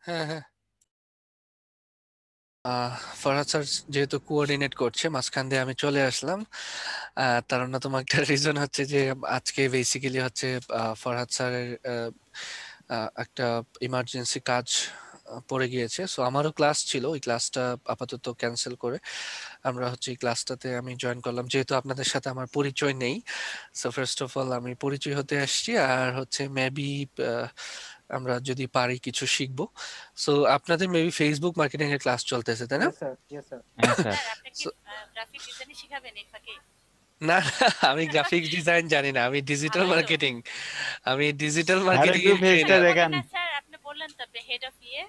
হ্যাঁ হ্যাঁ। ফরহাদ স্যার যেহেতু কোঅর্ডিনেট করছে, মাঝখান দিয়ে আমি চলে আসলাম। তার অন্যতম একটা রিজন হচ্ছে যে আজকে বেসিক্যালি হচ্ছে ফরহাদ স্যারের একটা ইমার্জেন্সি কাজ পড়ে গিয়েছে। সো আমারও ক্লাস ছিল, ওই ক্লাসটা আপাতত ক্যান্সেল করে আমরা হচ্ছে এই ক্লাসটাতে আমি জয়েন করলাম, যেহেতু আপনাদের সাথে আমার পরিচয় নেই। সো ফার্স্ট অফ অল আমি পরিচয় হতে আসছি, আর হচ্ছে মেবি আমরা যদি পারি কিছু শিখবো। সো আপনাদের মেবি ফেসবুক মার্কেটিং এর ক্লাস চলতেছে, তাই না? Yes sir, yes sir. হ্যাঁ স্যার। স্যার আপনি কি So, গ্রাফিক ডিজাইন শিখাবেন এই ফাঁকে? না আমি গ্রাফিক্স ডিজাইন জানি না, আমি ডিজিটাল ভালোই তো। মার্কেটিং, আমি ডিজিটাল আর মার্কেটিং একটু এর ফেসটা ট্রেনার। দেখান। না স্যার, আপনি বললেন তো আপনি হেড অফ ইয়ে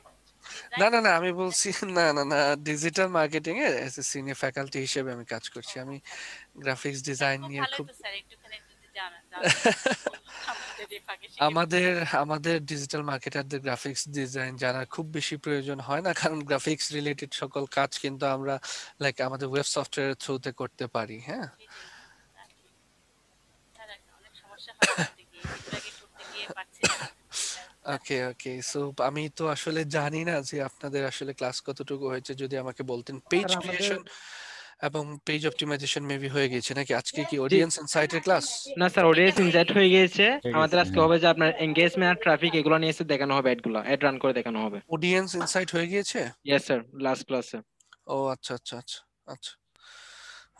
না ডিজাইন। না না, আমি বলছি না না না, digital marketing a senior faculty হিসেবে আমি কাজ করছি। আমি আচ্ছা আচ্ছা। গ্রাফিক্স স্যার ডিজাইন খুব নিয়ে ভালোই খুব তো স্যার, একটুখানি যদি জানতেন আমাদের এই ফাঁকে শিখে ফেলতে আমাদের পারতাম। আমাদের ডিজিটাল মার্কেটারদের গ্রাফিক্স ডিজাইন জানার খুব বেশি প্রয়োজন হয় না, কারণ গ্রাফিক্স রিলেটেড সকল কাজ কিন্তু আমরা লাইক আমাদের ওয়েব সফটওয়্যারের থ্রুতে করতে পারি। হ্যাঁ, সেটাই। তা ঠিক। স্যার অনেক সমস্যা হয় করতে গিয়ে, ডিবাগিং করতে গিয়ে পারছিলাম না। ওকে ওকে। সো আমি তো আসলে জানি না যে আপনাদের আসলে ক্লাস কতটুকু হয়েছে, যদি আমাকে বলতেন। পেজ স্যার আমাদের ক্রিয়েশন এবং পেজ অপটিমাইজেশন মেবি হয়ে গেছে নাকি? আজকে কি জি, অডিয়েন্স ইনসাইটের ক্লাস? না স্যার, এটা অডিয়েন্স হয়ে ইনসাইট গেছে। হয়ে গিয়েছে। হয়ে আমাদের গেছে, আজকে হ্যাঁ। হবে যে আপনার এনগেজমেন্ট আর ট্রাফিক এগুলো নিয়ে এসে দেখানো হবে, অ্যাড রান করে দেখানো হবে। অডিয়েন্স ইনসাইট হয়ে গিয়েছে? ইয়েস স্যার, লাস্ট ক্লাসে। ও আচ্ছা আচ্ছা আচ্ছা আচ্ছা।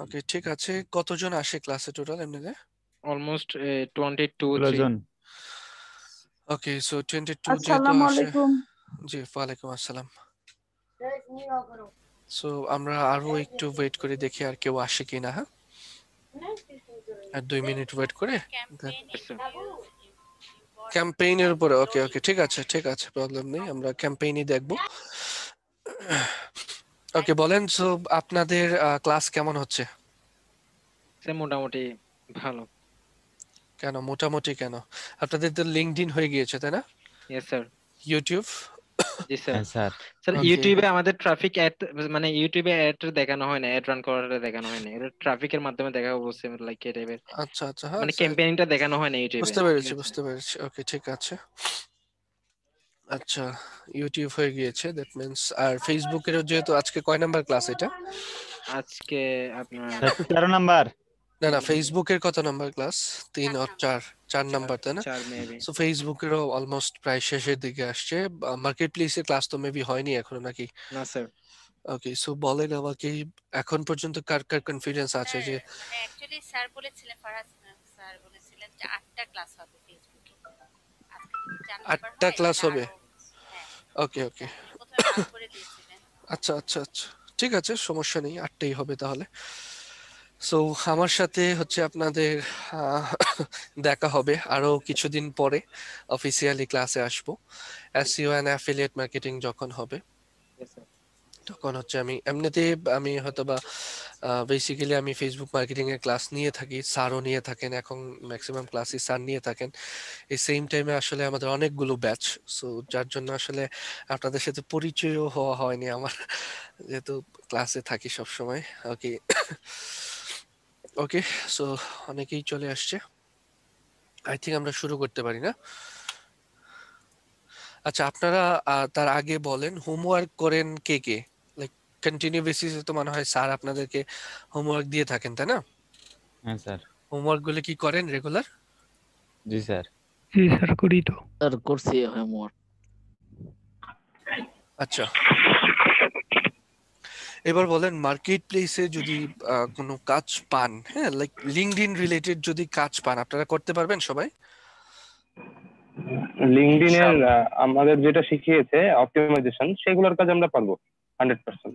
ওকে ঠিক আছে। কতজন আসে ক্লাসে টোটাল এমনিতে? অলমোস্ট 22 ষোলো 3। জন। ওকে সো 22 যেহেতু আসসালামু আসে। আলাইকুম। জি ওয়ালাইকুম আসসালাম। সো আমরা আরো একটু ওয়েট করে দেখি আর কেউ আসে কিনা। হ্যাঁ, আর 2 মিনিট ওয়েট করে ক্যাম্পেইন ইন্টারভিউ ক্যাম্পেইনের উপরে। ওকে রোল। ওকে ঠিক আছে ঠিক আছে, প্রবলেম নেই, আমরা ক্যাম্পেইনই দেখবো। ওকে বলেন। সো আপনাদের ক্লাস কেমন হচ্ছে? সে মোটামুটি ভালো। কেন মোটামুটি কেন? আপনাদের তো লিঙ্কডইন হয়ে গিয়েছে তাই না? Yes sir. ইউটিউব। জি স্যার। হ্যাঁ স্যার। স্যার ওকে ইউটিউবে আমাদের ট্রাফিক অ্যাড, মানে ইউটিউবে অ্যাড দেখানো হয় না, অ্যাড রান করাটা দেখানো হয় না, এটা ট্রাফিকের মাধ্যমে দেখা বলছে, লাইক এই টাইপের, আচ্ছা আচ্ছা। হ্যাঁ মানে স্যার, ক্যাম্পেইনটা দেখানো হয় না ইউটিউবে, বুঝতে ঠিক পেরেছি আছে। বুঝতে পেরেছি। ওকে ঠিক আছে। আচ্ছা, ইউটিউব হয়ে গিয়েছে, দ্যাট মিন্স। আর ফেসবুকেরও যেহেতু আজকে কয় নাম্বার ক্লাস এটা? আজকে আপনার স্যার 13 নাম্বার। না না, ফেসবুকের কত নাম্বার ক্লাস? 3 আর 4, 4 চার, নাম্বার তাই না? চার মেবি। সো ফেসবুকেরও অলমোস্ট প্রায় শেষের দিকে আসছে। মার্কেট প্লেসের ক্লাস তো মেবি হয়নি এখনো নাকি? না স্যার। ওকে সো বলেন আমাকে, এখন পর্যন্ত কার কার কনফিডেন্স আছে স্যার যে মানে অ্যাকচুয়ালি স্যার বলেছিলেন, ফারহাদ স্যার বলেছিলেন যে 8টা ক্লাস হবে ফেসবুকে। আজকে যদি 4 নাম্বার 8টা হয় ক্লাস তাহলে হবে? আরো। হ্যাঁ, ওকে ওকে। উনি প্রথমে ভাগ করে দিয়েছিলেন। আচ্ছা আচ্ছা আচ্ছা, ঠিক আছে, সমস্যা নেই, 8টাই হবে তাহলে। সো আমার সাথে হচ্ছে আপনাদের আহ, দেখা হবে আরো কিছুদিন পরে, অফিসিয়ালি ক্লাসে আসবো। এসইও এন্ড অ্যাফিলিয়েট মার্কেটিং যখন হবে, Yes, sir. তখন হচ্ছে আমি এমনিতে আমি হয়তোবা বেসিক্যালি আমি ফেসবুক মার্কেটিং এর ক্লাস নিয়ে থাকি, স্যারও নিয়ে থাকেন, এখন ম্যাক্সিমাম ক্লাসই স্যার নিয়ে থাকেন। এই সেম টাইমে আসলে আমাদের অনেকগুলো ব্যাচ, সো যার জন্য আসলে আপনাদের সাথে পরিচয়ও হওয়া হয়নি আমার, যেহেতু ক্লাসে থাকি সব সময়। ওকে ওকে। সো অনেকেই চলে আসছে, আই থিঙ্ক আমরা শুরু করতে পারি না? আচ্ছা আপনারা তার আগে বলেন হোমওয়ার্ক করেন কে কে? লাইক কন্টিনিউ বেসিসে তো মনে হয় স্যার আপনাদেরকে হোমওয়ার্ক দিয়ে থাকেন তাই না? হ্যাঁ স্যার। হোমওয়ার্ক গুলো কি করেন রেগুলার? জি স্যার। জি স্যার করি তো। স্যার করছি হোমওয়ার্ক। আচ্ছা, এবার বলেন মার্কেট প্লেসে যদি কোনো কাজ পান, হ্যাঁ লাইক লিঙ্কডইন রিলেটেড যদি কাজ পান, আপনারা করতে পারবেন সবাই? লিঙ্কডইন এর ইনশাআল্লাহ। আমাদের যেটা শিখিয়েছে অপটিমাইজেশন, সেগুলোর কাজ আমরা পারবো 100%।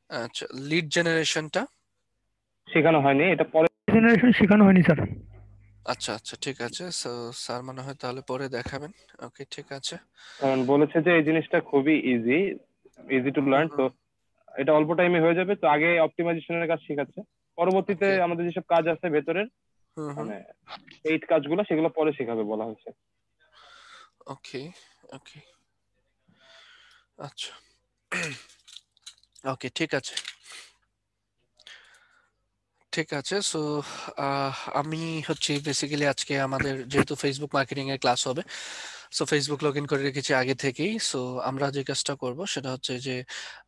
আচ্ছা, লিড জেনারেশনটা? শেখানো হয়নি, এটা পরে। জেনারেশন শেখানো হয়নি স্যার। আচ্ছা আচ্ছা ঠিক আছে। সো স্যার মনে হয় তাহলে পরে দেখাবেন। ওকে ঠিক আছে। কারণ বলেছে যে এই জিনিসটা খুবই easy, easy to hmm learn, তো হুম। এটা অল্প টাইমে হয়ে যাবে। তো আগে অপটিমাইজেশনের কাজ শেখাচ্ছে, পরবর্তীতে ওকে। আমাদের যেসব কাজ আছে ভেতরের, হুম হুম। মানে এই কাজগুলো সেগুলো পরে শেখাবে বলা হয়েছে। ওকে ওকে। আচ্ছা ওকে ঠিক আছে ঠিক আছে। সো আমি হচ্ছে বেসিক্যালি আজকে আমাদের যেহেতু ফেসবুক মার্কেটিং এর ক্লাস হবে, সো ফেসবুক লগ ইন করে রেখেছি আগে থেকেই। সো আমরা যে কাজটা করব সেটা হচ্ছে যে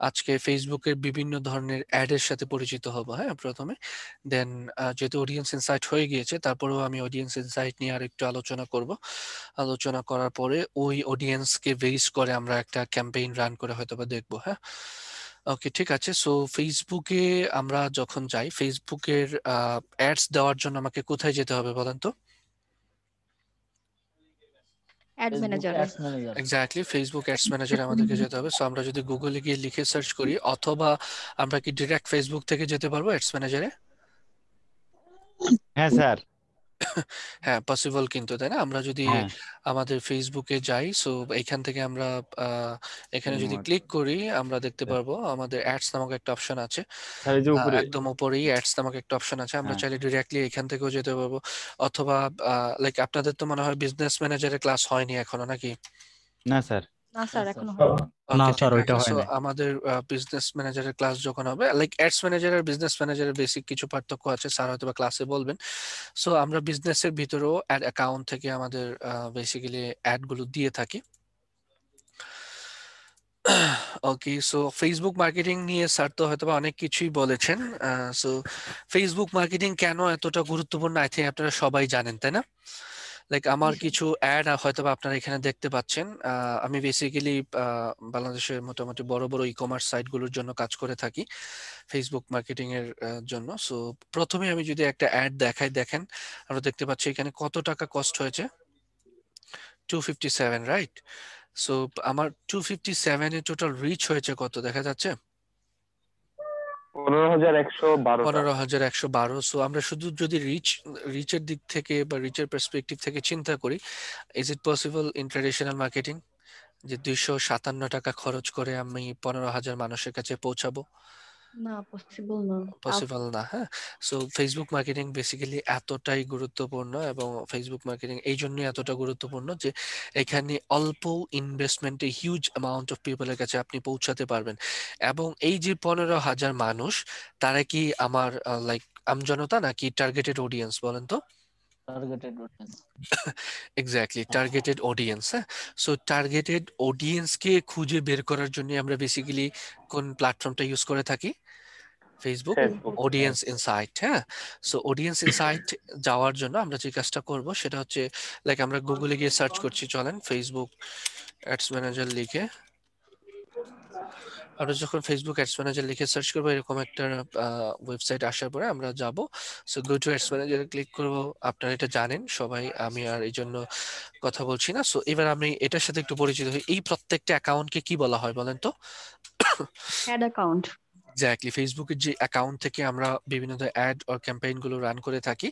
আজকে ফেসবুকের বিভিন্ন ধরনের অ্যাডের সাথে পরিচিত হব, হ্যাঁ, প্রথমে। দেন যেহেতু অডিয়েন্স ইনসাইট হয়ে গিয়েছে, তারপরেও আমি অডিয়েন্স ইনসাইট নিয়ে আরেকটু আলোচনা করব। আলোচনা করার পরে ওই অডিয়েন্সকে বেস করে আমরা একটা ক্যাম্পেইন রান করে হয়তোবা দেখবো, হ্যাঁ। ওকে, ঠিক আছে। সো ফেসবুকে আমরা যখন যাই, ফেসবুকের অ্যাডস দেওয়ার জন্য আমাকে কোথায় যেতে হবে বলেন তো? অ্যাড ফেসবুক ম্যানেজারে। Ads manager. Exactly, Facebook ads ম্যানেজারে আমাদেরকে যেতে হবে। সো আমরা যদি গুগলে গিয়ে লিখে সার্চ করি, অথবা আমরা কি ডিরেক্ট ফেসবুক থেকে যেতে পারবো অ্যাডস ম্যানেজারে? হ্যাঁ স্যার। হ্যাঁ, পসিবল কিন্তু, তাই না? আমরা যদি হ্যাঁ আমাদের ফেসবুকে যাই, সো এখান থেকে আমরা এখানে যদি ক্লিক করি, আমরা দেখতে স্যার। পারবো আমাদের অ্যাডস নামক একটা অপশন আছে। স্যার এই যে উপরে। একদম উপরেই অ্যাডস নামক একটা অপশন আছে। আমরা হ্যাঁ। চাইলে ডিরেক্টলি এখান থেকেও যেতে পারবো, অথবা লাইক আপনাদের তো মনে হয় বিজনেস ম্যানেজারের ক্লাস হয়নি এখনো, নাকি? না স্যার। না স্যার, না, এখনো স্যার। হয়নি। না ওকে, স্যার, ঠিক ওইটা আছে। হয় সো নাই। আমাদের বিজনেস ম্যানেজারের ক্লাস যখন হবে, লাইক অ্যাডস ম্যানেজার আর বিজনেস ম্যানেজারের বেসিক কিছু পার্থক্য আছে, স্যার হয়তো বা ক্লাসে বলবেন। সো আমরা বিজনেসের ভিতরেও অ্যাড অ্যাকাউন্ট থেকে আমাদের বেসিক্যালি অ্যাড গুলো দিয়ে থাকি। ওকে, সো ফেসবুক মার্কেটিং নিয়ে স্যার তো হয়তো বা অনেক কিছুই বলেছেন। সো ফেসবুক মার্কেটিং কেন এতটা গুরুত্বপূর্ণ, আই থিঙ্ক আপনারা সবাই জানেন, তাই না? লাইক আমার কিছু অ্যাড হয়তো বা আপনারা এখানে দেখতে পাচ্ছেন। আমি বেসিক্যালি বাংলাদেশের মোটামুটি বড় বড় ই কমার্স সাইটগুলোর জন্য কাজ করে থাকি ফেসবুক মার্কেটিং এর জন্য। সো প্রথমে আমি যদি একটা অ্যাড দেখাই, দেখেন আমরা দেখতে পাচ্ছি এখানে কত টাকা কস্ট হয়েছে, 257, রাইট? সো আমার 257 এর টোটাল রিচ হয়েছে কত দেখা যাচ্ছে? 15,112টা। 15,112। সো আমরা শুধু যদি রিচের দিক থেকে বা রিচের পার্সপেক্টিভ থেকে চিন্তা করি, is it possible in traditional marketing যে 257 টাকা খরচ করে আমি 15,000 মানুষের কাছে পৌঁছাবো? না, পসিবল না। পসিবল না, হ্যাঁ। সো ফেসবুক মার্কেটিং বেসিক্যালি এতটাই গুরুত্বপূর্ণ, এবং ফেসবুক মার্কেটিং এই জন্যই এতটা গুরুত্বপূর্ণ যে এখানে অল্প ইনভেস্টমেন্টে হিউজ অ্যামাউন্ট অফ পিপলের কাছে আপনি পৌঁছাতে পারবেন। এবং এই যে 15,000 মানুষ, তারা কি আমার লাইক আমজনতা নাকি টার্গেটেড অডিয়েন্স বলেন তো? Targeted audience. Exactly, targeted audience. হ্যাঁ, সো টার্গেটেড অডিয়েন্সকে খুঁজে বের করার জন্য আমরা বেসিক্যালি কোন প্ল্যাটফর্মটা ইউজ করে থাকি? Facebook Facebook. Audience insight. হ্যাঁ, সো অডিয়েন্স ইনসাইট যাওয়ার জন্য আমরা যে কাজটা করব সেটা হচ্ছে, লাইক আমরা গুগলে গিয়ে সার্চ করছি, চলেন ফেসবুক অ্যাডস ম্যানেজার লিখে। আমরা যখন ফেসবুক অ্যাডস ম্যানেজার লিখে সার্চ করবো, এরকম একটা ওয়েবসাইট আসার পরে আমরা যাব, সো গো টু অ্যাডস ম্যানেজারে ক্লিক করব। আপনারা এটা জানেন সবাই, আমি আর এই জন্য কথা বলছি না। সো এবার আমি এটার সাথে একটু পরিচিত হই। এই প্রত্যেকটা অ্যাকাউন্টকে কি বলা হয় বলেন তো? Add account. এক্স্যাক্টলি, ফেসবুকের যে অ্যাকাউন্ট থেকে আমরা বিভিন্ন ধরনের অ্যাড আর ক্যাম্পেইন গুলো রান করে থাকি,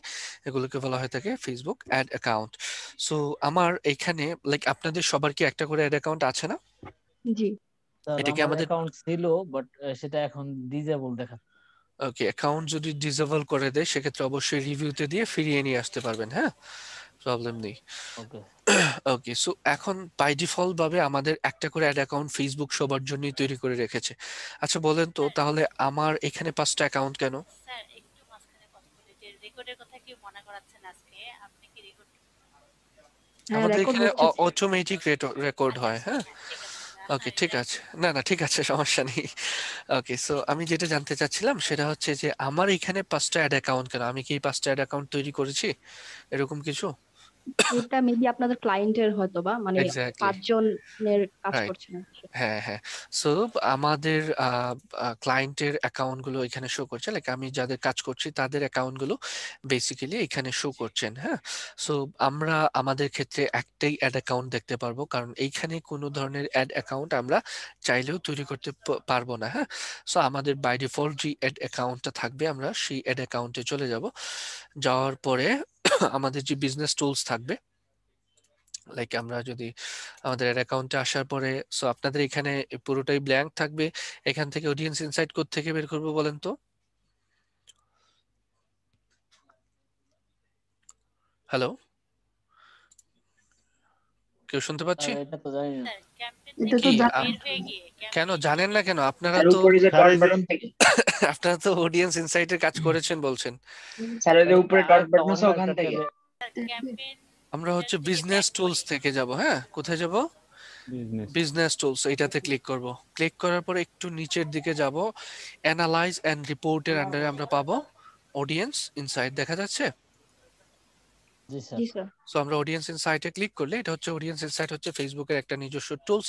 এগুলোকে বলা হয়ে থাকে ফেসবুক অ্যাড অ্যাকাউন্ট। সো আমার এখানে লাইক আপনাদের সবার কি একটা করে অ্যাড অ্যাকাউন্ট আছে না? জি। স্যার এটা কি আমার আমাদের অ্যাকাউন্ট ছিল, বাট সেটা এখন ডিজেবল দেখাচ্ছে। ওকে, অ্যাকাউন্ট যদি ডিসেবল করে দেয় সেক্ষেত্রে অবশ্যই রিভিউতে দিয়ে ফিরিয়ে নিয়ে আসতে পারবেন, হ্যাঁ, প্রবলেম নেই। ওকে। ওকে, সো এখন বাই ডিফল্ট ভাবে আমাদের একটা করে অ্যাড অ্যাকাউন্ট ফেসবুক সবার জন্যই তৈরি করে রেখেছে। আচ্ছা বলেন তো, তাহলে আমার এখানে 5টা অ্যাকাউন্ট কেন? স্যার একটু মাঝখানে কথা বলি, যে রেকর্ডের কথা কি মনে করাচ্ছেন আজকে? আপনি কি রেকর্ড? হ্যাঁ, আমাদের রেকর্ড এখানে হচ্ছে। অটোমেটিক রেকর্ড হয়, হ্যাঁ। ওকে, ঠিক আছে, না না ঠিক আছে, সমস্যা নেই। ওকে, সো আমি যেটা জানতে চাচ্ছিলাম সেটা হচ্ছে যে আমার এখানে 5টা অ্যাড অ্যাকাউন্ট কেন? আমি কি 5টা অ্যাড অ্যাকাউন্ট তৈরি করেছি এরকম কিছু? এটা মেবি আপনাদের ক্লায়েন্টের হয়তো বা, মানে এক্স্যাক্টলি, 5 জনের কাজ রাইট। করছেন। হ্যাঁ হ্যাঁ, সো আমাদের ক্লায়েন্টের অ্যাকাউন্ট গুলো এখানে শো করছে, লাইক আমি যাদের কাজ করছি তাদের অ্যাকাউন্ট গুলো বেসিক্যালি এখানে শো করছেন, হ্যাঁ। সো আমরা আমাদের ক্ষেত্রে একটাই অ্যাড অ্যাকাউন্ট দেখতে পারবো, কারণ এইখানে কোনো ধরনের অ্যাড অ্যাকাউন্ট আমরা চাইলেও তৈরি করতে পারবো না, হ্যাঁ। সো আমাদের বাই ডিফল্ট যে অ্যাড অ্যাকাউন্টটা থাকবে, আমরা সেই অ্যাড অ্যাকাউন্টে চলে যাব। যাওয়ার পরে আমাদের যে বিজনেস টুলস থাকবে, লাইক আমরা যদি আমাদের অ্যাকাউন্টে আসার পরে, সো আপনাদের এখানে পুরোটাই ব্ল্যাঙ্ক থাকবে। এখান থেকে অডিয়েন্স ইনসাইট কোড থেকে বের করবো বলেন তো? হ্যালো, কেউ শুনতে পাচ্ছি? স্যার এটা তো জানি না। স্যার ক্যাম্পেইন এটা থেকে তো কি বের হয়ে গিয়ে কেন জানেন না কেন? আপনারা স্যার তো উপরে যে স্যার টর্চ এই যে বাটন থেকে, আপনারা তো অডিয়েন্স ইনসাইটের কাজ করেছেন বলছেন। স্যার ওই যে উপরে টর্চ বাটন আছে অন্য ওখান একটা থেকে। ট্যাবে। ক্যাম্পেইন আমরা হচ্ছে Just থেকে বিজনেস back টুলস করি। থেকে যাব। হ্যাঁ, কোথায় যাব? বিজনেস। বিজনেস টুলস, এইটাতে ক্লিক করব। ক্লিক করার পরে একটু নিচের দিকে যাব, অ্যানালাইজ এন্ড রিপোর্টের আন্ডারে আমরা পাবো অডিয়েন্স ইনসাইট, দেখা যাচ্ছে? জি স্যার। জি স্যার। সো আমরা অডিয়েন্স ইনসাইটে ক্লিক করলে এটা হচ্ছে অডিয়েন্স ইনসাইট হচ্ছে ফেসবুকের একটা নিজস্ব টুলস,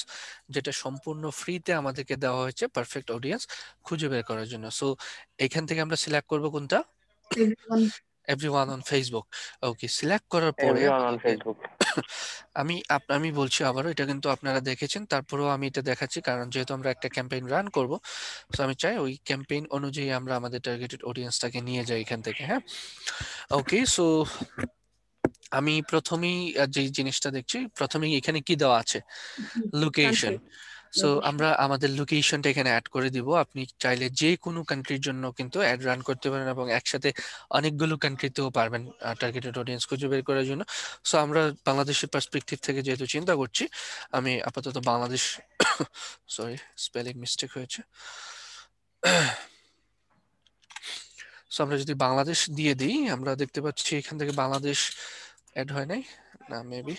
যেটা সম্পূর্ণ ফ্রিতে আমাদেরকে দেওয়া হয়েছে পারফেক্ট অডিয়েন্স খুঁজে বের করার জন্য। সো এখান থেকে আমরা সিলেক্ট করব কোনটা? Everyone. Everyone on Facebook. Okay, select করার পরে এভরিওয়ান অন আমাদেরকে ফেসবুক। আমি বলছি আবারও, এটা কিন্তু আপনারা দেখেছেন, তারপরেও আমি এটা দেখাচ্ছি কারণ যেহেতু আমরা একটা ক্যাম্পেইন রান করব, সো আমি চাই ওই ক্যাম্পেইন অনুযায়ী আমরা আমাদের টার্গেটেড অডিয়েন্সটাকে নিয়ে যাই এখান থেকে। হ্যাঁ, ওকে। সো আমি প্রথমেই যে জিনিসটা দেখছি, প্রথমেই এখানে কি দেওয়া আছে? লোকেশন। সো আমরা আমাদের লোকেশনটা এখানে অ্যাড করে দিব। আপনি চাইলে যে কোনো কান্ট্রির জন্য কিন্তু অ্যাড রান করতে পারেন এবং একসাথে অনেকগুলো কান্ট্রিতেও পারবেন টার্গেটেড অডিয়েন্স খুঁজে বের করার জন্য। সো আমরা বাংলাদেশের পার্সপেক্টিভ থেকে যেহেতু চিন্তা করছি, আমি আপাতত বাংলাদেশ সরি স্পেলিং মিস্টেক হয়েছে। সো আমরা যদি বাংলাদেশ দিয়ে দিই, আমরা দেখতে পাচ্ছি এখান থেকে বাংলাদেশ অ্যাড হয় নাই, না মেবি।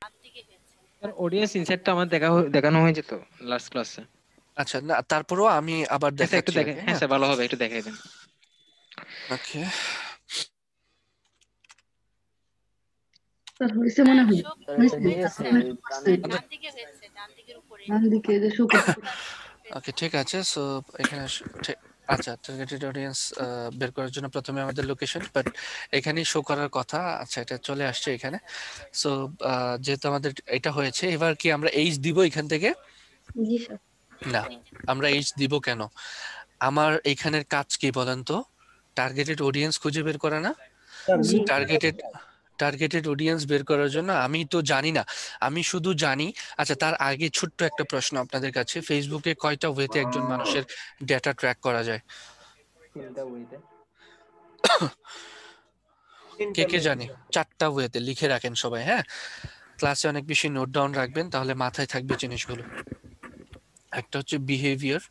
ডান দিকে হয়েছে। স্যার অডিয়েন্স ইনসাইটটা আমার দেখানো হয়েছে তো লাস্ট ক্লাসে। আচ্ছা, না তারপরেও আমি আবার হ্যাঁ স্যার একটু দেখাচ্ছি দেখে, আগে। হ্যাঁ স্যার ভালো হবে, একটু দেখাই দেন। ওকে, স্যার হয়েছে মনে হয়। শো স্যার হয়েছে। এটা দিয়েছে ডান দিকে হয়েছে, ডান দিকের উপরে। ডান দিকে যে শো করছে। ওকে, ঠিক আছে। সো এখানে আচ্ছা, টার্গেটেড অডিয়েন্স বের করার জন্য প্রথমে আমাদের লোকেশন, বাট এখানেই শো করার কথা। আচ্ছা, এটা চলে আসছে এখানে। সো যেহেতু আমাদের এটা হয়েছে, এবার কি আমরা এইচ দিব এখান থেকে? জি স্যার। না, আমরা এইচ দিব কেন? আমার এখানের কাজ কি বলেন তো? টার্গেটেড অডিয়েন্স খুঁজে বের করা না? জি। টার্গেটেড অডিয়েন্স বের করার জন্য আমি তো জানি না, আমি শুধু জানি। আচ্ছা, তার আগে ছোট্ট একটা প্রশ্ন আপনাদের কাছে, ফেসবুকে কয়টা ওয়েতে একজন মানুষের ডেটা ট্র্যাক করা যায়? কে কে জানি? 4টা ওয়েতে লিখে রাখেন সবাই। হ্যাঁ, ক্লাসে অনেক বেশি নোট ডাউন রাখবেন, তাহলে মাথায় থাকবে জিনিসগুলো। একটা হচ্ছে behaviour,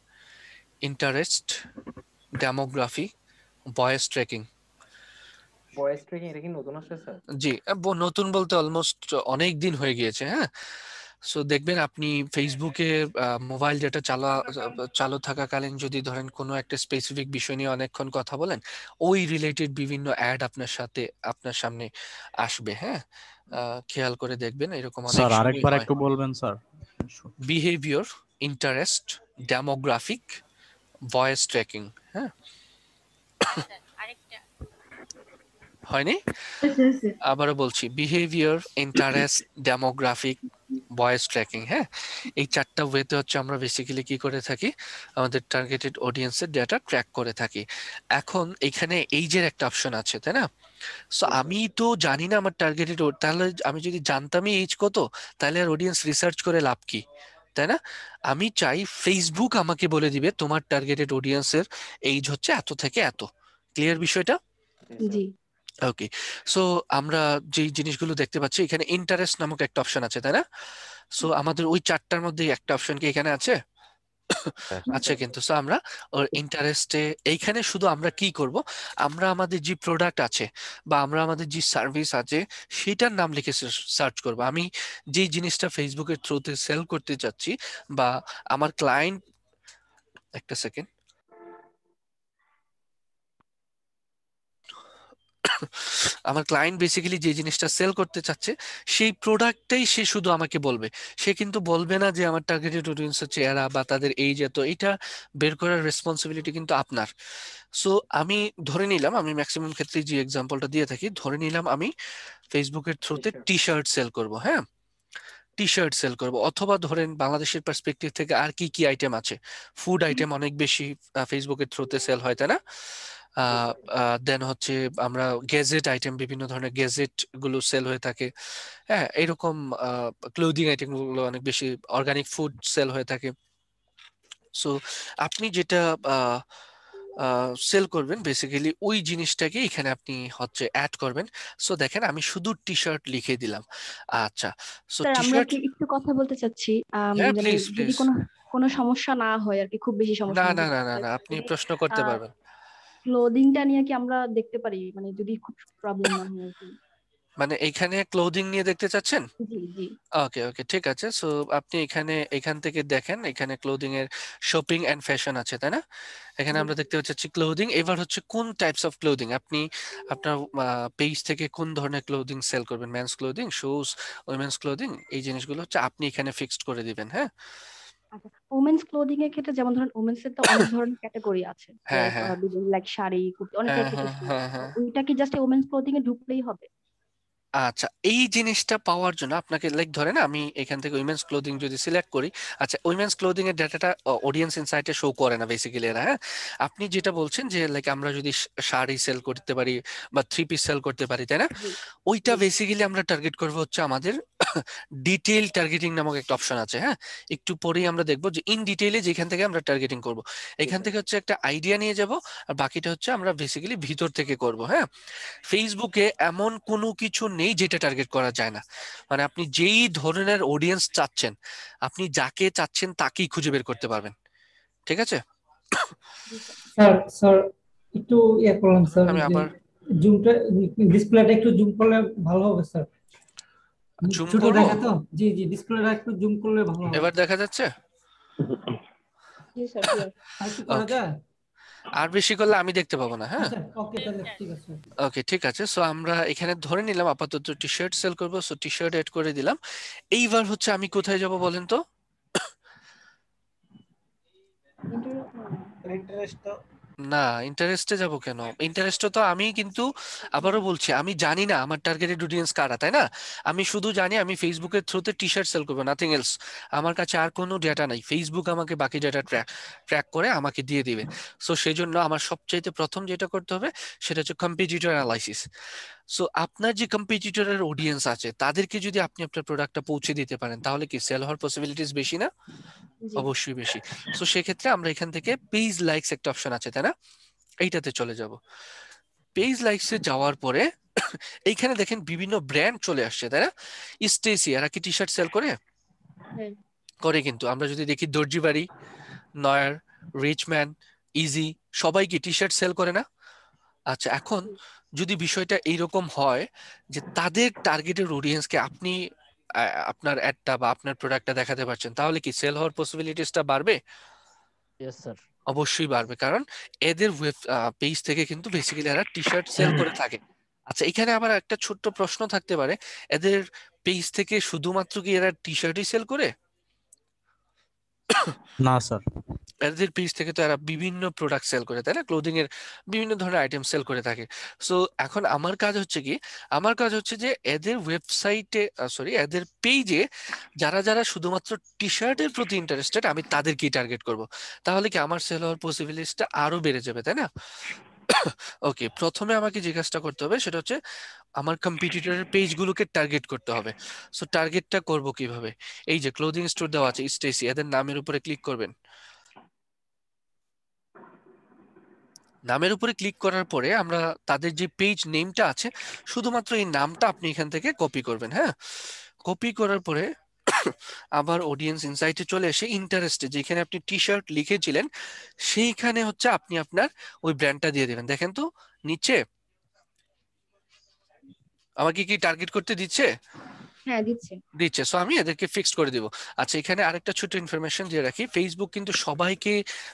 interest, demography, voice tracking. Voice tracking এটা কি নতুন আসছে স্যার? জি, নতুন বলতে অলমোস্ট অনেক দিন হয়ে গিয়েছে। হ্যাঁ, সো দেখবেন আপনি ফেসবুকে মোবাইল ডেটা চালু থাকাকালীন যদি ধরেন কোনো একটা স্পেসিফিক বিষয় নিয়ে অনেকক্ষণ কথা বলেন, ওই রিলেটেড বিভিন্ন অ্যাড আপনার সামনে আসবে। হ্যাঁ, খেয়াল করে দেখবেন, এরকম অনেক স্যার সময় আরেকবার হয়। একটু বলবেন sir. Behaviour, interest, demographic, voice tracking. হ্যাঁ, স্যার আরেকটা হয়নি? আবারও বলছি, behaviour, interest, demographic, voice tracking. হ্যাঁ, এই 4টা ওয়েতে হচ্ছে আমরা বেসিক্যালি কি করে থাকি, আমাদের টার্গেটেড অডিয়েন্সের ডেটা ট্র্যাক করে থাকি। এখন এখানে এইজের একটা অপশন আছে, তাই না? সো আমি তো জানি না আমার টার্গেটেড, তাহলে আমি যদি জানতামই এইজ কত, তাহলে আর অডিয়েন্স রিসার্চ করে লাভ কি, তাই না? আমি চাই ফেসবুক আমাকে বলে দিবে তোমার টার্গেটেড অডিয়েন্সের এইজ হচ্ছে এত থেকে এত। ক্লিয়ার বিষয়টা? জি। ওকে, সো আমরা যেই জিনিসগুলো দেখতে পাচ্ছি, এখানে ইন্টারেস্ট নামক একটা অপশন আছে, তাই না? সো আমাদের ওই 4টার মধ্যে একটা অপশন কি এখানে আছে? আচ্ছা, কিন্তু সো আমরা ওর ইন্টারেস্টে এইখানে শুধু আমরা কি করব, আমরা আমাদের যে প্রোডাক্ট আছে বা আমরা আমাদের যে সার্ভিস আছে সেটার নাম লিখে সার্চ করব। আমি যে জিনিসটা ফেসবুকের থ্রুতে সেল করতে চাচ্ছি, বা আমার ক্লায়েন্ট, একটা সেকেন্ড, আমার ক্লায়েন্ট বেসিক্যালি যে জিনিসটা সেল করতে চাচ্ছে সেই প্রোডাক্টটাই সে শুধু আমাকে বলবে। সে কিন্তু বলবে না যে আমার টার্গেটেড অডিয়েন্স হচ্ছে এরা বা তাদের এইজ এত। এটা বের করার রেসপন্সিবিলিটি কিন্তু আপনার। সো আমি ধরে নিলাম, আমি ম্যাক্সিমাম ক্ষেত্রে যে এক্সাম্পলটা দিয়ে থাকি, ধরে নিলাম আমি ফেসবুকের থ্রুতে টি শার্ট সেল করবো। হ্যাঁ, টি শার্ট সেল করবো, অথবা ধরেন বাংলাদেশের পার্সপেক্টিভ থেকে আর কি কি আইটেম আছে, ফুড আইটেম অনেক বেশি ফেসবুকের থ্রুতে সেল হয়, তাই না? দেন হচ্ছে আমরা গেজেট আইটেম, বিভিন্ন ধরনের গেজেট গুলো সেল হয়ে থাকে। হ্যাঁ, এরকম ক্লোদিং আইটেম গুলো অনেক বেশি, অর্গানিক ফুড সেল হয়ে থাকে। সো আপনি যেটা সেল করবেন বেসিক্যালি ওই জিনিসটাকে এখানে আপনি হচ্ছে অ্যাড করবেন। সো দেখেন আমি শুধু টি শার্ট লিখে দিলাম। আচ্ছা, সো স্যার টি আমরা শার্ট, কি একটু কথা বলতে চাচ্ছি, হ্যাঁ মানে প্লিজ যদি প্লিজ, কোনো কোনো সমস্যা না হয় আর কি, খুব বেশি সমস্যা না না না যদি না না হয় না, আপনি তাহলে, প্রশ্ন করতে আহ, পারবেন। ক্লোদিংটা নিয়ে কি আমরা দেখতে পারি, মানে যদি খুব প্রবলেম না হয় আর কি? মানে এখানে ক্লোদিং নিয়ে দেখতে চাচ্ছেন? জি জি ওকে ওকে, ঠিক আছে। সো আপনি এখান থেকে দেখেন, এখানে ক্লোদিং এর শপিং এন্ড ফ্যাশন আছে, তাই না? এখানে জি আমরা দেখতে পাচ্ছি ক্লোদিং। এবার হচ্ছে কোন টাইপস অফ ক্লোদিং আপনি আপনার পেজ থেকে কোন ধরনের ক্লোদিং সেল করবেন, men's clothing, shoes, women's clothing, এই জিনিসগুলো হচ্ছে আপনি এখানে ফিক্সড করে দিবেন। হ্যাঁ আচ্ছা, ওমেন্স ক্লোদিং এর ক্ষেত্রে যেমন ধরেন ওমেন্স এর তো অনেক ধরনের ক্যাটাগরি আছে, হ্যাঁ হ্যাঁ বিভিন্ন লাইক শাড়ি, কুর্তি, অনেক হ্যাঁ টাইপের হ্যাঁ কিছু। হ্যাঁ হ্যাঁ। ওইটা কি জাস্ট ওমেন্স ক্লোদিং এ ঢুকলেই হবে? আচ্ছা, এই জিনিসটা পাওয়ার জন্য আপনাকে লাইক ধরেন আমি এখান থেকে উইমেন্স ক্লোদিং যদি সিলেক্ট করি, আচ্ছা উইমেন্স ক্লোদিং এর ডাটাটা অডিয়েন্স ইনসাইটে শো করে না বেসিক্যালি এরা। হ্যাঁ, আপনি যেটা বলছেন যে লাইক আমরা যদি শাড়ি সেল করতে পারি বা থ্রি পিস সেল করতে পারি, তাই না? জি ওইটা জি বেসিক্যালি আমরা টার্গেট করবো হচ্ছে আমাদের ডিটেইল টার্গেটিং নামক একটা অপশন আছে। হ্যাঁ, একটু পরেই আমরা দেখবো যে ইন ডিটেইলে যেখান থেকে আমরা টার্গেটিং করব। এখান থেকে হচ্ছে একটা আইডিয়া নিয়ে যাব, আর বাকিটা হচ্ছে আমরা বেসিক্যালি ভিতর থেকে করব। হ্যাঁ, ফেসবুকে এমন কোনো কিছু নেই যেটা টার্গেট করা যায় না। মানে আপনি যেই ধরনের অডিয়েন্স চাচ্ছেন, আপনি যাকে চাচ্ছেন তাকেই খুঁজে বের করতে পারবেন। ঠিক আছে, জি স্যার। স্যার স্যার একটু করলাম স্যার, আমি যে আবার জুমটা, ডিসপ্লেটা একটু জুম করলে ভালো হবে স্যার। জুম ছোট করব। দেখা তো, জি জি, ডিসপ্লেটা একটু জুম করলে ভালো হবে। এবার দেখা যাচ্ছে? জি স্যার, ক্লিয়ার। আর কি করা ওকে, যায়? আর বেশি করলে আমি দেখতে পাবো না। হ্যাঁ আচ্ছা ওকে, তাহলে ঠিক আছে। ওকে, ঠিক আছে। সো আমরা এখানে ধরে নিলাম আপাতত টি শার্ট সেল করবো, সো টি শার্ট এড করে দিলাম। এইবার হচ্ছে আমি কোথায় যাব বলেন তো? না, ইন্টারেস্টে যাব কেন? ইন্টারেস্টে তো আমি কিন্তু আবারও বলছি, আমি জানি না আমার টার্গেটেড অডিয়েন্স কারা, তাই না? আমি শুধু জানি আমি ফেসবুকের থ্রুতে টি শার্ট সেল করবো, নাথিং এলস। আমার কাছে আর কোনো ডেটা নাই, ফেসবুক আমাকে বাকি ডেটা ট্র্যাক করে আমাকে দিয়ে দিবে। সো সেই জন্য আমার সবচাইতে প্রথম যেটা করতে হবে সেটা হচ্ছে কম্পিটিটর অ্যানালাইসিস। সো আপনার যে কম্পিটিটরের অডিয়েন্স আছে তাদেরকে যদি আপনি আপনার প্রোডাক্টটা পৌঁছে দিতে পারেন, তাহলে কি সেল হওয়ার পসিবিলিটিস বেশি না? জি অবশ্যই বেশি। সো সেক্ষেত্রে আমরা এখান থেকে পেজ লাইকস একটা অপশন আছে, তাই না? এইটাতে চলে যাব। পেজ লাইকসে যাওয়ার পরে এইখানে দেখেন বিভিন্ন ব্র্যান্ড চলে আসছে, তাই না? স্টেসি, এরা কি টি শার্ট সেল করে? হ্যাঁ করে। কিন্তু আমরা যদি দেখি দর্জি বাড়ি, নয়ার, রিচম্যান, ইজি, সবাই কি টি শার্ট সেল করে না? আচ্ছা, এখন যদি বিষয়টা এইরকম হয় যে তাদের টার্গেটের অডিয়েন্সকে আপনি আপনার অ্যাডটা বা আপনার প্রোডাক্টটা দেখাতে পারছেন, তাহলে কি সেল হওয়ার পসিবিলিটিসটা বাড়বে? Yes sir. অবশ্যই বাড়বে, কারণ এদের ওয়েব পেজ থেকে কিন্তু বেসিক্যালি এরা টি শার্ট সেল করে থাকে। আচ্ছা, এখানে আবার একটা ছোট্ট প্রশ্ন থাকতে পারে, এদের পেজ থেকে শুধুমাত্র কি এরা টি শার্টই সেল করে? না স্যার। এদের পেজ থেকে তো এরা বিভিন্ন প্রোডাক্ট সেল করে, তাই না? ক্লোদিং এর বিভিন্ন ধরনের আইটেম সেল করে থাকে। সো এখন আমার কাজ হচ্ছে কি, আমার কাজ হচ্ছে যে এদের ওয়েবসাইটে, সরি, এদের পেজে যারা যারা শুধুমাত্র টি শার্টের প্রতি ইন্টারেস্টেড, আমি তাদেরকেই টার্গেট করব। তাহলে কি আমার সেল হওয়ার পসিবিলিটিসটা আরো বেড়ে যাবে, তাই না? ওকে, প্রথমে আমাকে যে কাজটা করতে হবে সেটা হচ্ছে আমার কম্পিটিটরের পেজগুলোকে টার্গেট করতে হবে। সো টার্গেটটা করব কিভাবে? এই যে ক্লোদিং স্টোর দেওয়া আছে স্টেসি, এদের নামের উপরে ক্লিক করবেন। নামের উপরে ক্লিক করার পরে আমরা তাদের যে পেজ নেমটা আছে, শুধুমাত্র এই নামটা আপনি এখান থেকে কপি করবেন। হ্যাঁ, কপি করার পরে আবার অডিয়েন্স ইনসাইটে চলে এসে ইন্টারেস্টে যেখানে আপনি টি শার্ট লিখেছিলেন সেইখানে হচ্ছে আপনি আপনার ওই ব্র্যান্ডটা দিয়ে দেবেন। দেখেন তো নিচে আমাকে কি টার্গেট করতে দিচ্ছে? হ্যাঁ দিচ্ছে। দিচ্ছে। সো আমি এদেরকে ফিক্সড করে দিব। আচ্ছা, এখানে আরেকটা ছোট ইনফরমেশন দিয়ে রাখি, ফেসবুক কিন্তু সবাইকে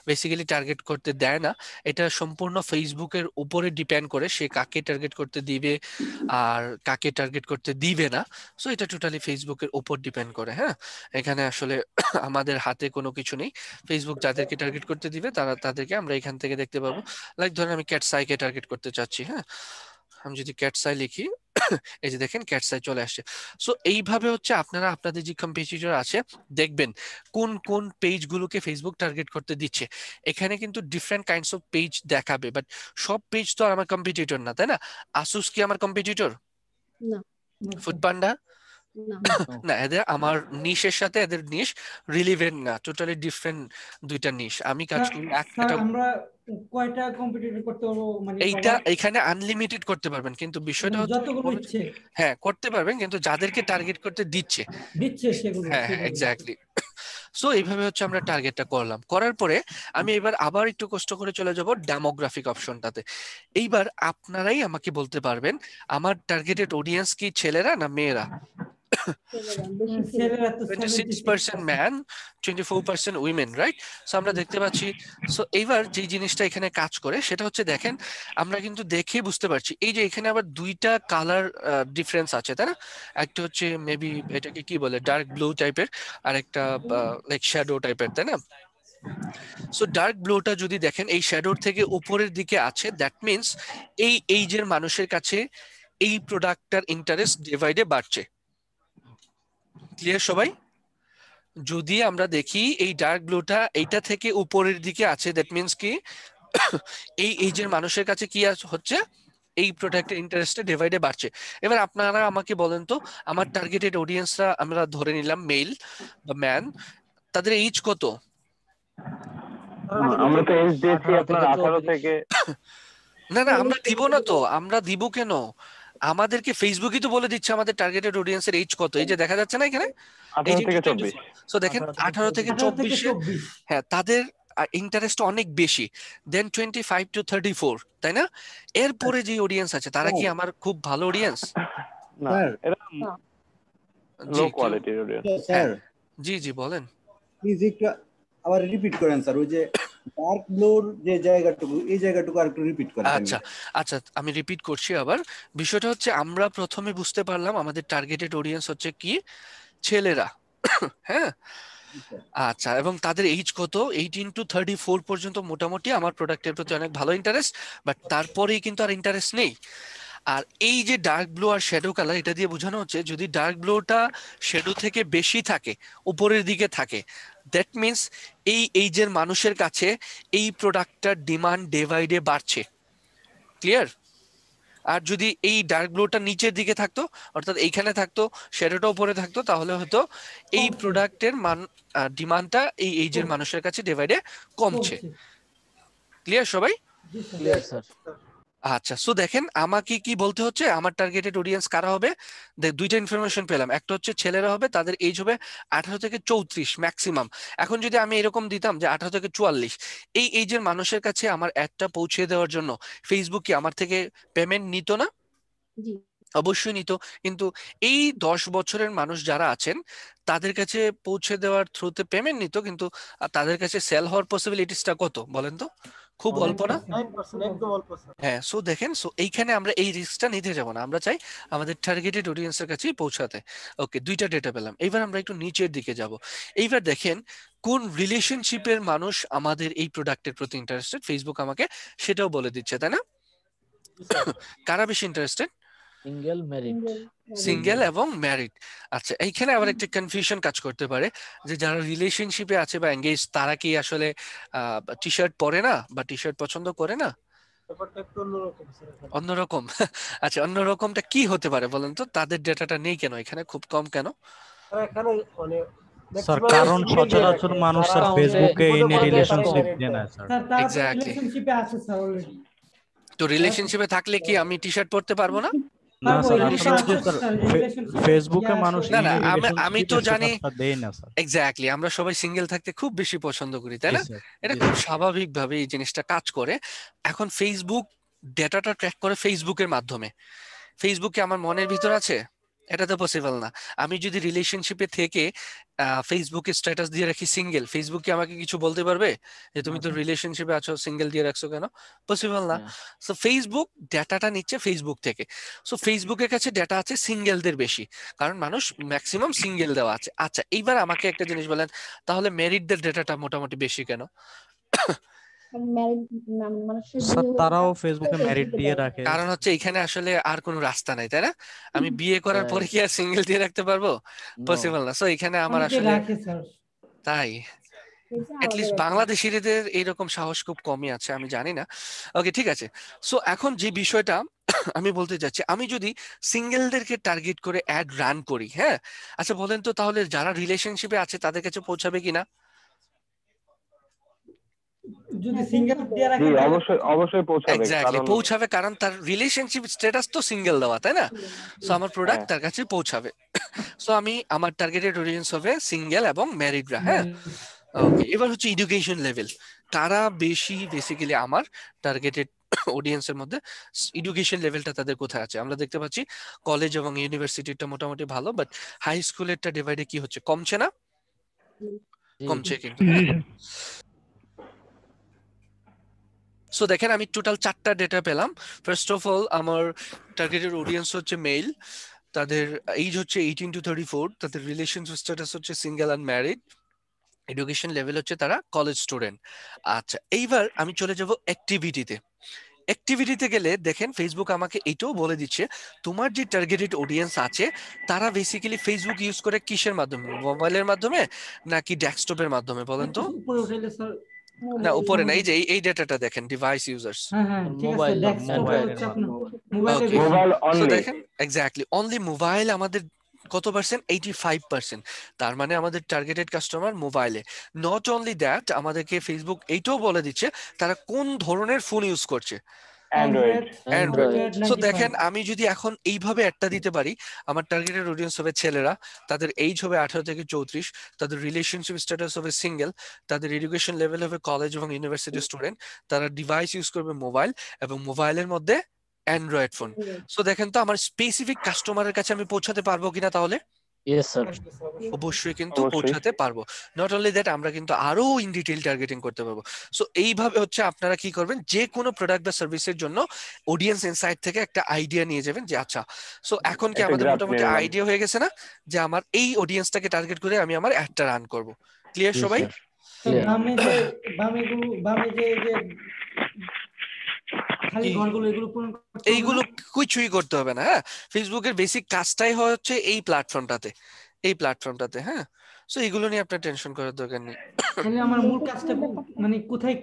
বেসিক্যালি টার্গেট করতে দেয় না। এটা সম্পূর্ণ ফেসবুকের উপরে ডিপেন্ড করে সে কাকে টার্গেট করতে দিবে আর কাকে টার্গেট করতে দিবে না। সো এটা টোটালি ফেসবুকের উপর ডিপেন্ড করে। হ্যাঁ, এখানে আসলে আমাদের হাতে কোনো কিছু নেই। ফেসবুক যাদেরকে টার্গেট করতে দিবে তাদেরকে আমরা এখান থেকে দেখতে পাবো। লাইক ধরেন আমি ক্যাটসাইকে টার্গেট করতে চাচ্ছি। হ্যাঁ, আমি যদি ক্যাটসাই লিখি, এই যে দেখেন ক্যাটসাই চলে আসছে। সো এইভাবে হচ্ছে আপনারা আপনাদের যে কম্পিটিটর আছে দেখবেন কোন কোন পেজ গুলোকে ফেসবুক টার্গেট করতে দিচ্ছে। এখানে কিন্তু ডিফারেন্ট কাইন্ডস অফ পেজ দেখাবে, বাট সব পেজ তো আর আমার কম্পিটিটর না, তাই না? আসুস কি আমার কম্পিটিটর? না ফুডপান্ডা? না না, এদের আমার নিশের সাথে এদের নিশ রিলিভেন্ট না, টোটালি ডিফারেন্ট দুইটা নিশ। আমি কাজ করি স্যার একটা। আমরা কয়টা কম্পিটিটর করতে পারবো, মানে এইটা এখানে আনলিমিটেড করতে পারবেন, কিন্তু বিষয়টা হচ্ছে যতগুলো ইচ্ছে? হ্যাঁ করতে পারবেন, কিন্তু যাদেরকে টার্গেট করতে দিচ্ছে দিচ্ছে সেগুলো হ্যাঁ হ্যাঁ সেগুলো। এক্স্যাক্টলি। সো এইভাবে হচ্ছে আমরা টার্গেটটা করলাম, করার পরে আমি এবার আবার একটু কষ্ট করে চলে যাব ডেমোগ্রাফিক অপশনটাতে। এইবার আপনারাই আমাকে বলতে পারবেন আমার টার্গেটেড অডিয়েন্স কি ছেলেরা না মেয়েরা? ছেলেরা, বেশি ছেলে। ছেলেরা তো 26% ম্যান, 24% উইমেন, রাইট? সো আমরা দেখতে পাচ্ছি। সো এইবার যে জিনিসটা এখানে কাজ করে সেটা হচ্ছে, দেখেন আমরা কিন্তু দেখে বুঝতে পারছি এই যে এখানে আবার দুইটা কালার ডিফারেন্স আছে, তাই না? একটা হচ্ছে মেবি এটাকে কি বলে, ডার্ক ব্লু টাইপের, আর একটা লাইক শ্যাডো টাইপের, তাই না? সো ডার্ক ব্লুটা যদি দেখেন এই শ্যাডোর থেকে উপরের দিকে আছে, দ্যাট মিনস এই এইজের মানুষের কাছে এই প্রোডাক্টটার ইন্টারেস্ট ডিভাইডে বাড়ছে। ক্লিয়ার সবাই? যদি আমরা দেখি এই ডার্ক ব্লুটা এইটা থেকে উপরের দিকে আছে, দ্যাট মিনস কি এই এইজের মানুষের কাছে কি হচ্ছে, এই প্রোডাক্টের ইন্টারেস্টে ডিভাইডে বাড়ছে। এবার আপনারা আমাকে বলেন তো, আমার টার্গেটেড অডিয়েন্সরা আমরা ধরে নিলাম মেল বা ম্যান, তাদের এইজ কত? আমরা তো এজ দিয়েছি আপনার 18 থেকে। না না, আমরা দিব না তো, আমরা দিব কেন? আমাদেরকে ফেসবুকই তো বলে দিচ্ছে আমাদের টার্গেটেড অডিয়েন্সের এইজ কত। এই যে দেখা যাচ্ছে না এখানে 18 থেকে 24। সো দেখেন 18 থেকে 24, হ্যাঁ তাদের ইন্টারেস্ট অনেক বেশি দেন 25 to 34, তাই না? এরপরে যে অডিয়েন্স আছে তারা কি আমার খুব ভালো অডিয়েন্স? না, এরা জি লো কোয়ালিটির অডিয়েন্স। স্যার জি জি বলেন। প্লিজ একটু আবার রিপিট করেন স্যার, ওই যে ডার্ক ব্লুর যে জায়গাটুকু, এই জায়গাটুকু আর একটু রিপিট করেন। আচ্ছা আচ্ছা, আমি রিপিট করছি আবার। বিষয়টা হচ্ছে আমরা প্রথমে বুঝতে পারলাম আমাদের টার্গেটেড অডিয়েন্স হচ্ছে কি, ছেলেরা। হ্যাঁ আচ্ছা, এবং তাদের এইজ কত, 18 to 34 পর্যন্ত মোটামুটি আমার প্রোডাক্টের প্রতি অনেক ভালো ইন্টারেস্ট, বাট তারপরেই কিন্তু আর ইন্টারেস্ট নেই। আর এই যে ডার্ক ব্লু আর শ্যাডো কালার, এটা দিয়ে বোঝানো হচ্ছে যদি ডার্ক ব্লুটা শ্যাডো থেকে বেশি থাকে, উপরের দিকে থাকে, দ্যাট মিনস এই এইজের মানুষের কাছে এই প্রোডাক্টটার ডিমান্ড ডে বাই ডে বাড়ছে। ক্লিয়ার? আর যদি এই ডার্ক ব্লুটা নিচের দিকে থাকতো, অর্থাৎ এইখানে থাকতো, শ্যাডোটা উপরে থাকতো, তাহলে হয়তো এই প্রোডাক্টের ডিমান্ডটা এই এইজের মানুষের কাছে ডিভাইডে কমছে। ক্লিয়ার সবাই? Clear sir. আচ্ছা, সো দেখেন আমাকে কি বলতে হচ্ছে, আমার টার্গেটেড অডিয়েন্স কারা হবে। দুইটা ইনফরমেশন পেলাম, একটা হচ্ছে ছেলেরা হবে, তাদের এজ হবে 18 থেকে 34 ম্যাক্সিমাম। এখন যদি আমি এরকম দিতাম যে 18 থেকে 44, এই এজের মানুষের কাছে আমার অ্যাডটা পৌঁছে দেওয়ার জন্য ফেসবুক কি আমার থেকে পেমেন্ট নিত না? জি। অবশ্যই নিত। কিন্তু এই 10 বছরের মানুষ যারা আছেন তাদের কাছে পৌঁছে দেওয়ার থ্রুতে পেমেন্ট নিত, কিন্তু তাদের কাছে সেল হওয়ার পসিবিলিটিসটা কত বলেন তো? খুব অল্প না? হ্যাঁ, সো দেখেন, সো এইখানে আমরা এই রিস্কটা নিতে যাব না, আমরা চাই আমাদের টার্গেটেড অডিয়েন্সের কাছেই পৌঁছাতে। ওকে, দুইটা ডেটা পেলাম। এইবার আমরা একটু নিচের দিকে যাব। এইবার দেখেন কোন রিলেশনশিপের মানুষ আমাদের এই প্রোডাক্টের প্রতি ইন্টারেস্টেড, ফেসবুক আমাকে সেটাও বলে দিচ্ছে, তাই না? কারা বেশি ইন্টারেস্টেড? Single married. সিঙ্গেল এবং ম্যারিড। আচ্ছা, এইখানে আবার একটা কনফিউশন কাজ করতে পারে যে যারা রিলেশনশিপে আছে বা এঙ্গেজ, তারা কি আসলে টি শার্ট পরে না বা টি শার্ট পছন্দ করে না? অন্যরকম। আচ্ছা, অন্যরকমটা কি হতে পারে বলেন তো? তাদের ডেটাটা নেই কেন এখানে, খুব কম কেন? স্যার কারণ সচরাচর মানুষ স্যার ফেসবুকে এনে রিলেশনশিপ দেয় না স্যার। এক্স্যাক্টলি। রিলেশনশিপে আছে স্যার অলরেডি। তো রিলেশনশিপে থাকলে কি আমি টি শার্ট পরতে পারবো না? না স্যার, relation- আসলে যে স্যার ফেসবুকে মানুষ না, না, এনে আমি তো রিলেশনশিপের জানি। সেটআপটা দেয় না স্যার। এক্স্যাক্টলি, আমরা সবাই সিঙ্গেল থাকতে খুব বেশি পছন্দ করি, তাই জি না? স্যার, এটা জি খুব স্যার। স্বাভাবিকভাবে এই জিনিসটা কাজ করে। এখন ফেসবুক ডেটাটা ট্র্যাক করে ফেসবুকের মাধ্যমে। ফেসবুকে আমার মনের ভিতর আছে, এটা তো পসিবল না। আমি যদি রিলেশনশিপে থেকে ফেসবুকে স্ট্যাটাস দিয়ে রাখি সিঙ্গেল, ফেসবুক কি আমাকে কিছু বলতে পারবে যে তুমি তো রিলেশনশিপে আছো, সিঙ্গেল দিয়ে রাখছো কেন? পসিবল না। সো ফেসবুক ডেটাটা নিচ্ছে ফেসবুক থেকে। সো ফেসবুকের কাছে ডেটা আছে সিঙ্গেলদের বেশি, কারণ মানুষ ম্যাক্সিমাম সিঙ্গেল দেওয়া আছে। আচ্ছা, এইবার আমাকে একটা জিনিস বলেন, তাহলে মেরিটদের ডেটাটা মোটামুটি বেশি কেন? স্যার তারাও ফেসবুকে ম্যারিড দিয়ে রাখে। কারণ হচ্ছে এখানে আসলে আর কোনো রাস্তা নাই, তাই না? আমি বিয়ে করার পরে কি আর সিঙ্গেল দিয়ে রাখতে পারবো? পসিবল না। সো এখানে আমার আসলে রাখে স্যার। তাই অ্যাটলিস্ট বাংলাদেশিদের এইরকম সাহস খুব কমই আছে, আমি জানি না। ওকে, ঠিক আছে। সো এখন যে বিষয়টা আমি বলতে চাচ্ছি, আমি যদি সিঙ্গেলদেরকে টার্গেট করে অ্যাড রান করি, হ্যাঁ, আচ্ছা বলেন তো তাহলে যারা রিলেশনশিপে আছে তাদের কাছে পৌঁছাবে কিনা? যদি সিঙ্গেল দিয়ে জি রাখেন তাহলে অবশ্যই অবশ্যই পৌঁছাবে, এক্স্যাক্টলি কারণ পৌঁছাবে, কারণ তার রিলেশনশিপ স্ট্যাটাস তো সিঙ্গেল দেওয়া, তাই না? সো আমার প্রোডাক্ট হ্যাঁ তার কাছে পৌঁছাবে। সো আমি আমার টার্গেটেড অডিয়েন্স হবে সিঙ্গেল এবং ম্যারিডরা, হ্যাঁ। ওকে, এবার হচ্ছে এডুকেশন লেভেল। তারা বেশি বেসিক্যালি আমার টার্গেটেড অডিয়েন্সের মধ্যে এডুকেশন লেভেলটা তাদের কোথায় আছে আমরা দেখতে পাচ্ছি কলেজ এবং ইউনিভার্সিটিটা মোটামুটি ভালো, বাট হাই স্কুলেরটা ডিভাইডে কি হচ্ছে, কমছে না? জি কমছে কিন্তু, জি হ্যাঁ। স্যার। সো দেখেন আমি টোটাল 4টা ডেটা পেলাম। ফার্স্ট অফ অল আমার টার্গেটেড অডিয়েন্স হচ্ছে মেল, তাদের এইজ হচ্ছে 18 to 34, তাদের রিলেশন স্ট্যাটাস হচ্ছে single and married, education level হচ্ছে তারা কলেজ স্টুডেন্ট। আচ্ছা, এইবার আমি চলে যাব অ্যাক্টিভিটিতে। অ্যাক্টিভিটিতে গেলে দেখেন ফেসবুক আমাকে এটাও বলে দিচ্ছে তোমার যে টার্গেটেড অডিয়েন্স আছে তারা বেসিক্যালি ফেসবুক ইউজ করে কিসের মাধ্যমে, মোবাইলের মাধ্যমে নাকি ডেস্কটপের মাধ্যমে, বলেন তো? উপরে উঠাইলে স্যার। না উপরে না, এই যে এই ডেটাটা দেখেন, ডিভাইস ইউজার্স। হ্যাঁ হ্যাঁ ঠিক আছে, মোবাইল ডেস্কটপে মোবাইলের হচ্ছে আপনার মাধ্যমে। মোবাইলে ওকে, বেশি। Mobile so only. দেখেন এক্স্যাক্টলি অনলি মোবাইল আমাদের কত পার্সেন্ট, 85%। তার মানে আমাদের টার্গেটেড কাস্টমার মোবাইলে। নট অনলি দ্যাট, আমাদেরকে ফেসবুক এইটাও বলে দিচ্ছে তারা কোন ধরনের ফোন ইউজ করছে, অ্যান্ড্রয়েড। অ্যান্ড্রয়েড। অ্যান্ড্রয়েড। সো দেখেন আমি যদি এখন এইভাবে একটা দিতে পারি, আমার টার্গেটেড অডিয়েন্স হবে ছেলেরা, তাদের এইজ হবে 18 থেকে 34, তাদের রিলেশনশিপ স্ট্যাটাস হবে সিঙ্গেল, তাদের এডুকেশন লেভেল হবে কলেজ এবং ইউনিভার্সিটি স্টুডেন্ট, তারা ডিভাইস ইউজ করবে মোবাইল এবং মোবাইলের মধ্যে অ্যান্ড্রয়েড ফোন। সো দেখেন তো আমার স্পেসিফিক কাস্টমারের কাছে আমি পৌঁছাতে পারবো কিনা তাহলে? Yes sir. অবশ্যই কিন্তু অবশ্যই। পৌঁছাতে পারবো। নট অনলি দ্যাট, আমরা কিন্তু আরো ইন ডিটেইল টার্গেটিং করতে পারবো। সো এইভাবে হচ্ছে আপনারা কি করবেন, যে কোনো প্রোডাক্ট বা সার্ভিসের জন্য অডিয়েন্স ইনসাইট থেকে একটা আইডিয়া নিয়ে যাবেন যে আচ্ছা, সো এখন কি একটা আমাদের গ্রাফ মোটামুটি নিয়ে নিলাম। আইডিয়া হয়ে গেছে না যে আমার এই অডিয়েন্সটাকে টার্গেট করে আমি আমার অ্যাডটা রান করব। ক্লিয়ার জি সবাই? স্যার। Sir clear. বামে যে খালি কি? ঘরগুলো এগুলো পূরণ করতে হবে না? এইগুলো কিছুই করতে হবে না, হ্যাঁ। ফেসবুকের বেসিক কাজটাই হচ্ছে এই প্ল্যাটফর্মটাতে, হ্যাঁ। সো এইগুলো নিয়ে আপনার টেনশন করার দরকার নেই। তাহলে আমার মূল কাজটা মানে কোথায়?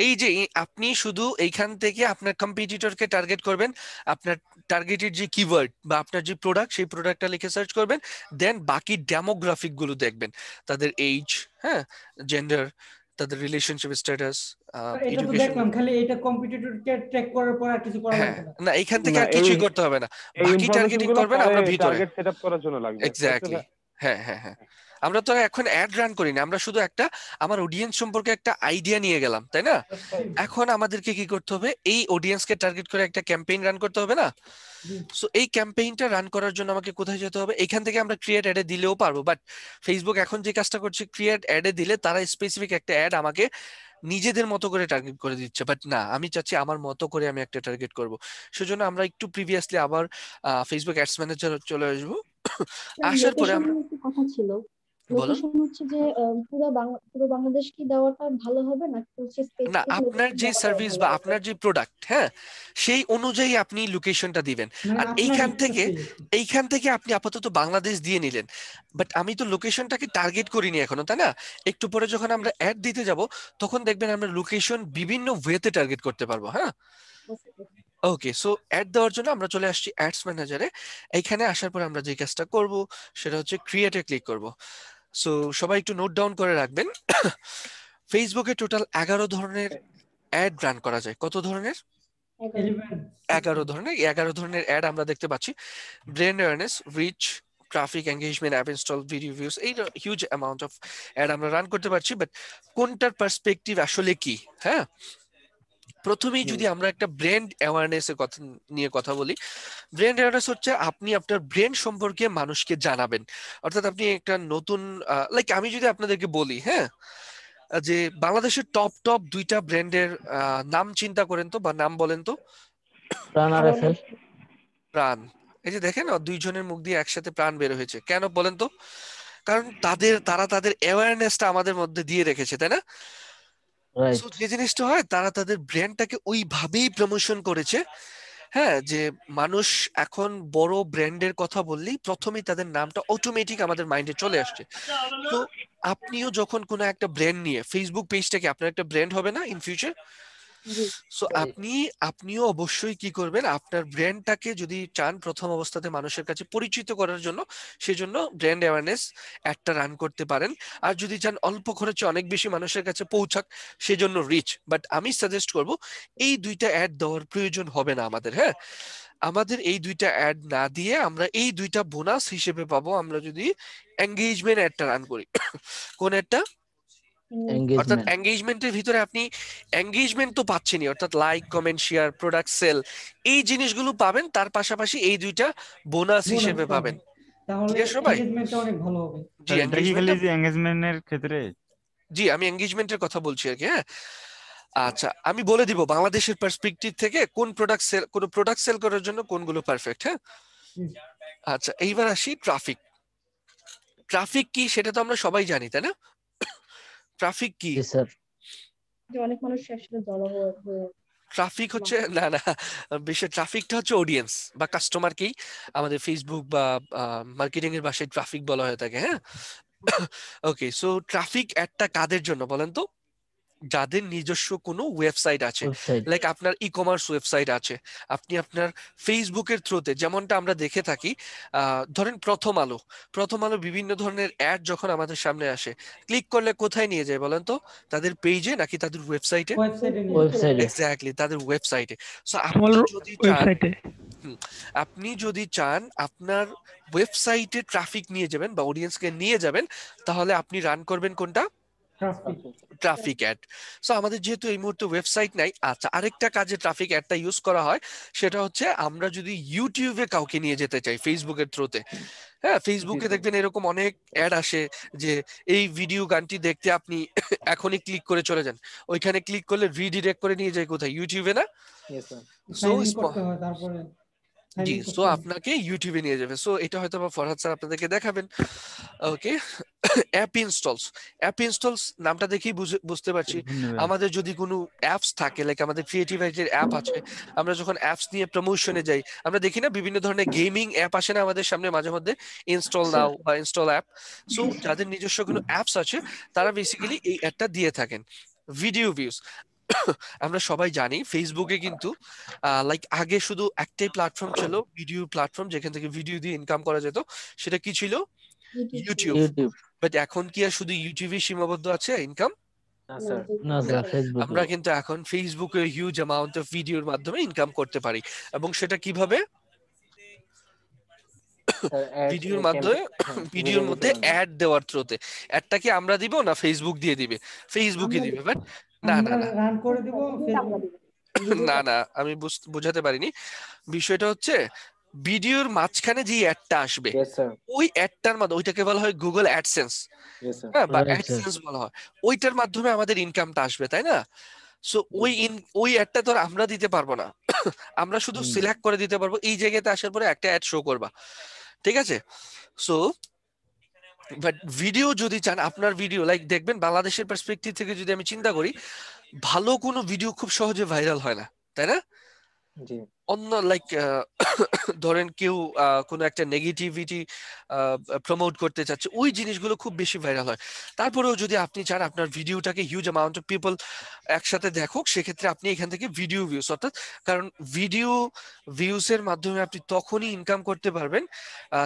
এই যে আপনি শুধু এইখান থেকে আপনার কম্পিটিটরকে টার্গেট করবেন, আপনার টার্গেটেড যে কিওয়ার্ড বা আপনার যে প্রোডাক্ট সেই প্রোডাক্টটা লিখে সার্চ করবেন, দেন বাকি ডেমোগ্রাফিক গুলো দেখবেন, তাদের এইজ, হ্যাঁ, জেন্ডার, তাদের রিলেশনশিপ স্ট্যাটাস, এটা তো এডুকেশন। দেখলাম, খালি এটা কম্পিটিটরকে ট্র্যাক করার পর আর কিছু করা হ্যাঁ, লাগবে না। না এইখান থেকে না, আর কিছুই করতে হবে না, এই বাকি ইনফরমেশন টার্গেটিং গুলো করবেন পরে আমরা ভিতরে। টার্গেট সেটআপ করার জন্য লাগবে। এক্স্যাক্টলি, হ্যাঁ হ্যাঁ হ্যাঁ। আমরা তো এখন অ্যাড রান করি না, আমরা শুধু একটা আমার অডিয়েন্স সম্পর্কে একটা আইডিয়া নিয়ে গেলাম, তাই না? এখন আমাদেরকে কি করতে হবে, এই অডিয়েন্সকে টার্গেট করে একটা ক্যাম্পেইন রান করতে হবে না? সো এই ক্যাম্পেইনটা রান করার জন্য আমাকে কোথায় যেতে হবে? এখান থেকে আমরা ক্রিয়েট অ্যাডে দিলেও পারবো, বাট ফেসবুক এখন যে কাজটা করছে, ক্রিয়েট অ্যাডে দিলে তারা স্পেসিফিক একটা অ্যাড আমাকে নিজেদের মতো করে টার্গেট করে দিচ্ছে, বাট না, আমি চাচ্ছি আমার মতো করে আমি একটা টার্গেট করব। সেজন্য আমরা একটু প্রিভিয়াসলি আবার ফেসবুক অ্যাডস ম্যানেজার চলে আসবো। আসার পরে লোকেশন নিয়ে একটু কথা ছিল। বলুন। লোকেশন হচ্ছে যে পুরো বাংলাদেশ কি দেওয়াটা ভালো হবে নাকি হচ্ছে না, স্পেসিফিক আপনার লোকেশন যে দেওয়াটা সার্ভিস ভালো বা হবে? আপনার যে প্রোডাক্ট, হ্যাঁ, সেই অনুযায়ী আপনি লোকেশনটা দিবেন। মানে আর আপনার এইখান থেকে আপনি আপাতত বাংলাদেশ দিয়ে নিলেন, বাট আমি তো লোকেশনটাকে টার্গেট করিনি এখনো, তাই না? একটু পরে যখন আমরা অ্যাড দিতে যাব তখন দেখবেন আমরা লোকেশন বিভিন্ন ওয়েতে টার্গেট করতে পারবো, হ্যাঁ। ওকে, সো অ্যাড দেওয়ার জন্য আমরা চলে আসছি অ্যাডস ম্যানেজারে। এইখানে আসার পর আমরা যে কাজটা করব সেটা হচ্ছে ক্রিয়েটে ক্লিক করব। সো সবাই একটু নোট ডাউন করে রাখবেন, ফেসবুকে টোটাল 11 ধরনের অ্যাড রান করা যায়। কত ধরনের? 11 ধরনের অ্যাড আমরা দেখতে পাচ্ছি। Brand awareness, reach, traffic, engagement, app install, video views, এই হিউজ অ্যামাউন্ট অফ অ্যাড আমরা রান করতে পারছি, বাট কোনটার পার্সপেক্টিভ আসলে কি, হ্যাঁ। প্রথমেই যদি আমরা একটা ব্র্যান্ড অ্যাওয়ারনেস এর কথা নিয়ে কথা বলি, ব্র্যান্ড অ্যাওয়ারনেস হচ্ছে আপনি আপনার ব্র্যান্ড সম্পর্কে মানুষকে জানাবেন। অর্থাৎ আপনি একটা নতুন, লাইক আমি যদি আপনাদেরকে বলি, হ্যাঁ, যে বাংলাদেশের টপ 2টা ব্র্যান্ডের নাম চিন্তা করেন তো, বা নাম বলেন তো। প্রাণ আর এফএল। প্রাণ, এই যে দেখেন 2 জনের মুখ দিয়ে একসাথে প্রাণ বের হয়েছে, কেন বলেন তো? কারণ তারা তাদের অ্যাওয়ারনেসটা আমাদের মধ্যে দিয়ে রেখেছে, তাই না? রাইট। সো যে জিনিসটা হয়, তারা তাদের ব্র্যান্ডটাকে ওইভাবেই প্রমোশন করেছে, হ্যাঁ, যে মানুষ এখন বড় ব্র্যান্ডের কথা বললেই প্রথমেই তাদের নামটা অটোমেটিক আমাদের মাইন্ডে চলে আসছে। তো আপনিও যখন কোনো একটা ব্র্যান্ড নিয়ে ফেসবুক পেজটাকে আপনার একটা ব্র্যান্ড হবে না ইন ফিউচার? জি সো আপনিও অবশ্যই কি করবেন, আপনার ব্র্যান্ডটাকে যদি চান প্রথম অবস্থাতে মানুষের কাছে পরিচিত করার জন্য, সেজন্য ব্র্যান্ড অ্যাওয়ারনেস একটা রান করতে পারেন। আর যদি চান অল্প খরচে অনেক বেশি মানুষের কাছে পৌঁছাক, সেজন্য রিচ। বাট আমি সাজেস্ট করব এই দুইটা অ্যাড দেওয়ার প্রয়োজন হবে না আমাদের। হ্যাঁ, আমাদের এই দুইটা অ্যাড না দিয়ে আমরা এই দুইটা বোনাস হিসেবে পাবো আমরা যদি এঙ্গেজমেন্ট অ্যাডটা রান করি। কোন অ্যাডটা? অর্থাৎ এঙ্গেজমেন্ট। এঙ্গেজমেন্টের ভিতরে আপনি এঙ্গেজমেন্ট তো পাচ্ছেনই, অর্থাৎ like, comment, share, product sale, এই জিনিসগুলো পাবেন, তার পাশাপাশি এই দুইটা বোনাস বোনাস হিসেবে পাবেন, পাবেন। তাহলে ক্লিয়ার সবাই? এঙ্গেজমেন্টটা অনেক ভালো হবে। জি, এটা কি খালি এঙ্গেজমেন্টটা, যে এঙ্গেজমেন্টের ক্ষেত্রে? জি আমি এঙ্গেজমেন্টের কথা বলছি আর কি। হ্যাঁ, আচ্ছা আমি বলে দিব বাংলাদেশের পার্সপেক্টিভ থেকে কোন প্রোডাক্ট সেল করার জন্য কোনগুলো পারফেক্ট। হ্যাঁ, হুম। আচ্ছা এইবার আসি ট্রাফিক। ট্রাফিক কি সেটা তো আমরা সবাই জানি, তাই না? ট্রাফিক কি? জি স্যার। যে অনেক মানুষ একসাথে জড়ো হয়ে ট্রাফিক হচ্ছে, না না, বিষয় ট্রাফিকটা হচ্ছে অডিয়েন্স বা কাস্টমারকেই আমাদের ফেসবুক বা মার্কেটিং এর ভাষায় ট্রাফিক বলা হয়ে থাকে। হ্যাঁ, ওকে, সো ট্রাফিক একটা কাদের জন্য বলেন তো? যাদের নিজস্ব কোনো ওয়েবসাইট আছে, ওয়েবসাইট। লাইক আপনার ই কমার্স ওয়েবসাইট আছে, আপনি আপনার ফেসবুকের থ্রুতে, যেমনটা আমরা দেখে থাকি, ধরেন প্রথম আলো বিভিন্ন ধরনের অ্যাড যখন আমাদের সামনে আসে, ক্লিক করলে কোথায় নিয়ে যায় বলেন তো? তাদের পেজে নাকি তাদের ওয়েবসাইটে? ওয়েবসাইটে নিয়ে ওয়েবসাইটে। এক্স্যাক্টলি, তাদের ওয়েবসাইটে। সো স্মল ওয়েবসাইটে। আপনি যদি চান আপনার ওয়েবসাইটে ট্রাফিক নিয়ে যাবেন বা অডিয়েন্সকে নিয়ে যাবেন, তাহলে আপনি রান করবেন কোনটা? ট্রাফিক। Traffic add. সো আমাদের যেহেতু এই মুহূর্তে ওয়েবসাইট নাই, আচ্ছা আরেকটা কাজে ট্রাফিক অ্যাডটা ইউজ করা হয়, সেটা হচ্ছে আমরা যদি ইউটিউবে কাউকে নিয়ে যেতে চাই ফেসবুকের থ্রুতে। হ্যাঁ, ফেসবুকে দেখবেন এরকম অনেক অ্যাড আসে যে এই ভিডিও গানটি দেখতে আপনি এখনই ক্লিক করে চলে যান, ওইখানে ক্লিক করলে রিডিরেক্ট করে নিয়ে যায় কোথায়? ইউটিউবে না? সো সাইন ইন করতে হয়, তারপরে সাইন জি, ইন সো করতে হয়। আপনাকে ইউটিউবে নিয়ে যাবে। সো এটা হয়তো বা ফরহাদ স্যার আপনাদেরকে দেখাবেন। ওকে, অ্যাপ ইনস্টলস নামটা দেখেই বুঝতে পারছি ধন্যবাদ। আমাদের যদি কোনো অ্যাপস থাকে, লাইক আমাদের ক্রিয়েটিভ আইডির অ্যাপ আছে, আমরা যখন অ্যাপস নিয়ে প্রমোশনে যাই, আমরা দেখি না বিভিন্ন ধরনের গেমিং অ্যাপ আসে না আমাদের সামনে মাঝে মধ্যে, ইনস্টল নাও বা ইনস্টল অ্যাপ। সো যাদের নিজস্ব কোনো অ্যাপস আছে, তারা বেসিক্যালি এই অ্যাডটা দিয়ে থাকেন। ভিডিও ভিউজ, আমরা সবাই জানি ফেসবুকে কিন্তু লাইক আগে শুধু একটাই প্ল্যাটফর্ম ছিল, ভিডিও প্ল্যাটফর্ম, যেখান থেকে ভিডিও দিয়ে ইনকাম করা যেত। সেটা কি ছিল? ইউটিউব। ইউটিউব। বাট এখন কি আর শুধু ইউটিউবে সীমাবদ্ধ আছে ইনকাম? না স্যার, ফেসবুকে। আমরা কিন্তু এখন ফেসবুকে হিউজ অ্যামাউন্ট অফ ভিডিওর মাধ্যমে ইনকাম করতে পারি। এবং সেটা কিভাবে? ভিডিওর মাধ্যমে, ভিডিওর মধ্যে অ্যাড দেওয়ার থ্রুতে। অ্যাডটা কি আমরা দিব না ফেসবুক দিয়ে দিবে? ফেসবুকই দিবে। বাট না না আমরা না রান করে দিব ফেসবুক। না না, আমি বোঝাতে পারিনি। বিষয়টা হচ্ছে ভিডিওর মাঝখানে যে অ্যাডটা আসবে, ওই অ্যাডটার মাধ্যমে, ওইটাকে বলা হয় গুগল অ্যাডসেন্স, হ্যাঁ, বা Right, sir. অ্যাডসেন্স বলা হয়। ওইটার মাধ্যমে আমাদের ইনকামটা আসবে, তাই না? সো ওই অ্যাডটা তো আর আমরা দিতে পারবো না। আমরা শুধু সিলেক্ট করে দিতে পারবো এই জায়গাতে আসার পরে একটা অ্যাড শো করবা, ঠিক আছে? সো বাট ভিডিও যদি চান, আপনার ভিডিও লাইক দেখবেন বাংলাদেশের পার্সপেক্টিভ থেকে যদি আমি চিন্তা করি, ভালো কোনো ভিডিও খুব সহজে ভাইরাল হয় না, তাই না? অন্য লাইক ধরেন কেউ কোনো একটা নেগেটিভিটি প্রমোট করতে চাচ্ছে, ওই জিনিসগুলো খুব বেশি ভাইরাল হয়। তারপরেও যদি আপনি চান আপনার ভিডিওটাকে হিউজ অ্যামাউন্ট অফ পিপল একসাথে দেখুক, সেক্ষেত্রে আপনি এখান থেকে ভিডিও ভিউজ, অর্থাৎ কারণ ভিডিও ভিউজ এর মাধ্যমে আপনি তখনই ইনকাম করতে পারবেন।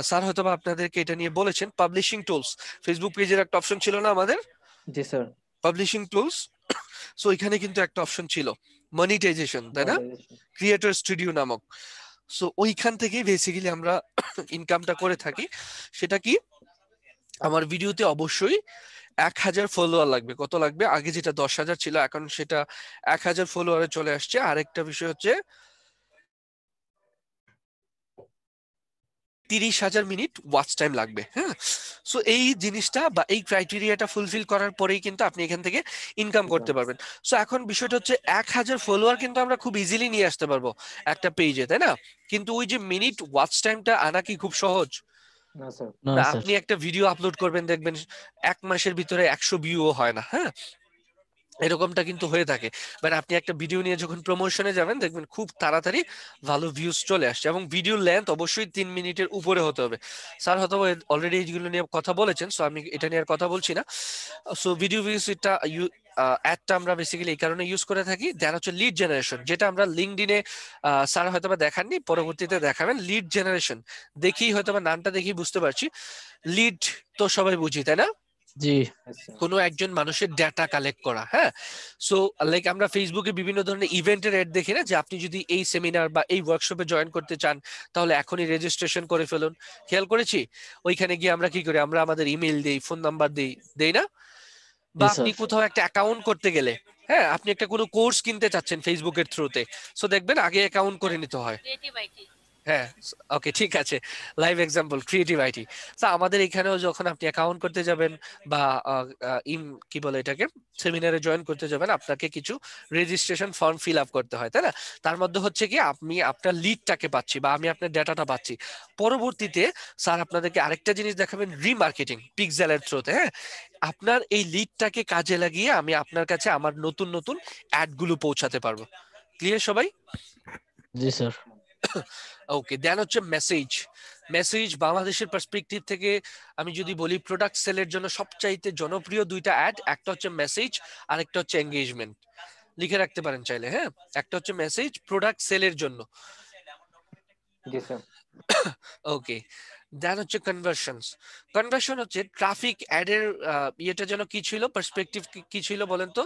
স্যার হয়তো বা আপনাদেরকে এটা নিয়ে বলেছেন, পাবলিশিং টুলস, ফেসবুক পেজের একটা অপশন ছিল না আমাদের, জি স্যার। Publishing tools. সো এখানে কিন্তু একটা অপশন ছিল মনিটাইজেশন, তাই না? ক্রিয়েটর স্টুডিও নামক। সো ওইখান থেকেই বেসিক্যালি আমরা ইনকামটা করে থাকি। সেটা কি? আমার ভিডিওতে অবশ্যই 1000 ফলোয়ার লাগবে। কত লাগবে? আগে যেটা 10,000 ছিল, এখন সেটা 1000 ফলোয়ারে চলে আসছে। আরেকটা বিষয় হচ্ছে 30,000 মিনিট ওয়াচ টাইম লাগবে। হ্যাঁ, সো এই জিনিসটা বা এই ক্রাইটেরিয়াটা ফুলফিল করার পরেই কিন্তু আপনি এখান থেকে ইনকাম করতে পারবেন। সো এখন বিষয়টা হচ্ছে 1000 ফলোয়ার কিন্তু আমরা খুব ইজিলি নিয়ে আসতে পারবো একটা পেজে, তাই না? কিন্তু ওই যে মিনিট ওয়াচ টাইমটা আনা কি খুব সহজ? না না, স্যার। আপনি একটা ভিডিও আপলোড করবেন, দেখবেন 1 মাসের ভিতরে 100 ভিউও হয় না। হ্যাঁ, এরকমটা কিন্তু হয়ে থাকে। মানে আপনি একটা ভিডিও নিয়ে যখন প্রমোশনে যাবেন, দেখবেন খুব তাড়াতাড়ি ভালো ভিউজ চলে আসছে। এবং ভিডিও লেন্থ অবশ্যই 3 মিনিটের উপরে হতে হবে। স্যার হয়তো অলরেডি এইগুলো নিয়ে কথা বলেছেন, সো আমি এটা নিয়ে আর কথা বলছি না। সো ভিডিও ভিউজ এটা অ্যাডটা আমরা বেসিক্যালি এই কারণে ইউজ করে থাকি। দেন হচ্ছে লিড জেনারেশন, যেটা আমরা লিঙ্কডইনে স্যার হয়তোবা দেখাননি, পরবর্তীতে দেখাবেন। লিড জেনারেশন দেখেই হয়তোবা নামটা দেখেই বুঝতে পারছি, লিড তো সবাই বুঝি তাই না? জি কোনো একজন মানুষের ডেটা কালেক্ট করা। হ্যাঁ, সো লাইক আমরা ফেসবুকে বিভিন্ন ধরনের ইভেন্টের অ্যাড দেখি না, যে আপনি যদি এই সেমিনার বা এই ওয়ার্কশপে জয়েন করতে চান তাহলে এখনই রেজিস্ট্রেশন করে ফেলুন। খেয়াল করেছি ওইখানে গিয়ে আমরা কি করি, আমরা আমাদের ইমেল দিই, ফোন নাম্বার দেই না? বা জি আপনি স্যার কোথাও একটা অ্যাকাউন্ট করতে গেলে, হ্যাঁ আপনি একটা কোনো কোর্স কিনতে চাচ্ছেন ফেসবুকের থ্রুতে, সো দেখবেন আগে অ্যাকাউন্ট করে নিতে হয়। Creative IT. হ্যাঁ, ওকে ঠিক আছে, লাইভ এক্সাম্পল ক্রিয়েটিভ আইটি। তো আমাদের এখানেও যখন আপনি অ্যাকাউন্ট করতে যাবেন বা কি বলে এটাকে, সেমিনারে জয়েন করতে যাবেন, আপনাকে কিছু রেজিস্ট্রেশন ফর্ম ফিল আপ করতে হয় তাই না? তার মধ্যে হচ্ছে কি আমি আপনার লিডটাকে পাচ্ছি বা আমি আপনার ডেটাটা পাচ্ছি। পরবর্তীতে স্যার আপনাদেরকে আরেকটা জিনিস দেখাবেন, রিমার্কেটিং পিক্সেলের থ্রুতে। হ্যাঁ, আপনার এই লিডটাকে কাজে লাগিয়ে আমি আপনার কাছে আমার নতুন নতুন অ্যাড গুলো পৌঁছাতে পারবো। ক্লিয়ার সবাই? জি স্যার ওকে, দেন হচ্ছে মেসেজ। মেসেজ বাংলাদেশের পার্সপেক্টিভ থেকে আমি যদি বলি, প্রোডাক্ট সেলের জন্য সবচাইতে জনপ্রিয় দুইটা অ্যাড, একটা হচ্ছে মেসেজ আর একটা হচ্ছে এঙ্গেজমেন্ট। লিখে রাখতে পারেন চাইলে। হ্যাঁ, একটা হচ্ছে মেসেজ প্রোডাক্ট সেলের জন্য। জি স্যার। ওকে, দেন হচ্ছে কনভার্সনস। কনভার্সন হচ্ছে ট্রাফিক অ্যাডের ইয়েটা যেন কি ছিল, পার্সপেক্টিভ কি ছিল বলেন তো?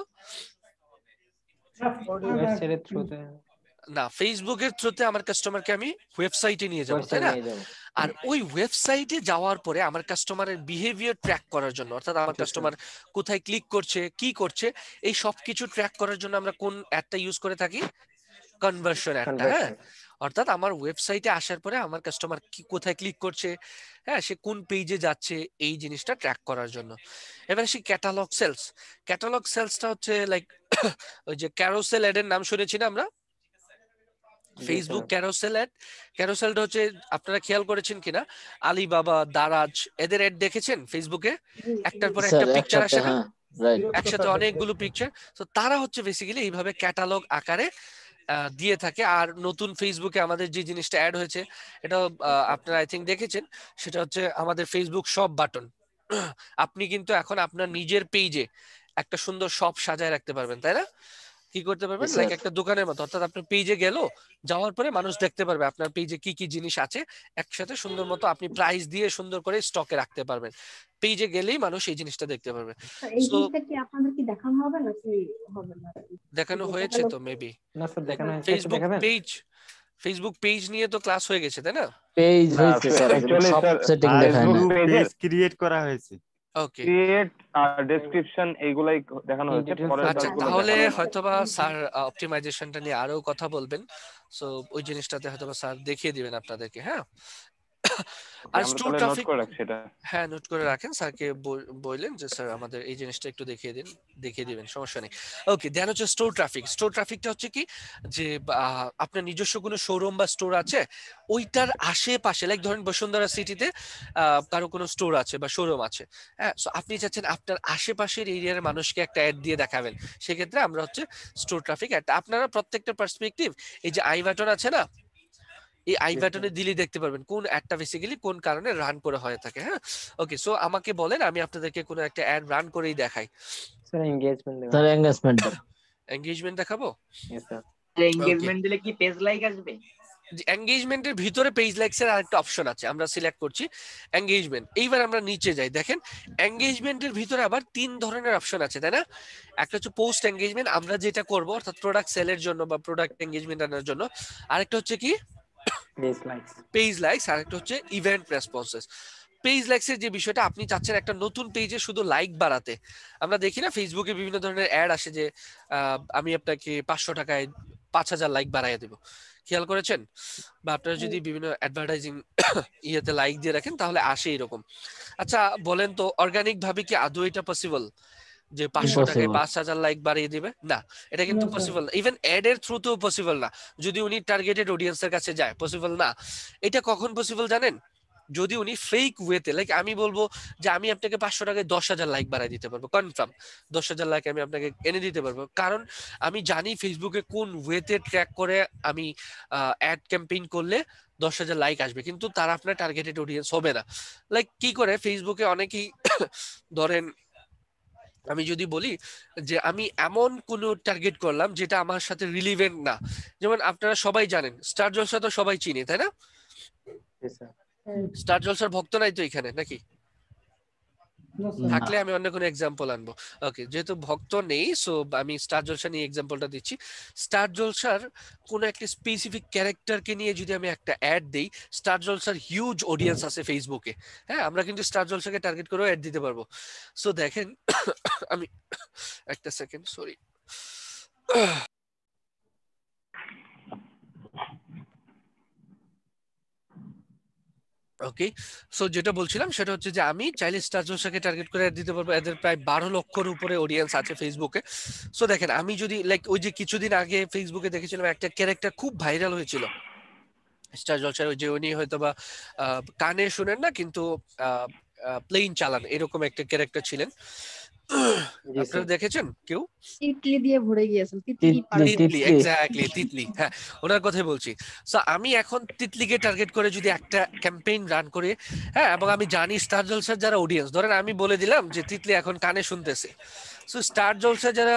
ওয়েবসাইটের থ্রুতে, না, ফেসবুকের থ্রুতে আমার কাস্টমারকে আমি ওয়েবসাইটে নিয়ে যাবো তাই ওয়েবসাইট না? নিয়ে যাব। আর ওই ওয়েবসাইটে যাওয়ার পরে আমার কাস্টমারের বিহেভিয়ার ট্র্যাক করার জন্য, অর্থাৎ আমার আচ্ছা, কাস্টমার কোথায় ক্লিক করছে, কি করছে, এই সব কিছু ট্র্যাক করার জন্য আমরা কোন অ্যাডটা ইউজ করে থাকি? কনভার্সন অ্যাডটা। হ্যাঁ, কনভার্সন। অর্থাৎ আমার ওয়েবসাইটে আসার পরে আমার কাস্টমার কি কোথায় ক্লিক করছে, হ্যাঁ সে কোন পেজে যাচ্ছে, এই জিনিসটা ট্র্যাক করার জন্য। এবার আসি ক্যাটালগ সেলস। ক্যাটালগ সেলসটা হচ্ছে লাইক ওই যে ক্যারোসেল অ্যাডের নাম শুনেছি না আমরা, ফেসবুক ক্যারোসেল অ্যাড। ক্যারোসেলটা হচ্ছে, আপনারা খেয়াল করেছেন কিনা, আলিবাবা, দারাজ এদের অ্যাড দেখেছেন ফেসবুকে? একটার পর স্যার একটা পিকচার একসাথে আসে না, হ্যাঁ রাইট একসাথে অনেকগুলো পিকচার। তো তারা হচ্ছে বেসিক্যালি এইভাবে ক্যাটালগ আকারে দিয়ে থাকে। আর নতুন ফেসবুকে আমাদের যে জিনিসটা অ্যাড হয়েছে, এটা আপনারা আই থিঙ্ক দেখেছেন, সেটা হচ্ছে আমাদের ফেসবুক শপ বাটন। আপনি কিন্তু এখন আপনার নিজের পেজে একটা সুন্দর শপ সাজায় রাখতে পারবেন তাই না? কি করতে পারবেন, লাইক স্যার একটা দোকানের মতো, অর্থাৎ আপনার পেজে গেল, যাওয়ার পরে মানুষ দেখতে পারবে আপনার পেজে কি কি জিনিস আছে, একসাথে সুন্দর মতো আপনি প্রাইস দিয়ে সুন্দর করে স্টকে রাখতে পারবেন। পেজে গেলেই মানুষ এই জিনিসটা দেখতে পারবে। এই সো জিনিসটা কি আপনাদের কি দেখানো হবে নাকি হবে না? দেখানো যে হয়েছে ক্যাটালগ তো মেবি। না স্যার, দেখানো হয়েছে, একটু ফেসবুক দেখাবেন? পেজ, ফেসবুক পেজ নিয়ে তো ক্লাস হয়ে গেছে তাই না? পেজ না, হয়েছে স্যার কিন্তু actually, সব স্যার, সেটিং দেখায় না। Facebook পেজ page ক্রিয়েট করা হয়েছে। ওকে, ক্রিয়েট আর ডেসক্রিপশন এইগুলাই দেখানো এই হয়েছে, details পরের আচ্ছা কাজগুলো তাহলে দেখানো হয়নি। হয়তোবা স্যার অপটিমাইজেশনটা নিয়ে আরো কথা বলবেন, সো ওই জিনিসটাতে হয়তোবা স্যার দেখিয়ে দিবেন আপনাদেরকে। হ্যাঁ, Okay, আর আমরা স্টোর তাহলে নোট ট্রাফিক, করে রাখছি এটা। হ্যাঁ নোট করে রাখেন, স্যারকে বললেন যে স্যার আমাদের এই জিনিসটা একটু দেখিয়ে দিন, দেখিয়ে দিবেন, সমস্যা নেই। ওকে, দেন হচ্ছে স্টোর ট্রাফিক। স্টোর ট্রাফিকটা হচ্ছে কি, যে আপনার নিজস্ব কোনো শোরুম বা স্টোর আছে, ওইটার আশেপাশে, লাইক ধরেন বসুন্ধরা সিটিতে কারো কোনো স্টোর আছে বা শোরুম আছে, হ্যাঁ সো আপনি চাচ্ছেন আপনার আশেপাশের এরিয়ার মানুষকে একটা অ্যাড দিয়ে দেখাবেন, সেক্ষেত্রে আমরা হচ্ছে স্টোর ট্রাফিক অ্যাড। আপনারা প্রত্যেকটা পার্সপেক্টিভ, এই যে আই বাটন আছে না, এই আই বাটনে দিলেই দেখতে পারবেন কোন অ্যাডটা বেসিক্যালি কোন কারণে রান করে হয়ে থাকে। হ্যাঁ, ওকে, সো আমাকে বলেন, আমি আপনাদেরকে কোনো একটা অ্যাড রান করেই দেখাই। স্যার এনগেজমেন্ট দেবেন। স্যার এঙ্গেজমেন্ট দেন। এঙ্গেজমেন্ট দেখাবো? Yes sir. এঙ্গেজমেন্ট দিলে কি পেজ লাইক আসবে? এঙ্গেজমেন্টের ভিতরে পেজ লাইকস এর আরেকটা অপশন আছে, আমরা সিলেক্ট করছি এঙ্গেজমেন্ট। এইবার আমরা নিচে যাই, দেখেন এঙ্গেজমেন্টের ভিতরে আবার 3 ধরনের অপশন আছে তাই না? একটা হচ্ছে পোস্ট এঙ্গেজমেন্ট, আমরা যেটা করব অর্থাৎ প্রোডাক্ট সেলের জন্য বা প্রোডাক্ট এঙ্গেজমেন্ট আনার জন্য। আরেকটা হচ্ছে কি, পেজ লাইকস। Page likes. আরেকটা হচ্ছে ইভেন্ট রেসপন্সেস। পেজ লাইকস এর যে বিষয়টা, আপনি চাচ্ছেন একটা নতুন পেজে শুধু লাইক বাড়াতে। আমরা দেখি না ফেসবুকে বিভিন্ন ধরনের অ্যাড আসে যে আমি আপনাকে 500 টাকায় 5000 লাইক বাড়াইয়া দেব, খেয়াল করেছেন? বা আপনারা যদি বিভিন্ন অ্যাডভার্টাইজিং ইয়েতে লাইক দিয়ে রাখেন তাহলে আসে এরকম। আচ্ছা বলেন তো, অর্গানিক ভাবে কি আদৌ এটা পসিবল যে 500 টাকায় Impossible. 5000 লাইক বাড়িয়ে দিবে? না, এটা কিন্তু পসিবল না। ইভেন অ্যাড এর থ্রুতেও পসিবল না, যদি উনি টার্গেটেড অডিয়েন্সের কাছে যায়, পসিবল না। এটা কখন পসিবল জানেন? যদি উনি ফেক ওয়েতে, লাইক আমি বলবো যে আমি আপনাকে 500 টাকায় 10,000 লাইক বাড়াই দিতে পারবো, কনফার্ম 10,000 লাইক আমি আপনাকে এনে দিতে পারবো, কারণ আমি জানি ফেসবুকে কোন ওয়েতে ট্র্যাক করে আমি অ্যাড ক্যাম্পেইন করলে 10,000 লাইক আসবে, কিন্তু তারা আপনার টার্গেটেড অডিয়েন্স হবে না। লাইক কি করে ফেসবুকে অনেকেই ধরেন আমি যদি বলি যে আমি এমন কোনো টার্গেট করলাম যেটা আমার সাথে রিলিভেন্ট না, যেমন আপনারা সবাই জানেন স্টার জলসা তো সবাই চিনি তাই না? স্টার জলসার ভক্ত নাই তো এখানে নাকি? থাকলে আমি অন্য কোনো এক্সাম্পল আনবো। ওকে, যেহেতু ভক্ত নেই সো আমি স্টার জলসা নিয়ে এক্সাম্পলটা দিচ্ছি। স্টার জলসার কোনো একটা স্পেসিফিক ক্যারেক্টারকে নিয়ে যদি আমি একটা অ্যাড দেই, স্টার জলসার হিউজ অডিয়েন্স আছে ফেসবুকে, হ্যাঁ আমরা কিন্তু স্টার জলসাকে টার্গেট করেও অ্যাড দিতে পারবো। সো দেখেন আমি একটা সেকেন্ড, সরি। ওকে, সো যেটা বলছিলাম সেটা হচ্ছে যে আমি চাইলে স্টার জলসাকে টার্গেট করে ad দিতে পারবো। এদের প্রায় 12 লক্ষর উপরে অডিয়েন্স আছে ফেসবুকে। সো দেখেন আমি যদি লাইক ওই যে কিছুদিন আগে ফেসবুকে দেখেছিলাম একটা ক্যারেক্টার খুব ভাইরাল হয়েছিল স্টার জলসার, ওই যে উনি হয়তো বা কানে শুনেন না কিন্তু প্লেন চালান এরকম একটা ক্যারেক্টার ছিলেন। আপনারা দেখেছেন কেউ? তিতলি দিয়ে ভরে গিয়েছেন, তিতলি তিতলি, এক্স্যাক্টলি তিতলি, হ্যাঁ ওনার কথাই বলছি। সো আমি এখন তিতলিকে টার্গেট করে যদি একটা ক্যাম্পেইন রান করি, হ্যাঁ এবং আমি জানি স্টার জলসার যারা অডিয়েন্স, ধরেন আমি বলে দিলাম যে তিতলি এখন কানে শুনতেছে, সো স্টার জলসার যারা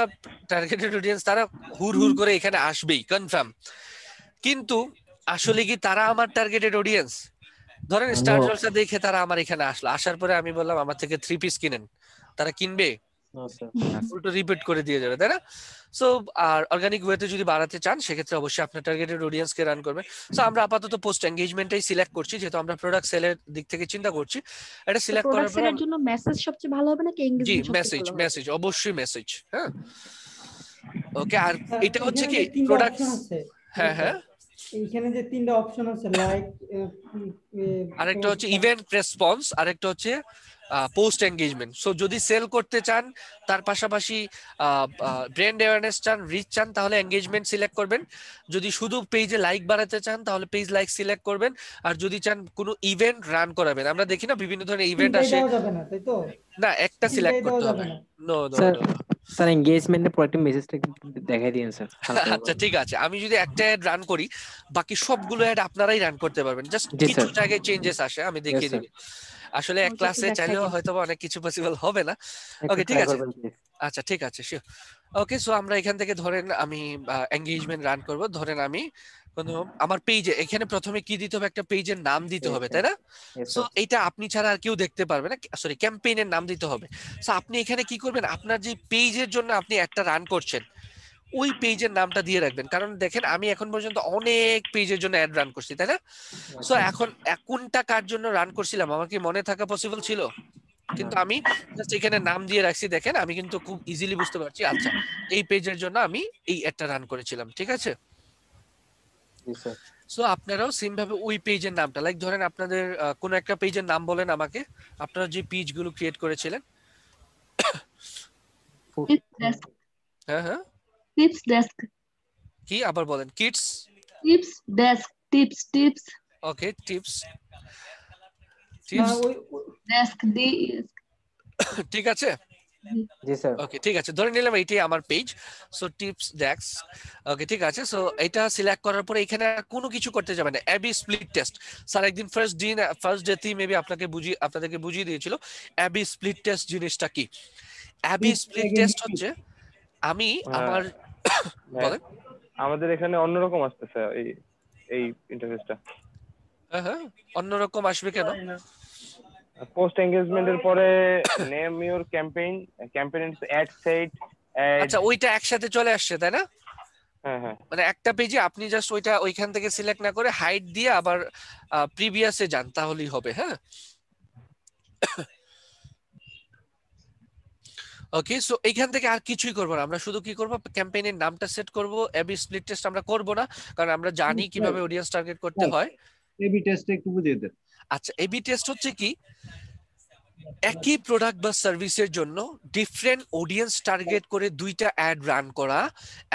টার্গেটেড অডিয়েন্স তারা হুর হুর করে এখানে আসবেই কনফার্ম। কিন্তু আসলে কি তারা আমার টার্গেটেড অডিয়েন্স? ধরেন স্টার জলসা দেখে তারা আমার এখানে আসলো, আসার পরে আমি বললাম আমার থেকে 3 পিস কিনেন, তারা কিনবে? উল্টো রিপিট করে দিয়ে যাবে, তাই না? সো আর অর্গানিক ওয়েতে যদি বাড়াতে চান সেক্ষেত্রে অবশ্যই আপনার টার্গেটেড অডিয়েন্সকে রান করবে। সো আমরা আপাতত পোস্ট এঙ্গেজমেন্টটাই সিলেক্ট করছি, যেহেতু আমরা প্রোডাক্ট সেলের দিক থেকে চিন্তা করছি। এটা সিলেক্ট করার পরে প্রোডাক্ট জন্য মেসেজ সবচেয়ে ভালো হবে নাকি জি এনগেজমেন্ট সবচেয়ে মেসেজ, ভালো হবে? মেসেজ অবশ্যই মেসেজ, হ্যাঁ ওকে। আর স্যার, এটা হচ্ছে এখানে কি যে তিনটা প্রোডাক্ট, অপশন আছে, হ্যাঁ হ্যাঁ, এইখানে যে তিনটা অপশন আছে লাইক, আরেকটা হচ্ছে ইভেন্ট রেসপন্স, আরেকটা হচ্ছে পোস্ট এঙ্গেজমেন্ট। সো যদি সেল করতে চান তার পাশাপাশি ব্র্যান্ড অ্যাওয়ারনেস চান, রিচ চান, তাহলে এঙ্গেজমেন্ট সিলেক্ট করবেন। যদি শুধু পেজে লাইক বাড়াতে চান তাহলে পেজ লাইক সিলেক্ট করবেন। আর যদি চান কোনো ইভেন্ট রান করাবেন, আমরা দেখি না বিভিন্ন ধরনের ইভেন্ট তিনটাই আসে, দেওয়া যাবে না তাই তো? না একটা সিলেক্ট তিনটাই দেওয়া করতে যাবে হবে। না। No no sir no. Sir এঙ্গেজমেন্টের পর একটা মেসেজটা একটু দেখাই দিন স্যার হালকা আচ্ছা করে। ঠিক আছে, আমি যদি একটা অ্যাড রান করি বাকি সবগুলো অ্যাড আপনারাই রান করতে পারবেন, জাস্ট জি কিছু স্যার। জায়গায় চেঞ্জেস আসে আমি দেখিয়ে স্যার। দিই। আসলে এক আমাকে একটু ক্লাসে দেখাই চাইলেও দিন। হয়তো বা অনেক কিছু পসিবল হবে না। একটু ওকে ঠিক ট্রাই আছে, করবেন প্লিজ। আচ্ছা ঠিক আছে শিওর। ওকে, সো আমরা এখান থেকে ধরেন আমি এঙ্গেজমেন্ট রান করব। ধরেন আমি কোনো আমার পেজে এখানে প্রথমে কি দিতে হবে, একটা পেজের নাম দিতে হবে তাই না? সো এইটা আপনি ছাড়া আর কেউ দেখতে পারবে না, সরি ক্যাম্পেইনের নাম দিতে হবে। সো আপনি এখানে কি করবেন, আপনার যে পেজের জন্য আপনি একটা রান করছেন ওই পেজের নামটা দিয়ে রাখবেন, কারণ দেখেন আমি এখন পর্যন্ত অনেক পেজের জন্য অ্যাড রান করছি তাই না? সো এখন কোনটা কার জন্য রান করছিলাম আমার কি মনে থাকা পসিবল ছিল? কিন্তু আমি জাস্ট এখানে নাম দিয়ে রাখছি, দেখেন আমি কিন্তু খুব ইজিলি বুঝতে পারছি আচ্ছা এই পেজের জন্য আমি এই অ্যাডটা রান করেছিলাম, ঠিক আছে? জি স্যার। সো আপনারাও সেম ভাবে ওই পেজের নামটা, লাইক ধরেন আপনাদের কোন একটা পেজের নাম বলেন আমাকে, আপনারা যে পেজ গুলো ক্রিয়েট করেছিলেন। হ্যাঁ হ্যাঁ, টিপস ডেস্ক, কি আবার বলেন? Kids tips desk, tips okay, tips না টিপস ডেস্ক ডি। ঠিক আছে জি স্যার। ওকে ঠিক আছে, ধরে নিলাম এইটাই আমার পেজ। সো টিপস ডেস্ক, ওকে ঠিক আছে। সো এটা সিলেক্ট করার পরে এখানে আর কোনো কিছু করতে যাবে না, অ্যাবি স্প্লিট টেস্ট। স্যার একদিন ফার্স্ট ডেতেই মেবি আপনাদেরকে বুঝিয়ে দিয়েছিল অ্যাবি স্প্লিট টেস্ট জিনিসটা কি। অ্যাবি স্প্লিট টেস্ট হচ্ছে আমি আমার বলেন আমাদের এখানে অন্যরকম আসতেছে এই এই ইন্টারফেসটা। হ্যাঁ হ্যাঁ, অন্যরকম আসবে কেন? পোস্ট এঙ্গেজমেন্টের পরে name your campaign ad set. আচ্ছা ওইটা একসাথে চলে আসছে তাই না? হ্যাঁ হ্যাঁ, মানে একটা পেজে আপনি জাস্ট ওইটা ওইখান থেকে সিলেক্ট না করে হাইড দিয়ে আবার প্রিভিয়াসে যান তাহলেই হবে। হ্যাঁ ওকে, সো এইখান থেকে আর কিছুই করবো না, আমরা শুধু কি করব, ক্যাম্পেইনের নামটা সেট করব। এবি স্প্লিট টেস্ট আমরা করব না, কারণ আমরা জানি কিভাবে অডিয়েন্স টার্গেট করতে হয়। এবি টেস্ট একটু বুঝিয়ে দেন। আচ্ছা এবি টেস্ট হচ্ছে কি, একই প্রোডাক্ট বা সার্ভিসের জন্য ডিফারেন্ট অডিয়েন্স টার্গেট করে দুইটা অ্যাড রান করা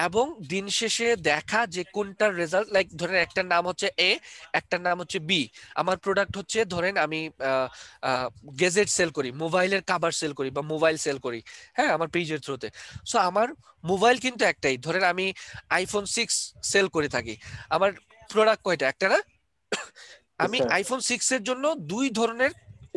এবং দিন শেষে দেখা যে কোনটার রেজাল্ট, লাইক ধরেন একটার নাম হচ্ছে এ, একটার নাম হচ্ছে বি। আমার প্রোডাক্ট হচ্ছে ধরেন আমি গেজেট সেল করি, মোবাইলের কভার সেল করি বা মোবাইল সেল করি, হ্যাঁ আমার পেজের থ্রুতে। সো আমার মোবাইল কিন্তু একটাই, ধরেন আমি আইফোন 6 সেল করে থাকি, আমার প্রোডাক্ট কয়টা? একটা না? আমি আইফোন 6 এর জন্য দুই ধরনের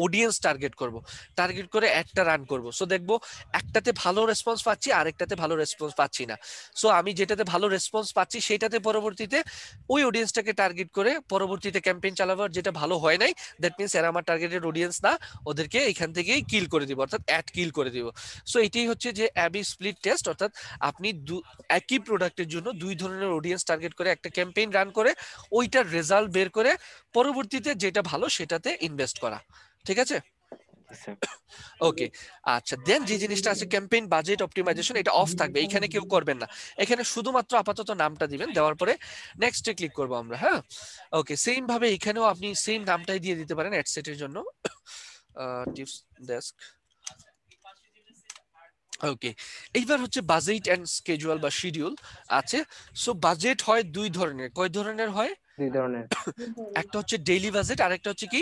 অডিয়েন্স টার্গেট করব, টার্গেট করে অ্যাডটা রান করব। সো দেখবো একটাতে ভালো রেসপন্স পাচ্ছি, আরেকটাতে ভালো রেসপন্স পাচ্ছি না। সো আমি যেটাতে ভালো রেসপন্স পাচ্ছি সেটাতে পরবর্তীতে ওই অডিয়েন্সটাকে টার্গেট করে পরবর্তীতে ক্যাম্পেইন চালাবো। আর যেটা ভালো হয় নাই, দ্যাট মিনস এরা আমার টার্গেটেড অডিয়েন্স না, ওদেরকে এখান থেকেই কিল করে দিব, অর্থাৎ অ্যাড কিল করে দিব। সো এটাই হচ্ছে যে অ্যাবি স্প্লিট টেস্ট, অর্থাৎ আপনি একই প্রোডাক্টের জন্য দুই ধরনের অডিয়েন্স টার্গেট করে একটা ক্যাম্পেইন রান করে ওইটার রেজাল্ট বের করে পরবর্তীতে যেটা ভালো সেটাতে ইনভেস্ট করা। ঠিক আছে? ওকে, আচ্ছা। দেন যে জিনিসটা আছে ক্যাম্পেইন বাজেট অপটিমাইজেশন, এটা অফ থাকবে, এখানে কেউ করবেন না। এখানে শুধুমাত্র আপাতত নামটা দিবেন, দেওয়ার পরে নেক্সটে ক্লিক করবো আমরা। হ্যাঁ, ওকে, সেম ভাবে এখানেও আপনি সেম নামটাই দিয়ে দিতে পারেন অ্যাড সেটের জন্য, টিপস ডেস্ক। ওকে, এইবার হচ্ছে বাজেট এন্ড স্কেজুয়াল বা শিডিউল আছে। সো বাজেট হয় দুই ধরনের। কয় ধরনের হয়? দুই ধরনের, একটা হচ্ছে ডেইলি বাজেট আর একটা হচ্ছে কি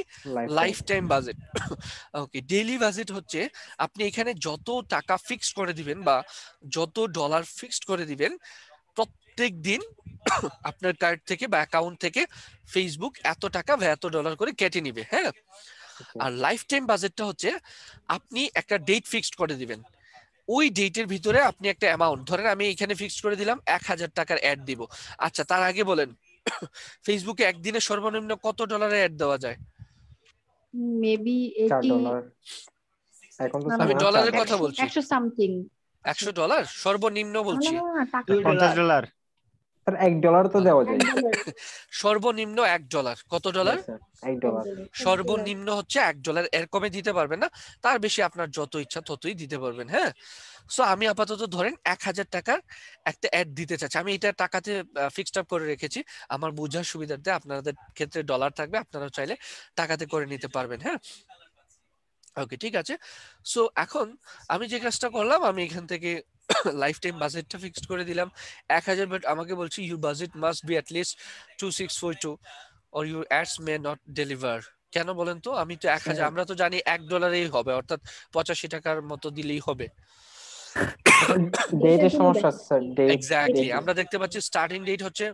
লাইফ টাইম বাজেট। ওকে, ডেইলি বাজেট হচ্ছে আপনি এখানে যত টাকা ফিক্সড করে দিবেন বা যত ডলার ফিক্সড করে দিবেন প্রত্যেক দিন আপনার কার্ড থেকে বা অ্যাকাউন্ট থেকে ফেসবুক এত টাকা বা এত ডলার করে কেটে নিবে। হ্যাঁ, আর লাইফ টাইম বাজেটটা হচ্ছে আপনি একটা ডেট ফিক্সড করে দিবেন, ওই ডেটের ভিতরে আপনি একটা অ্যামাউন্ট, ধরেন আমি এখানে ফিক্সড করে দিলাম 1000 টাকার অ্যাড দিব। আচ্ছা, তার আগে বলেন ফেসবুকে একদিনে সর্বনিম্ন কত ডলারের অ্যাড দেওয়া যায়? মেবি $4। এখন তো আমি ডলারের কথা বলছি। 100 সামথিং। 100 ডলার সর্বনিম্ন বলছি। $50 স্যার $1 তো দেওয়া যায়। সর্বনিম্ন $1। কত ডলার? $1। সর্বনিম্ন হচ্ছে $1, এর কমে দিতে পারবেন না, তার বেশি আপনার যত ইচ্ছা ততই দিতে পারবেন। হ্যাঁ, সো আমি আপাতত ধরেন 1000 টাকার একটা অ্যাড দিতে চাচ্ছি, আমি এটা টাকাতে ফিক্সড আপ করে রেখেছি আমার বোঝার সুবিধার্থে। আপনাদের ক্ষেত্রে ডলার থাকবে, আপনারা চাইলে টাকাতে করে নিতে পারবেন। হ্যাঁ, ওকে, ঠিক আছে। সো এখন আমি যে কাজটা করলাম, আমি এখান থেকে লাইফ টাইম বাজেটটা ফিক্সড করে দিলাম 1000, বাট আমাকে বলছি your budget must be at least 2642 or your ads may not deliver। কেন বলেন তো? আমি তো 1000, আমরা তো জানি $1 হবে, অর্থাৎ 85 টাকার মতো দিলেই হবে। ডেটের সমস্যা আছে স্যার, ডেট এক্স্যাক্টলি, আমরা দেখতে পাচ্ছি স্টার্টিং ডেট হচ্ছে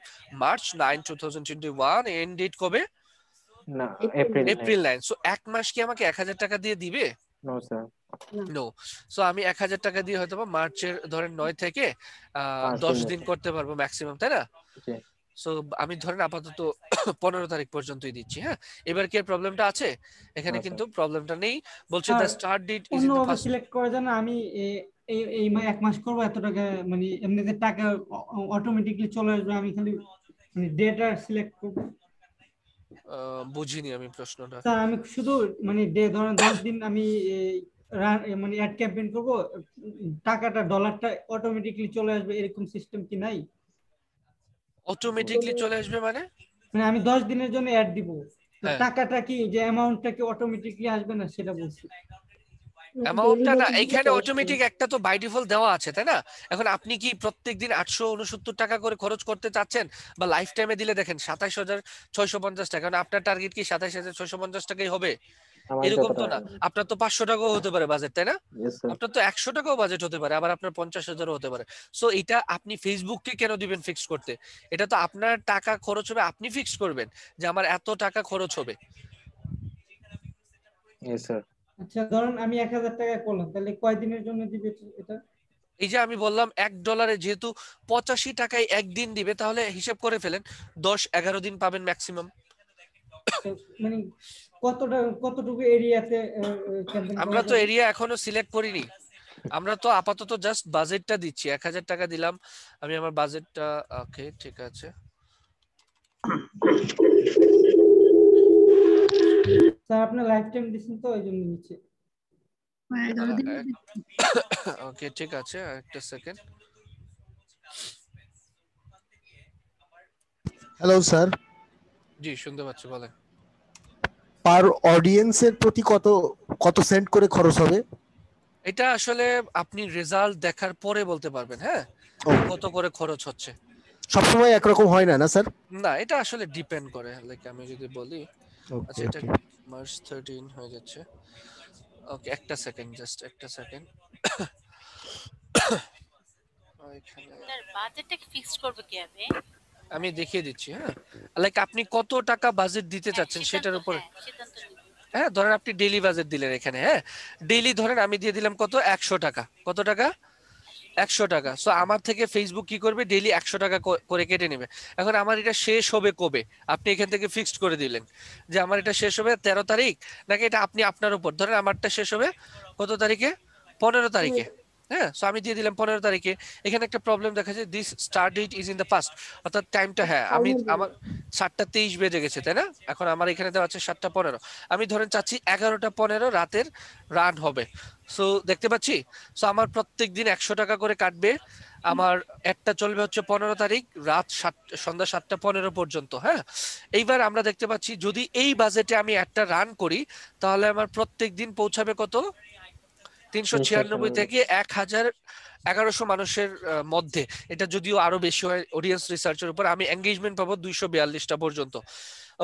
March 9, 2021, এন্ড ডেট কবে? না, এপ্রিল 9। সো এক মাস কি আমাকে 1000 টাকা দিয়ে দিবে? No sir, no. সো আমি 1000 টাকা দিয়ে হয়তো মার্চের ধরেন 9 থেকে 10 দিন করতে পারবো ম্যাক্সিমাম, তাই না? সো আমি ধরেন আপাতত 15 তারিখ পর্যন্তই দিচ্ছি। হ্যাঁ, এবার কি প্রবলেমটা আছে? এখানে কিন্তু প্রবলেমটা নেই, বলছে the start date is in the first. Select করে দেন, আমি এই এক মাস করব এত টাকা, মানে এমনিতে টাকা অটোমেটিক্যালি চলে আসবে, আমি খালি মানে ডেটা সিলেক্ট করব। বুঝিনি আমি প্রশ্নটা। স্যার আমি শুধু মানে ধরেন 10 দিন আমি মানে অ্যাড ক্যাম্পেইন করব, টাকাটা ডলারটা অটোমেটিক্যালি চলে আসবে, এরকম সিস্টেম কি নাই? অটোমেটিকলি চলে আসবে মানে? মানে আমি 10 দিনের জন্য অ্যাড দিব, টাকাটা কি যে অ্যামাউন্টটা কি অটোমেটিক্যালি আসবে না সেটা বলছি। অ্যামাউন্টটা না, এখানে অটোমেটিক একটা তো বাই ডিফল্ট দেওয়া আছে, তাই না? এখন আপনি কি প্রত্যেকদিন 869 টাকা করে খরচ করতে চাচ্ছেন, বা লাইফ টাইমে দিলে দেখেন 27650 টাকা, কারণ আপনার টার্গেট কি 27650 টাকাই হবে? এরকম তো না, আপনার তো 500 টাকাও হতে পারে বাজেট, তাই না? আপনার তো 100 টাকাও বাজেট হতে পারে, আবার আপনার 50,000ও হতে পারে। সো এটা আপনি ফেসবুককে কেন দিবেন ফিক্স করতে? এটা তো আপনার টাকা খরচ হবে, আপনি ফিক্স করবেন যে আমার এত টাকা খরচ হবে। Yes sir. আচ্ছা, ধরুন আমি 1000 টাকা করলাম, তাহলে কয় দিনের জন্য দিবে এটা? এই যে আমি বললাম $1 যেহেতু 85 টাকায় একদিন দিবে, তাহলে হিসাব করে ফেলেন 10-11 দিন পাবেন ম্যাক্সিমাম। মানে কতটুকু এরিয়াতে আমরা তো এরিয়া এখনো সিলেক্ট করিনি, আমরা তো আপাতত জাস্ট বাজেটটা দিচ্ছি। 1000 টাকা দিলাম আমি আমার বাজেটটা। ওকে, ঠিক আছে। স্যার আপনি লাইফ টাইম দিছেন তো এই জন্য নিচ্ছে। ওকে, ঠিক আছে, একটা সেকেন্ড। Hello sir. জি, শুনতে পাচ্ছি, বলেন। পার অডিয়েন্সের প্রতি কত সেন্ট করে খরচ হবে? এটা আসলে আপনি রেজাল্ট দেখার পরে বলতে পারবেন। হ্যাঁ, কত করে খরচ হচ্ছে। সবসময় একরকম হয় না না স্যার? না, এটা আসলে ডিপেন্ড করে। লাইক আমি যদি বলি, আচ্ছা এটা মার্চ 13 হয়ে যাচ্ছে। ওকে, একটা সেকেন্ড, জাস্ট একটা সেকেন্ড। স্যার বাজেটটা ফিক্স করবে কিভাবে? আমি দেখিয়ে দিচ্ছি। হ্যাঁ, লাইক আপনি কত টাকা বাজেট দিতে চাচ্ছেন সেটার উপরে। হ্যাঁ ধরেন আপনি ডেইলি বাজেট দিলেন এখানে, হ্যাঁ ডেইলি ধরেন আমি দিয়ে দিলাম কত 100 টাকা, কত টাকা 100 টাকা। সো আমার থেকে ফেসবুক কি করবে, ডেইলি 100 টাকা করে কেটে নেবে। এখন আমার এটা শেষ হবে কবে, আপনি এখান থেকে ফিক্সড করে দিলেন যে আমার এটা শেষ হবে 13 তারিখ, নাকি এটা আপনি আপনার উপর, ধরেন আমারটা শেষ হবে কত তারিখে, 15 তারিখে। হ্যাঁ সো আমি দিয়ে দিলাম 15 তারিখে। এখানে একটা প্রবলেম দেখা যায়, this start date is in the past, অর্থাৎ টাইমটা, হ্যাঁ আমি আমার 7:23 বেজে গেছে তাই না, এখন আমার এখানে দেওয়া আছে 7:15, আমি ধরেন চাচ্ছি 11:15 রাতের রান হবে। সো দেখতে পাচ্ছি, সো আমার প্রত্যেক দিন 100 টাকা করে কাটবে, আমার একটা চলবে হচ্ছে 15 তারিখ রাত সন্ধ্যা 7:15 পর্যন্ত। হ্যাঁ এইবার আমরা দেখতে পাচ্ছি যদি এই বাজেটে আমি একটা রান করি তাহলে আমার প্রত্যেক দিন পৌঁছাবে কত, 396 থেকে 1100 মানুষের মধ্যে। এটা যদিও আরো বেশি হয় অডিয়েন্স রিসার্চের উপর, আমি এঙ্গেজমেন্ট পাবো 242টা পর্যন্ত।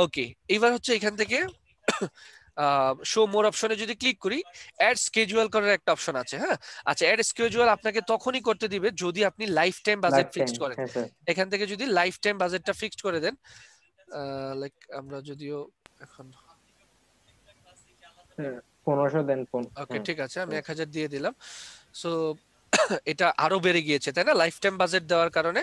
ওকে এবার হচ্ছে এখান থেকে শো মোর অপশনে যদি ক্লিক করি, অ্যাড স্কেজুয়াল করার একটা অপশন আছে। হ্যাঁ আচ্ছা, অ্যাড স্কেজুয়াল আপনাকে তখনই করতে দিবে যদি আপনি লাইফ টাইম বাজেট ফিক্সড করেন। এখান থেকে যদি লাইফ টাইম বাজেটটা ফিক্সড করে দেন, লাইক আমরা যদিও এখন 1500 দেন। ওকে ঠিক আছে, আমি 1000 দিয়ে দিলাম। সো এটা আরো বেড়ে গিয়েছে তাই না লাইফ টাইম বাজেট দেওয়ার কারণে।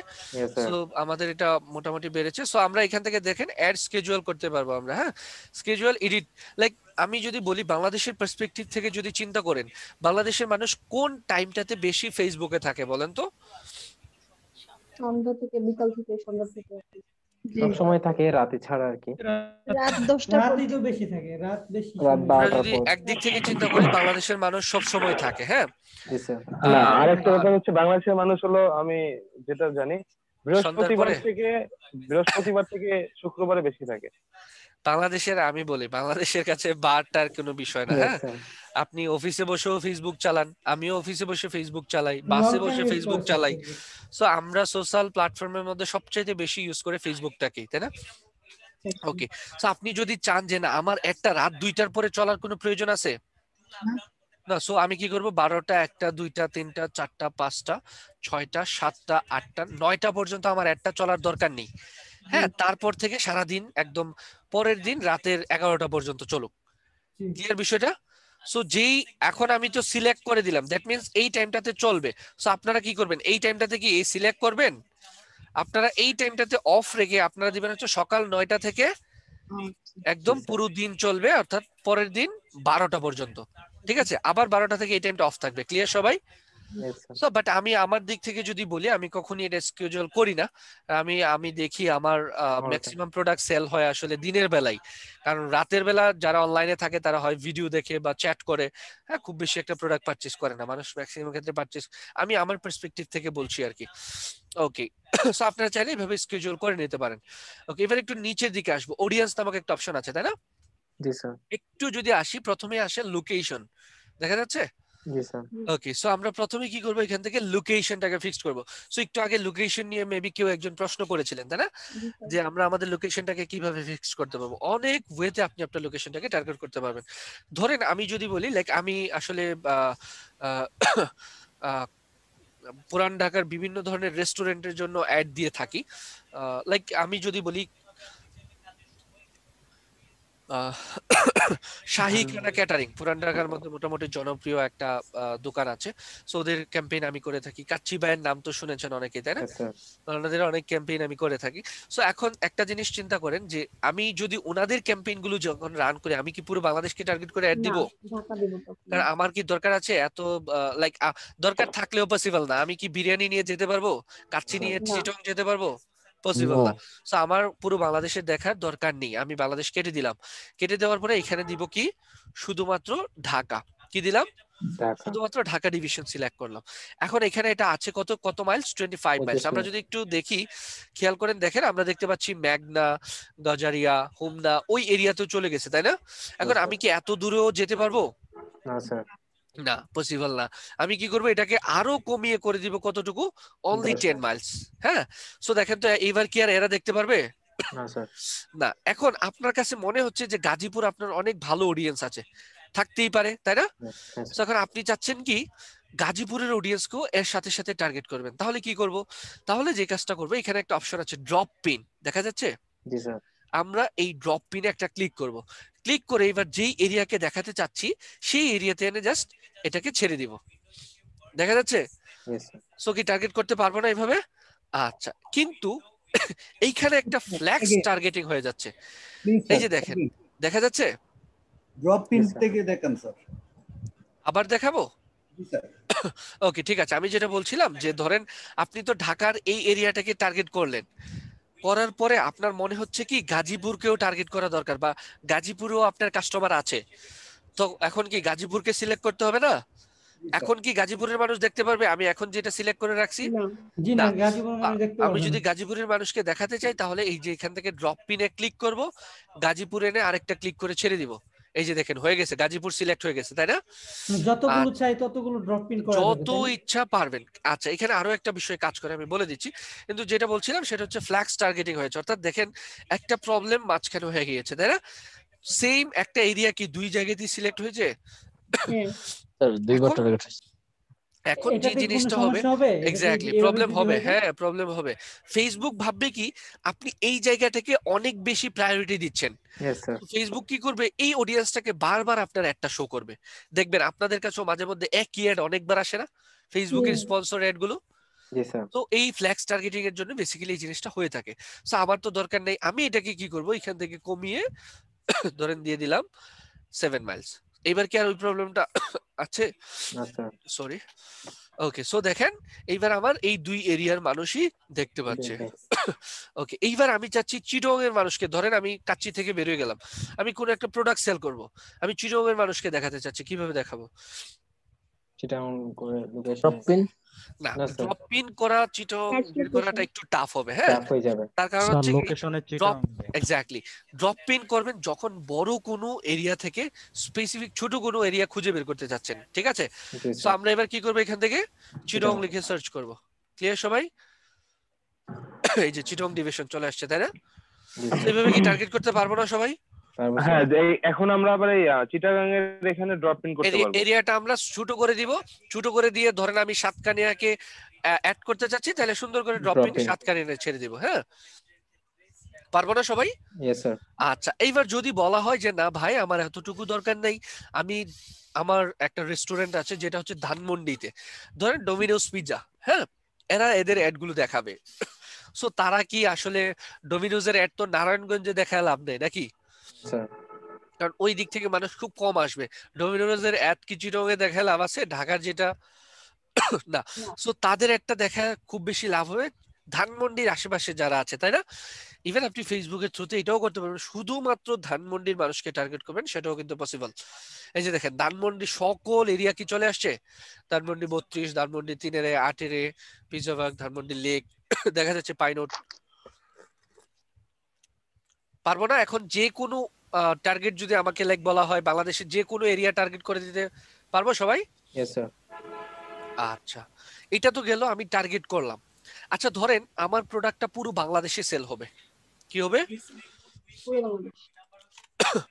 সো আমাদের এটা মোটামুটি বেড়েছে। সো আমরা এখান থেকে দেখেন অ্যাড স্কেজুয়াল করতে পারবো আমরা। হ্যাঁ স্কেজুয়াল এডিট, লাইক আমি যদি বলি বাংলাদেশের পার্সপেক্টিভ থেকে যদি চিন্তা করেন, বাংলাদেশের মানুষ কোন টাইমটাতে বেশি ফেসবুকে থাকে বলেন তো? সন্ধ্যা থেকে বিকাল থেকে, সন্ধ্যা থেকে সব সময় থাকে, রাতে ছাড়া আর কি। রাত 10টা রাতই তো বেশি থাকে, রাত বেশি। আমরা যদি একদিক থেকে চিন্তা করি বাংলাদেশের মানুষ সব সময় থাকে। হ্যাঁ না আরেকটা ব্যাপার হচ্ছে বাংলাদেশের মানুষ হলো, আমি যেটা জানি বৃহস্পতিবার থেকে শুক্রবারে বেশি থাকে বাংলাদেশের। আমি বলি বাংলাদেশের কাছে বারটার কোনো বিষয় না। হ্যাঁ আপনি অফিসে বসেও ফেসবুক চালান, আমিও অফিসে বসে ফেসবুক চালাই, বাসে বসে ফেসবুক চালাই। সো আমরা সোশ্যাল প্ল্যাটফর্মের মধ্যে সবচেয়ে বেশি ইউজ করে ফেসবুকটাকেই তাই না। ওকে সো আপনি যদি চান যে না আমার একটা রাত 2টার পরে চলার কোনো প্রয়োজন আছে না, সো আমি কি করব 12টা 1টা 2টা 3টা 4টা 5টা 6টা 7টা 8টা 9টা পর্যন্ত আমার একটা চলার দরকার নেই। হ্যাঁ তারপর থেকে সারা দিন একদম পরের দিন রাতের 11টা পর্যন্ত চলুক। ক্লিয়ার বিষয়টা? সো যেই এখন আমি তো সিলেক্ট করে দিলাম, দ্যাট মিন্স এই টাইমটাতে চলবে। সো আপনারা কি করবেন, এই টাইমটাতে কি এই সিলেক্ট করবেন, আপনারা এই টাইমটাতে অফ রেখে আপনারা দিবেন হচ্ছে সকাল 9টা থেকে একদম পুরো দিন চলবে, অর্থাৎ পরের দিন 12টা পর্যন্ত। ঠিক আছে, আবার 12টা থেকে এই টাইমটা অফ থাকবে। ক্লিয়ার সবাই? সো বাট আমি আমার দিক থেকে যদি বলি, আমি কখনই এটা স্কেজুয়াল করি না। আমি দেখি আমার ম্যাক্সিমাম প্রোডাক্ট সেল হয় আসলে দিনের বেলায়, কারণ রাতের বেলা যারা অনলাইনে থাকে তারা হয় ভিডিও দেখে বা চ্যাট করে। হ্যাঁ খুব বেশি একটা প্রোডাক্ট পারচেজ করে না মানুষ, ম্যাক্সিমাম ক্ষেত্রে পারচেজ, আমি আমার পার্সপেক্টিভ থেকে বলছি আর কি। ওকে সো আপনারা চাইলে এইভাবে স্কেজুয়াল করে নিতে পারেন। ওকে এবার একটু নিচের দিকে আসবো, অডিয়েন্স নামক একটা অপশন আছে তাই না। জি স্যার। একটু যদি আসি, প্রথমে আসে লোকেশন, দেখা যাচ্ছে। জি স্যার। ওকে সো আমরা প্রথমে কি করব, এখান থেকে লোকেশনটাকে ফিক্সড করব। সো একটু আগে লোকেশন নিয়ে মেবি কেউ একজন প্রশ্ন করেছিলেন তাই না, যে আমরা আমাদের লোকেশনটাকে কিভাবে ফিক্সড করতে পারবো। অনেক ওয়েতে আপনি আপনার লোকেশনটাকে টার্গেট করতে পারবেন। ধরেন আমি যদি বলি, লাইক আমি আসলে পুরান ঢাকার বিভিন্ন ধরনের রেস্টুরেন্টের জন্য অ্যাড দিয়ে থাকি। লাইক আমি যদি বলি শাহী খানা ক্যাটারিং, পুরান ঢাকার মধ্যে মোটামুটি জনপ্রিয় একটা দোকান আছে। সো ওদের ক্যাম্পেইন আমি করে থাকি। কাচ্চি ভাইয়ের নাম তো শুনেছেন অনেকেই তাই না, ওনাদের অনেক ক্যাম্পেইন আমি করে থাকি। সো এখন একটা জিনিস চিন্তা করেন যে আমি যদি ওনাদের ক্যাম্পেইন গুলো যখন রান করি, আমি কি পুরো বাংলাদেশকে টার্গেট করে অ্যাড দিব? কারণ আমার কি দরকার আছে এত, লাইক দরকার থাকলেও পসিবল না। আমি কি বিরিয়ানি নিয়ে যেতে পারবো, কাচ্চি নিয়ে চিটং যেতে পারবো? পসিবল না। সো আমার পুরো বাংলাদেশের দেখার দরকার নেই, আমি বাংলাদেশ কেটে দিলাম। কেটে দেওয়ার পরে এখানে দিব কি, শুধুমাত্র ঢাকা। কি দিলাম? শুধুমাত্র ঢাকা ডিভিশন সিলেক্ট করলাম। এখন এখানে এটা আছে কত কত মাইলস, 25 মাইলস। আমরা যদি একটু দেখি, খেয়াল করেন দেখেন, আমরা দেখতে পাচ্ছি মেঘনা, গজারিয়া, হোমনা ওই এরিয়াতেও চলে গেছে তাই না। এখন আমি কি এত দূরেও যেতে পারবো? না স্যার, না পসিবল না। আমি কি করবো, এটাকে আরো কমিয়ে করে দিব কতটুকু, অনলি 10 মাইলস। হ্যাঁ সো দেখেন তো এইবার কি আর এরা দেখতে পারবে? না স্যার। না। এখন আপনার কাছে মনে হচ্ছে যে গাজীপুর আপনার অনেক ভালো অডিয়েন্স আছে, থাকতেই পারে তাই না। এখন আপনি চাচ্ছেন কি গাজীপুরের অডিয়েন্সকেও এর সাথে সাথে টার্গেট করবেন। তাহলে কি করব, তাহলে যে কাজটা করবো, এখানে একটা অপশন আছে ড্রপ পিন, দেখা যাচ্ছে। জি স্যার। আমরা এই ড্রপ পিনে একটা ক্লিক করব। ক্লিক করে এবার যেই এরিয়াকে দেখাতে চাচ্ছি সেই এরিয়াতে এনে জাস্ট এটাকে ছেড়ে দিব। দেখা যাচ্ছে? সো কি টার্গেট করতে পারবো না এইভাবে? আচ্ছা, কিন্তু এইখানে একটা ফ্ল্যাক্স টার্গেটিং হয়ে যাচ্ছে। এই যে দেখেন, দেখা যাচ্ছে? ড্রপ পিন থেকে দেখান স্যার। আবার দেখাবো? জি স্যার। ওকে, ঠিক আছে। আমি যেটা বলছিলাম যে ধরেন আপনি তো ঢাকার এই এরিয়াটাকে টার্গেট করলেন, করার পরে আপনার মনে হচ্ছে কি গাজীপুরকেও টার্গেট করা দরকার, বা গাজীপুরেও আপনার কাস্টমার আছে, তো এখন কি গাজীপুরকে সিলেক্ট করতে হবে না? এখন কি গাজীপুরের মানুষ দেখতে পারবে আমি এখন যেটা সিলেক্ট করে রাখছি? জি না, গাজীপুর মানুষ দেখতে আমি পারবে যদি না। গাজীপুরের মানুষকে দেখাতে চাই তাহলে এই যে এখান থেকে ড্রপ পিনে ক্লিক করব, গাজীপুর এনে আরেকটা ক্লিক করে ছেড়ে দিব। এই যে দেখেন হয়ে গেছে, গাজীপুর সিলেক্ট হয়ে গেছে, তাই না? যতগুলো চাই ততগুলো ড্রপ পিন করা যাবে, যত তাই না? ইচ্ছা পারবেন। আচ্ছা, এখানে আরো একটা বিষয় কাজ করে, আমি বলে দিচ্ছি। কিন্তু যেটা বলছিলাম সেটা হচ্ছে ফ্ল্যাক্স টার্গেটিং হয়েছে, অর্থাৎ দেখেন একটা প্রবলেম মাঝখানে হয়ে গিয়েছে, তাই না? সেম একটা এরিয়া কি দুই জায়গাতেই সিলেক্ট হয়েছে। স্যার দুইবার টার্গেট হয়েছে। এখন যে এটাতে কোনো জিনিসটা হবে, সমস্যা হবে? এটা কি এক্স্যাক্টলি এভাবে প্রবলেম যদি হবে। হয়ে যায়? হ্যাঁ, প্রবলেম হবে। ফেসবুক ভাববে কি আপনি এই জায়গাটাকে অনেক বেশি প্রায়োরিটি দিচ্ছেন। ফেসবুক কি করবে, এই অডিয়েন্সটাকে বারবার আপনার অ্যাডটা শো করবে। দেখবেন আপনাদের কাছেও মাঝে মধ্যে একই অ্যাড অনেকবার আসে না ফেসবুকের স্পন্সর অ্যাড গুলো? তো এই ফ্ল্যাক্স টার্গেটিং এর জন্য বেসিক্যালি এই জিনিসটা হয়ে থাকে। সো আমার তো দরকার নেই, আমি এটাকে কি করব, এখান থেকে কমিয়ে ধরেন দিয়ে দিলাম 7 মাইলস। এবার কি আর ওই প্রবলেমটা আছে? সরি। ওকে, সো দেখেন এইবার আমার এই দুই এরিয়ার মানুষই দেখতে পাচ্ছে। ওকে, এইবার আমি চাচ্ছি চিটং এর মানুষকে, ধরেন আমি কাচ্চি থেকে বের হয়ে গেলাম, আমি কোন একটা প্রোডাক্ট সেল করব, আমি চিটং এর মানুষকে দেখাতে চাচ্ছি, কিভাবে দেখাবো? ড্রপ পিন না, ড্রপ পিন করা চিটং বের করাটা একটু টাফ হবে। হ্যাঁ, তার কারণ স্যার হচ্ছে লোকেশনে drop, Chittagong. Exactly drop pin করবেন যখন বড় কোনো এরিয়া থেকে স্পেসিফিক ছোট কোনো এরিয়া খুঁজে বের করতে যাচ্ছেন, ঠিক আছে? সো আমরা এবার কি করব, এখান থেকে চিটং লিখে সার্চ করব। ক্লিয়ার সবাই? এই যে চিটং ডিভিশন চলে আসছে, তাই না? এইভাবে কি টার্গেট করতে পারবো না সবাই? হ্যাঁ, এখন আমরা আবার এই চিটাগাং এর এখানে ড্রপ পিন করতে পারবো। এরিয়াটা আমরা ছোট করে দিব, ছোট করে দিয়ে ধরেন আমি সাতকানিয়াকে অ্যাড করতে চাচ্ছি, তাহলে সুন্দর করে ড্রপ পিন সাতকানিয়া ছেড়ে দিব। হ্যাঁ, পারবো না সবাই? আচ্ছা, এইবার যদি বলা হয় যে না ভাই আমার এতটুকু দরকার নেই, আমি আমার একটা রেস্টুরেন্ট আছে যেটা হচ্ছে ধানমন্ডিতে, ধরেন ডোমিনোস পিৎজা, হ্যাঁ, এরা এদের অ্যাড গুলো দেখাবে। সো তারা কি আসলে ডোমিনোজের অ্যাড তো নারায়ণগঞ্জে দেখায় লাভ নেই নাকি? কারণ ওই দিক থেকে মানুষ খুব কম আসবে। ডোমিনোজের অ্যাড কি চিটংয়ে দেখায় লাভ আছে, ঢাকার যেটা না। সো তাদের একটা দেখা খুব বেশি লাভ হবে ধানমন্ডির আশেপাশে যারা আছে, তাই না? ইভেন আপনি ফেসবুকের থ্রুতে এটাও করতে পারবেন, শুধুমাত্র ধানমন্ডির মানুষকে টার্গেট করবেন, সেটাও কিন্তু পসিবল। এই যে দেখেন ধানমন্ডি সকল এরিয়া কি চলে আসছে, ধানমন্ডি 32, ধানমন্ডি 3 8 পিজাবাগ, ধানমন্ডি লেক, দেখা যাচ্ছে পাইনট। পারবো না? এখন যে কোনো টার্গেট যদি আমাকে লাইক বলা হয় বাংলাদেশের যে কোনো এরিয়া টার্গেট করে দিতে পারবো সবাই? আচ্ছা, এটা তো গেল আমি টার্গেট করলাম। আচ্ছা, ধরেন আমার প্রোডাক্টটা পুরো বাংলাদেশে সেল হবে, কি হবে?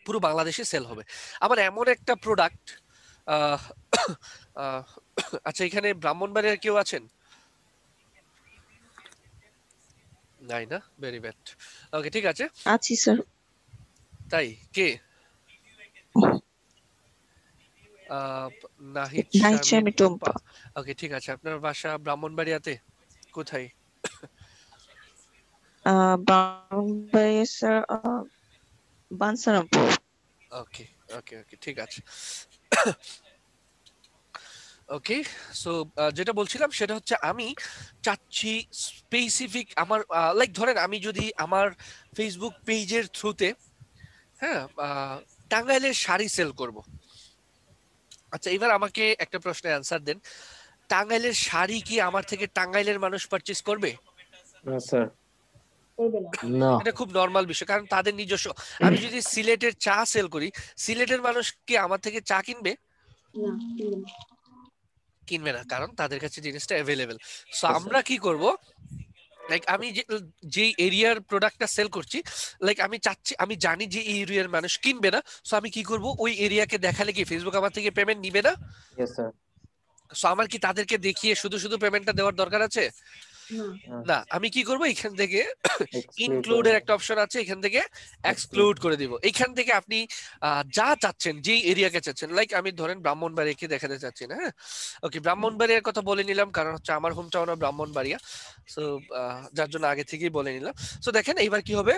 পুরো বাংলাদেশে সেল হবে। আমার এমন একটা প্রোডাক্ট, আচ্ছা এখানে ব্রাহ্মণবাড়িয়ার কেউ আছেন? নাই না, ভেরি ব্যাড। ওকে, ঠিক আছে, আছি স্যার। তাই কে? নাহিদ শারমিন টুম্পা। ওকে, ঠিক আছে, আপনার বাসা ব্রাহ্মণবাড়িয়াতে কোথায়? বাংলাদেশ স্যার, বানসারামপুর। ওকে ওকে ওকে, ঠিক আছে। ওকে, সো যেটা বলছিলাম সেটা হচ্ছে আমি চাচ্ছি স্পেসিফিক আমার লাইক ধরেন আমি যদি আমার ফেসবুক পেজের থ্রুতে, হ্যাঁ, টাঙ্গাইলের শাড়ি সেল করব। আচ্ছা, এবার আমাকে একটা প্রশ্নের অ্যান্সার দেন, টাঙ্গাইলের শাড়ি কি আমার থেকে টাঙ্গাইলের মানুষ পারচেজ করবে? না। এটা খুব নরমাল বিষয়, কারণ তাদের নিজস্ব। আমি যদি সিলেটের চা সেল করি, সিলেটের মানুষ কি আমার থেকে চা কিনবে? কিনবে না, কারণ তাদের কাছে জিনিসটা অ্যাভেলেবেল। সো আমরা কি করব, লাইক আমি যে এরিয়ার প্রোডাক্টটা সেল করছি, লাইক আমি চাচ্ছি, আমি জানি যে এই এরিয়ার মানুষ কিনবে না, সো আমি কি করব, ওই এরিয়াকে দেখালে কি ফেসবুক আমার থেকে পেমেন্ট নিবে না? সো আমার কি তাদেরকে দেখিয়ে শুধু শুধু পেমেন্টটা দেওয়ার দরকার আছে? না, আমি কি করব, এখান থেকে ইনক্লুডের একটা অপশন আছে, এখান থেকে এক্সক্লুড করে দিব। এখান থেকে আপনি যা চাচ্ছেন, যে এরিয়াকে চাচ্ছেন, লাইক আমি ধরেন ব্রাহ্মণবাড়িয়াকে দেখাতে চাচ্ছি না, হ্যাঁ, ওকে, ব্রাহ্মণবাড়িয়ার কথা বলে নিলাম, কারণ হচ্ছে আমার হোম টাউন ব্রাহ্মণবাড়িয়া, সো যার জন্য আগে থেকেই বলে নিলাম। সো দেখেন এইবার কি হবে,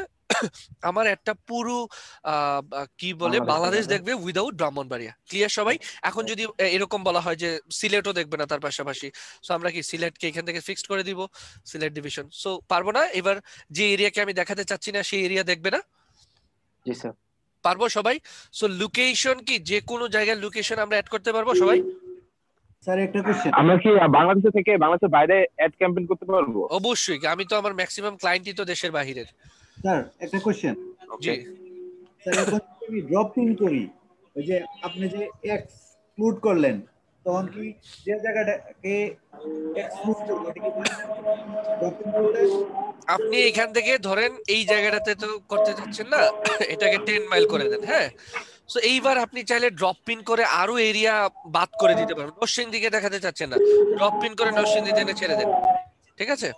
আমার একটা পুরো কি বলে বাংলাদেশ দেখবে উইদাউট ব্রাহ্মণবাড়িয়া। ক্লিয়ার সবাই? এখন যদি এরকম বলা হয় যে সিলেটও দেখবে না তার পাশাপাশি, সো আমরা কি সিলেটকে এখান থেকে ফিক্সড করে দিব, সিলেট ডিভিশন। সো পারবো না, এবার যে এরিয়াকে আমি দেখাতে চাচ্ছি না সেই এরিয়া দেখবে না। জি স্যার। পারবো সবাই? সো লোকেশন কি যে কোনো জায়গার লোকেশন আমরা অ্যাড করতে পারবো সবাই? স্যার একটা কোশ্চেন, আমরা কি বাংলাদেশ থেকে বাংলাদেশের বাইরে অ্যাড ক্যাম্পেইন করতে পারবো? অবশ্যই, আমি তো আমার ম্যাক্সিমাম ক্লায়েন্টই তো দেশের বাহিরের। স্যার একটা কোশ্চেন। জি স্যার এখন আমি ড্রপ ইন করি, ওই যে আপনি যে এক্সক্লুড করলেন, তখন কি যে জায়গাটাকে এক্সক্লুড করব এটা কি ড্রপ ইন করলে আপনি এখান থেকে ধরেন এই জায়গাটাতে তো করতে চাচ্ছেন না, এটাকে 10 মাইল করে দেন, হ্যাঁ। সো এইবার আপনি চাইলে ড্রপ পিন করে আরো এরিয়া বাদ করে দিতে পারবেন। নরসিংদীকে দেখাতে চাচ্ছেন না, ড্রপ পিন করে নরসিংদীতে এনে ছেড়ে দেন, ঠিক আছে?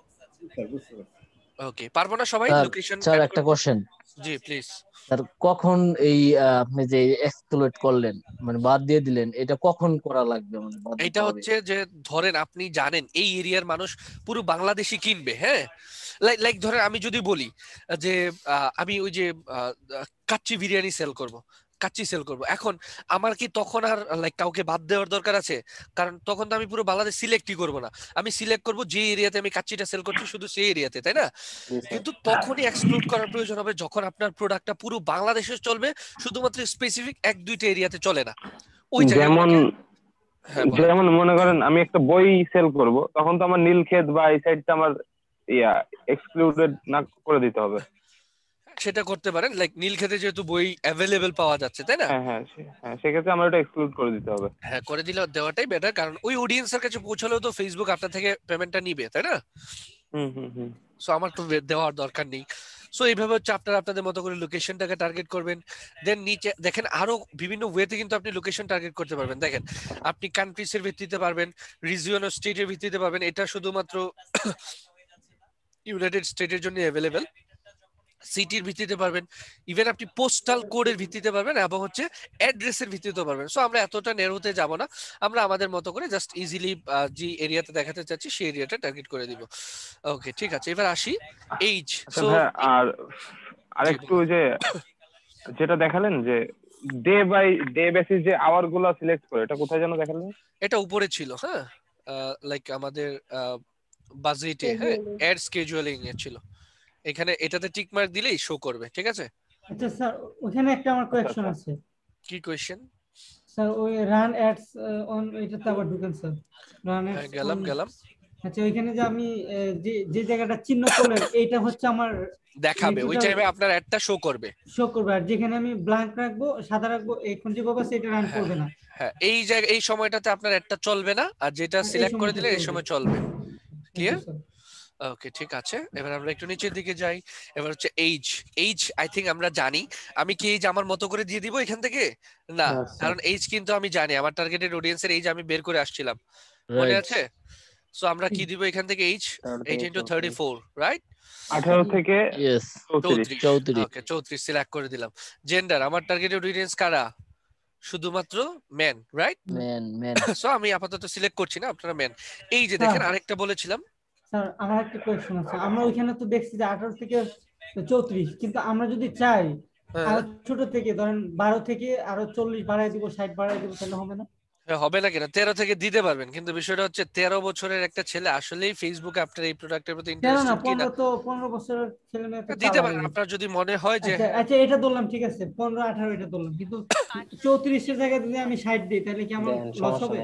ওকে, পারবো না সবাই লোকেশন? স্যার একটা কোশ্চেন। G please. স্যার কখন এই আপনি যে এক্সক্লুড করলেন, মানে বাদ দিয়ে দিলেন, এটা কখন করা লাগবে, মানে বাদ দিতে এটা হবে? হচ্ছে যে ধরেন আপনি জানেন এই এরিয়ার মানুষ পুরো বাংলাদেশি কিনবে, হ্যাঁ, লাইক ধরেন আমি যদি বলি যে আমি ওই যে কাচ্চি বিরিয়ানি সেল করব, কাচ্চি সেল করব, এখন আমার কি তখন আর লাইক কাউকে বাদ দেওয়ার দরকার আছে? কারণ তখন তো আমি পুরো বাংলাদেশ সিলেক্টই করব না, আমি সিলেক্ট করব যে এরিয়াতে আমি কাচ্চিটা সেল করছি শুধু সেই এরিয়াতে, তাই না? কিন্তু তখনই এক্সক্লুড করার প্রয়োজন হবে যখন আপনার প্রোডাক্টটা পুরো বাংলাদেশে চলবে, শুধুমাত্র স্পেসিফিক 1-2টা এরিয়াতে চলে না। ওই যেমন জায়গায় যেমন মনে করেন আমি একটা বই সেল করব, তখন তো আমার নীলক্ষেত বা এই সাইডটা আমার এক্সক্লুডেড না করে দিতে হবে। সেটা করতে পারেন, লাইক নীলক্ষেতে যেহেতু বই অ্যাভেলেবেল পাওয়া যাচ্ছে, তাই না? হ্যাঁ সেক্ষেত্রে আমার এটা এক্সক্লুড করে দিতে হবে। হ্যাঁ, করে দিলে দেওয়াটাই বেটার, কারণ ওই অডিয়েন্সের কাছে পৌঁছালেও তো ফেসবুক আপনার থেকে পেমেন্টটা নিবে, তাই না? সো আমার তো দেওয়ার দরকার নেই। সো এইভাবে হচ্ছে আপনারা আপনাদের মতো করে লোকেশনটাকে টার্গেট করবেন। দেন নিচে দেখেন আরো বিভিন্ন ওয়েতে কিন্তু আপনি লোকেশন টার্গেট করতে পারবেন। দেখেন আপনি কান্ট্রিজের ভিত্তিতে পারবেন, রিজিয়ন ও স্টেটের ভিত্তিতে পারবেন, এটা শুধুমাত্র ইউনাইটেড স্টেটের জন্য অ্যাভেলেবেল। সিটির ভিত্তিতে পারবেন, ইভেন আপনি পোস্টাল কোডের ভিত্তিতে পারবেন, এবং হচ্ছে অ্যাড্রেসের ভিত্তিতে পারবেন। সো আমরা এতটা নেরোতে যাব না, আমরা আমাদের মতো করে জাস্ট ইজিলি যে এরিয়াতে দেখাতে চাচ্ছি সেই এরিয়াটা টার্গেট করে দিব। ওকে, ঠিক আছে, এবার আসি এইজ। সো আর আরেকটু যে যেটা দেখালেন যে ডে বাই ডে বেসিস যে আওয়ার গুলো সিলেক্ট করে, এটা কোথায় যেন দেখালেন? এটা উপরে ছিল, হ্যাঁ, লাইক আমাদের বাজেটে, হ্যাঁ, অ্যাড স্কেজুয়ালিং এ ছিল। এখানে এটাতে টিক মার্ক দিলেই শো করবে, ঠিক আছে? আচ্ছা স্যার, ওখানে একটা আমার কোয়েশ্চন আছে। কি কোয়েশ্চেন? স্যার ওই রান অ্যাডস অন এটাতে আবার ঢুকেন স্যার, রান অ্যাডস গেলাম। আচ্ছা, ওইখানে যে আমি যে জায়গাটা চিহ্ন করলেন এইটা হচ্ছে আমার দেখাবে, ওই টাইমে আপনার অ্যাডটা শো করবে, আর যেখানে আমি ব্ল্যাঙ্ক রাখবো, সাদা রাখবো, এখন যে বাবা সেটা রান করবে না। হ্যাঁ, এই জায়গা এই সময়টাতে আপনার অ্যাডটা চলবে না, আর যেটা সিলেক্ট করে দিলে এই সময় চলবে। ক্লিয়ার? ওকে, ঠিক আছে, এবার আমরা একটু নিচের দিকে যাই। এবার হচ্ছে এইজ আই থিংক আমরা জানি। আমি কি এইজ আমার মতো করে দিয়ে দিব এখান থেকে? না, কারণ এইজ কিন্তু আমি জানি, আমার টার্গেটেড অডিয়েন্সের এইজ আমি বের করে আসছিলাম, মনে আছে? সো আমরা কি দিব এখান থেকে? Age 34, right? 18 থেকে 34। ওকে, 34 সিলেক্ট করে দিলাম। জেন্ডার, আমার টার্গেটেড অডিয়েন্স কারা? শুধুমাত্র মেন, রাইট? মেন। সো আমি আপাতত সিলেক্ট করছি না, আপনারা মেন। এই যে দেখেন আরেকটা বলেছিলাম স্যার, আমার একটা কোয়েশ্চন আছে। আমরা ওইখানে তো দেখছি যে 18 থেকে 34, কিন্তু আমরা যদি চাই আরো ছোট থেকে ধরেন 12 থেকে আরো 40 বাড়ায় দিব, 60 বাড়ায় দিব, তাহলে হবে না? হবে না কেন, 13 থেকে দিতে পারবেন, কিন্তু বিষয়টা হচ্ছে 13 বছরের একটা ছেলে আসলেই ফেসবুকে আপনার এই প্রোডাক্টের প্রতি ইন্টারেস্টেড কিনা। 15 বছরের ছেলে মেয়ে তো দিতে পারেন, আপনার যদি মনে হয় যে আচ্ছা এটা ধরলাম, ঠিক আছে, 15 18 এটা ধরলাম, কিন্তু 34 এর জায়গায় যদি আমি 60 দিই তাহলে কি আমার লস হবে?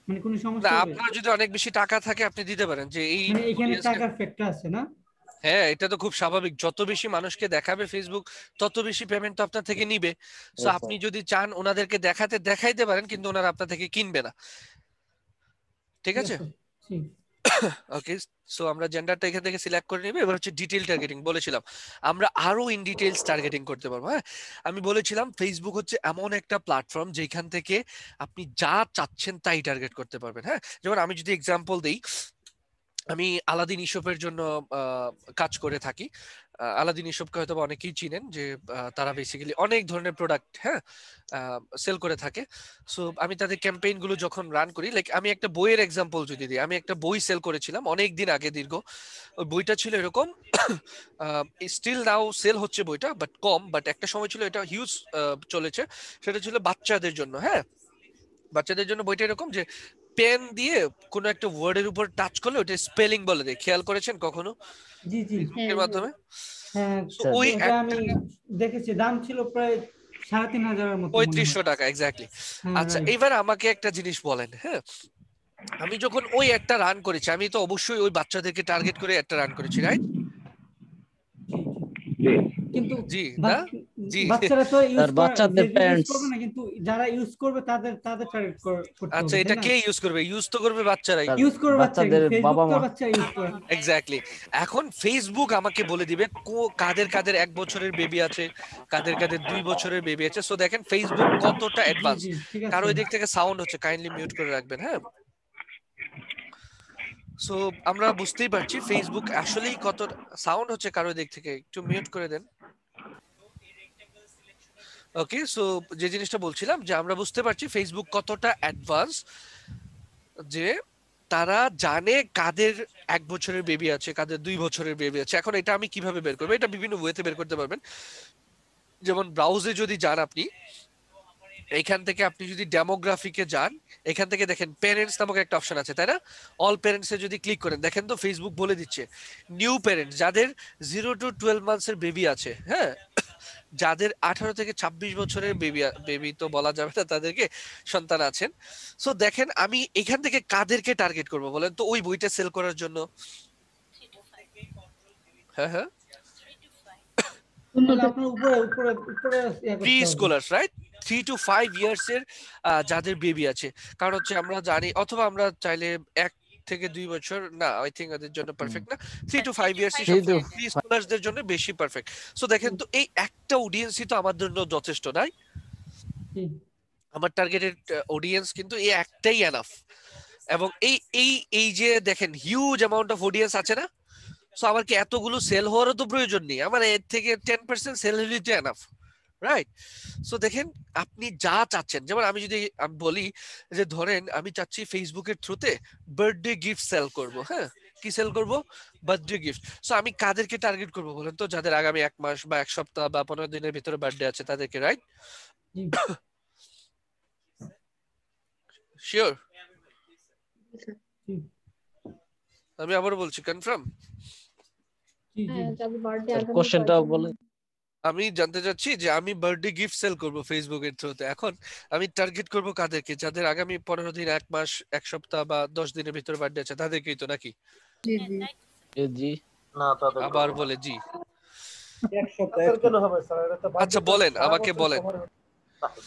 মানে কোনো সমস্যা না, হবে? আপনার যদি অনেক বেশি টাকা থাকে আপনি দিতে পারেন, যে এই মানে এখানে টাকার ফ্যাক্টর আছে না? হ্যাঁ, এটা তো খুব স্বাভাবিক, যত বেশি মানুষকে দেখাবে ফেসবুক তত বেশি পেমেন্ট তো আপনার থেকে নিবে। সো আপনি যদি চান ওনাদেরকে দেখাইতে পারেন, কিন্তু ওনারা আপনার থেকে কিনবে না, ঠিক আছে? ওকে, সো আমরা জেন্ডারটা এখান থেকে সিলেক্ট করে নিব। এবার হচ্ছে ডিটেইল টার্গেটিং। বলেছিলাম আমরা আরো ইন ডিটেইলস টার্গেটিং করতে পারবো। হ্যাঁ, আমি বলেছিলাম ফেসবুক হচ্ছে এমন একটা প্ল্যাটফর্ম যেখান থেকে আপনি যা চাচ্ছেন তাই টার্গেট করতে পারবেন। হ্যাঁ, যেমন আমি যদি এক্সাম্পল দেই, আমি আলাদিন ইশপের জন্য কাজ করে থাকি। আলাদিন ইশপকে হয়তো অনেকেই চিনেন, যে তারা বেসিক্যালি অনেক ধরনের প্রোডাক্ট সেল করে থাকে। সো আমি তাদের ক্যাম্পেইন গুলো যখন রান করি, লাইক আমি একটা বইয়ের এক্সাম্পল যদি দিই, আমি একটা বই সেল করেছিলাম অনেক দিন আগে, দীর্ঘ। ওই বইটা ছিল এরকম, স্টিল নাও সেল হচ্ছে বইটা, বাট কম, বাট একটা সময় ছিল এটা হিউজ চলেছে। সেটা ছিল বাচ্চাদের জন্য। হ্যাঁ, বাচ্চাদের জন্য বইটা এরকম যে পেন দিয়ে কোনো একটা ওয়ার্ডের উপর টাচ করলে ওটা স্পেলিং বলে দেয়। খেয়াল করেছেন কখনো জি জি ফেসবুকের মাধ্যমে? হ্যাঁ, So, ওই এটা আমি দেখেছি, দাম ছিল প্রায় ৩৫০০ মতো মনে হয়। ৩৫০০ টাকা, এক্স্যাক্টলি। হ্যাঁ, আচ্ছা, right. এবার আমাকে একটা জিনিস বলেন। হ্যাঁ, আমি যখন ওই একটা রান করেছি, আমি তো অবশ্যই ওই বাচ্চাদেরকে টার্গেট করে একটা রান করেছি, রাইট? কিন্তু জি না, জি। বাচ্চারা তো ইউজ তার বাচ্চাদের প্যারেন্টস করবে না, কিন্তু যারা ইউজ করবে তাদের টার্গেট করতে আচ্ছা, হবে, এটা তাই না? কে ইউজ করবে? ইউজ তো করবে বাচ্চারাই। ইউজ করবে বাচ্চাদের বাবা মা। বাচ্চা ইউজ করে। এক্স্যাক্টলি। এখন ফেসবুক আমাকে বলে দিবে কাদের কাদের 1 বছরের বেবি আছে, কাদের কাদের 2 বছরের বেবি আছে। সো দেখেন ফেসবুক কতটা অ্যাডভান্স। জি, ঠিক আছে। কারো ওই দিক থেকে সাউন্ড হচ্ছে, কাইন্ডলি মিউট করে রাখবেন। হ্যাঁ, সো আমরা বুঝতেই পারছি ফেসবুক আসলেই কত সাউন্ড হচ্ছে কারো দিক থেকে, একটু মিউট করে দেন। ওকে, সো যে জিনিসটা বলছিলাম, যে আমরা বুঝতে পারছি ফেসবুক কতটা অ্যাডভান্স, যে তারা জানে কাদের 1 বছরের বেবি আছে, কাদের 2 বছরের বেবি আছে। এখন এটা আমি কিভাবে বের করবো? এটা বিভিন্ন ওয়েতে বের করতে পারবেন। যেমন ব্রাউজে যদি যান আপনি, এইখান থেকে আপনি যদি ডেমোগ্রাফিকে যান, এখান থেকে দেখেন প্যারেন্টস নামক একটা অপশন আছে, তাই না? অল প্যারেন্টসে যদি ক্লিক করেন, দেখেন তো ফেসবুক বলে দিচ্ছে নিউ প্যারেন্টস, যাদের 0 to 12 মান্থসের বেবি আছে। হ্যাঁ, যাদের 18 থেকে 26 বছরের বেবি তো বলা যাবে না, তাদেরকে সন্তান আছেন। সো দেখেন আমি এখান থেকে কাদেরকে টার্গেট করব বলেন তো ওই বইটা সেল করার জন্য? হ্যাঁ হ্যাঁ, আপনার উপরে প্রি স্কুলার্স, রাইট? 3 to 5 ইয়ার্স এর যাদের বেবি আছে। কারণ হচ্ছে আমরা জানি, অথবা আমরা চাইলে 1 থেকে 2 বছর, না আই থিংক ওদের জন্য পারফেক্ট না, 3 to 5 ইয়ার্স প্রি স্কুলারদের জন্য বেশি পারফেক্ট। সো দেখেন তো এই একটা অডিয়েন্সই তো আমার জন্য যথেষ্ট, নাই? আমার টার্গেটেড অডিয়েন্স কিন্তু এই একটাই এনাফ। এবং এই এই এই যে দেখেন হিউজ অ্যামাউন্ট অফ অডিয়েন্স আছে না? সো আমার কি এতগুলো সেল হওয়ারও তো প্রয়োজন নেই, আমার এর থেকে 10% সেল হলেই তো এনাফ, রাইট? সো দেখেন আপনি যা চাচ্ছেন, যেমন আমি যদি বলি যে ধরেন আমি চাচ্ছি ফেসবুকের থ্রুতে বার্থডে গিফট সেল করব। হ্যাঁ, কি সেল করব? Birthday gift. সো আমি কাদেরকে টার্গেট করব বলেন তো? যাদের আগামী 1 মাস বা 1 সপ্তাহ বা 15 দিনের ভিতরে বার্থডে আছে তাদেরকে, রাইট? শিওর? আমি আবার বলছি, কনফার্ম? কোশ্চেনটা বলেন। আমি জানতে চাচ্ছি যে আমি বার্থডে গিফট সেল করব ফেসবুকের থ্রুতে। এখন আমি টার্গেট করব কাদেরকে? যাদের আগামী 15 দিন, 1 মাস, 1 সপ্তাহ বা 10 দিনের ভিতরে বার্থডে আছে, তাদেরকেই তো, নাকি? জি না, তাদের আবার বলে জি। এক সপ্তাহের জন্য হবে স্যার, এটা তো আচ্ছা বলেন, আমাকে বলেন।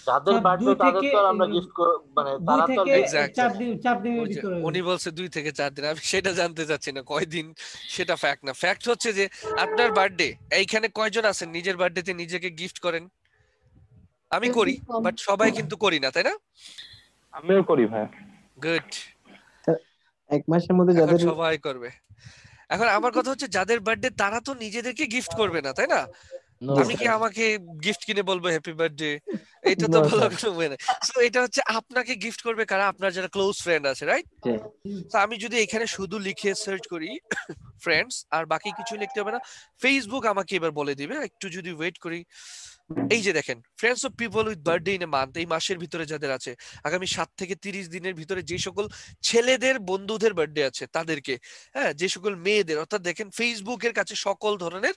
যাদের বার্থডে তাদের তো আমরা গিফট মানে তারা তো 4 দিনের ভিতরে। উনি বলছে 2 থেকে 4 দিন। আমি সেটা জানতে চাচ্ছি না কয়দিন, সেটা ফ্যাক্ট না। ফ্যাক্ট হচ্ছে যে আপনার বার্থডে, এইখানে কয়জন আছেন নিজের বার্থডেতে নিজেকে গিফট করেন? আমি করি, বাট সবাই কিন্তু করি না, তাই না? আমিও করি ভাই। গুড। 1 মাসের মধ্যে যাদের সবাই করবে। এখন আমার কথা হচ্ছে যাদের বার্থডে তারা তো নিজেদেরকে গিফট করবে না, তাই না? আমি কি আমাকে গিফট কিনে বলবো হ্যাপি বার্থডে? এটা তো বলার কোনো ওয়ে না। সো এটা হচ্ছে আপনাকে গিফট করবে কারা? আপনার যারা ক্লোজ ফ্রেন্ড আছে, রাইট? তো আমি যদি এখানে শুধু লিখে সার্চ করি ফ্রেন্ডস, আর বাকি কিছু লিখতে হবে না, ফেসবুক আমাকে এবার বলে দিবে। একটু যদি ওয়েট করি, এই যে দেখেন friends of people with birthday in a month, এই মাসের ভিতরে যাদের আছে, আগামী 7 থেকে 30 দিনের ভিতরে যে সকল ছেলেদের বন্ধুদের বার্থডে আছে তাদেরকে, হ্যাঁ, যে সকল মেয়েদের, অর্থাৎ দেখেন ফেসবুকের কাছে সকল ধরনের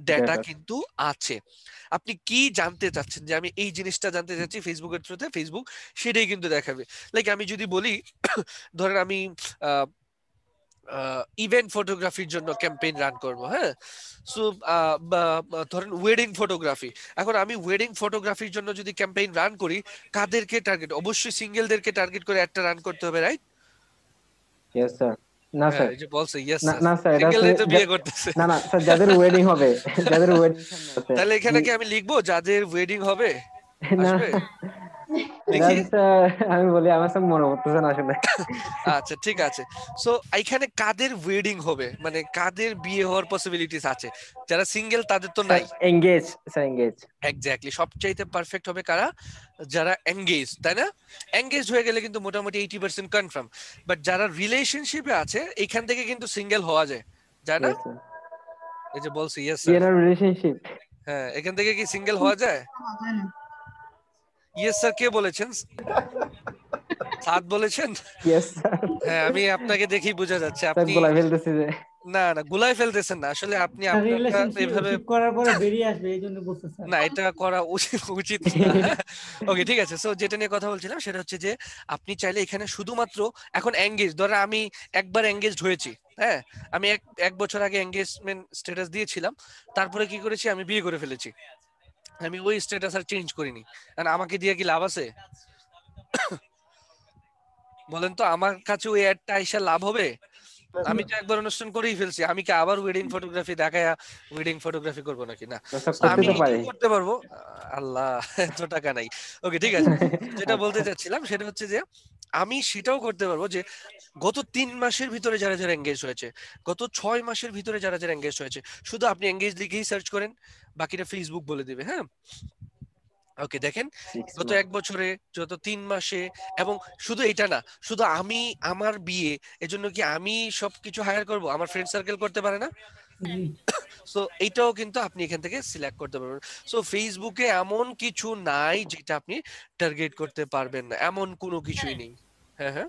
ডেটা কিন্তু আছে। আপনি কি জানতে চাচ্ছেন যে আমি এই জিনিসটা জানতে চাচ্ছি ফেসবুকের থ্রুতে, ফেসবুক সেটাই কিন্তু দেখাবে। লাইক আমি যদি বলি ধরেন আমি ইভেন্ট ফটোগ্রাফির জন্য ক্যাম্পেইন রান করব, হ্যাঁ, সো ধরেন ওয়েডিং ফটোগ্রাফি। এখন আমি ওয়েডিং ফটোগ্রাফির জন্য যদি ক্যাম্পেইন রান করি, কাদেরকে টার্গেট? অবশ্যই সিঙ্গেলদেরকে টার্গেট করে একটা রান করতে হবে, রাইট? Yes sir. না স্যার, এই যে বলছে ইয়েস না স্যার, না স্যার, এটা সিঙ্গেলই তো বিয়ে করতেছে। না না স্যার, যাদের ওয়েডিং হবে, যাদের ওয়েডিং তাহলে এখানে কি আমি লিখবো যাদের ওয়েডিং হবে না আসবে? এটা দেখি স্যার আমি বলি আমার সব মনে পড়তেছে না আসলে। আচ্ছা ঠিক আছে। সো এখানে কাদের ওয়েডিং হবে, মানে কাদের বিয়ে হওয়ার পসিবিলিটিস আছে? যারা সিঙ্গেল তাদের তো স্যার নাই। Engage, sir engage. এক্স্যাক্টলি, সবচাইতে পারফেক্ট হবে কারা? যারা এঙ্গেজ, তাই না? এঙ্গেজ হয়ে গেলে কিন্তু মোটামুটি 80% কনফার্ম। বাট যারা রিলেশনশিপে আছে এখান থেকে কিন্তু সিঙ্গেল হওয়া যায়, যায় না? Yes sir. এই যে বলছি yes in sir, a relationship. হ্যাঁ এখান থেকে কি সিঙ্গেল হওয়া যায়? ইয়েস স্যার কে বলেছেন? সাদ বলেছেন? Yes sir. হ্যাঁ আমি আপনাকে দেখেই বোঝা যাচ্ছে স্যার আপনি গোলা ফেলতেছি যে। না না গুলাই ফেলতেছেন না, আসলে আপনি আপনারটা এইভাবে রিলেশনশিপ করার পরে বেরিয়ে আসবে এই জন্য বলতে স্যার। না, এটা করা উচিত না। ওকে ঠিক আছে। সো যেটা নিয়ে কথা বলছিলাম সেটা হচ্ছে যে আপনি চাইলে এখানে শুধুমাত্র এখন এঙ্গেজ, ধরো আমি একবার এঙ্গেজড হয়েছি, হ্যাঁ আমি এক বছর আগে এঙ্গেজমেন্ট স্ট্যাটাস দিয়েছিলাম, তারপরে কি করেছি আমি বিয়ে করে ফেলেছি, আমি ওই স্ট্যাটাস আর চেঞ্জ করিনি। কারণ আমাকে দিয়ে কি লাভ আছে বলেন তো? আমার কাছে ওই অ্যাডটা আইসা লাভ হবে? আমি তো একবার অনুষ্ঠান করেই ফেলছি, আমি কি আবার ওয়েডিং ফটোগ্রাফি দেখায়া ওয়েডিং ফটোগ্রাফি করবো নাকি? না। আমি এটাও করতে পারবো, আল্লাহ এত টাকা নাই। ওকে ঠিক আছে, যেটা বলতে চাচ্ছিলাম সেটা হচ্ছে যে আমি সেটাও করতে পারবো যে গত 3 মাসের ভিতরে যারা যারা এঙ্গেজ হয়েছে, গত 6 মাসের ভিতরে যারা যারা এঙ্গেজ হয়েছে, শুধু আপনি এঙ্গেজ লিখেই সার্চ করেন, বাকিটা ফেসবুক বলে দিবে। হ্যাঁ ওকে দেখেন, গত 1 বছরে, যত 3 মাসে, এবং শুধু এটা না, শুধু আমি আমার বিয়ে এজন্য কি আমি সবকিছু হায়ার করব? আমার ফ্রেন্ড সার্কেল করতে পারে না? সো এইটাও কিন্তু আপনি এখান থেকে সিলেক্ট করতে পারবেন। সো ফেসবুকে এমন কিছু নাই যেটা আপনি টার্গেট করতে পারবেন না, এমন কোনো কিছুই নেই। হ্যাঁ হ্যাঁ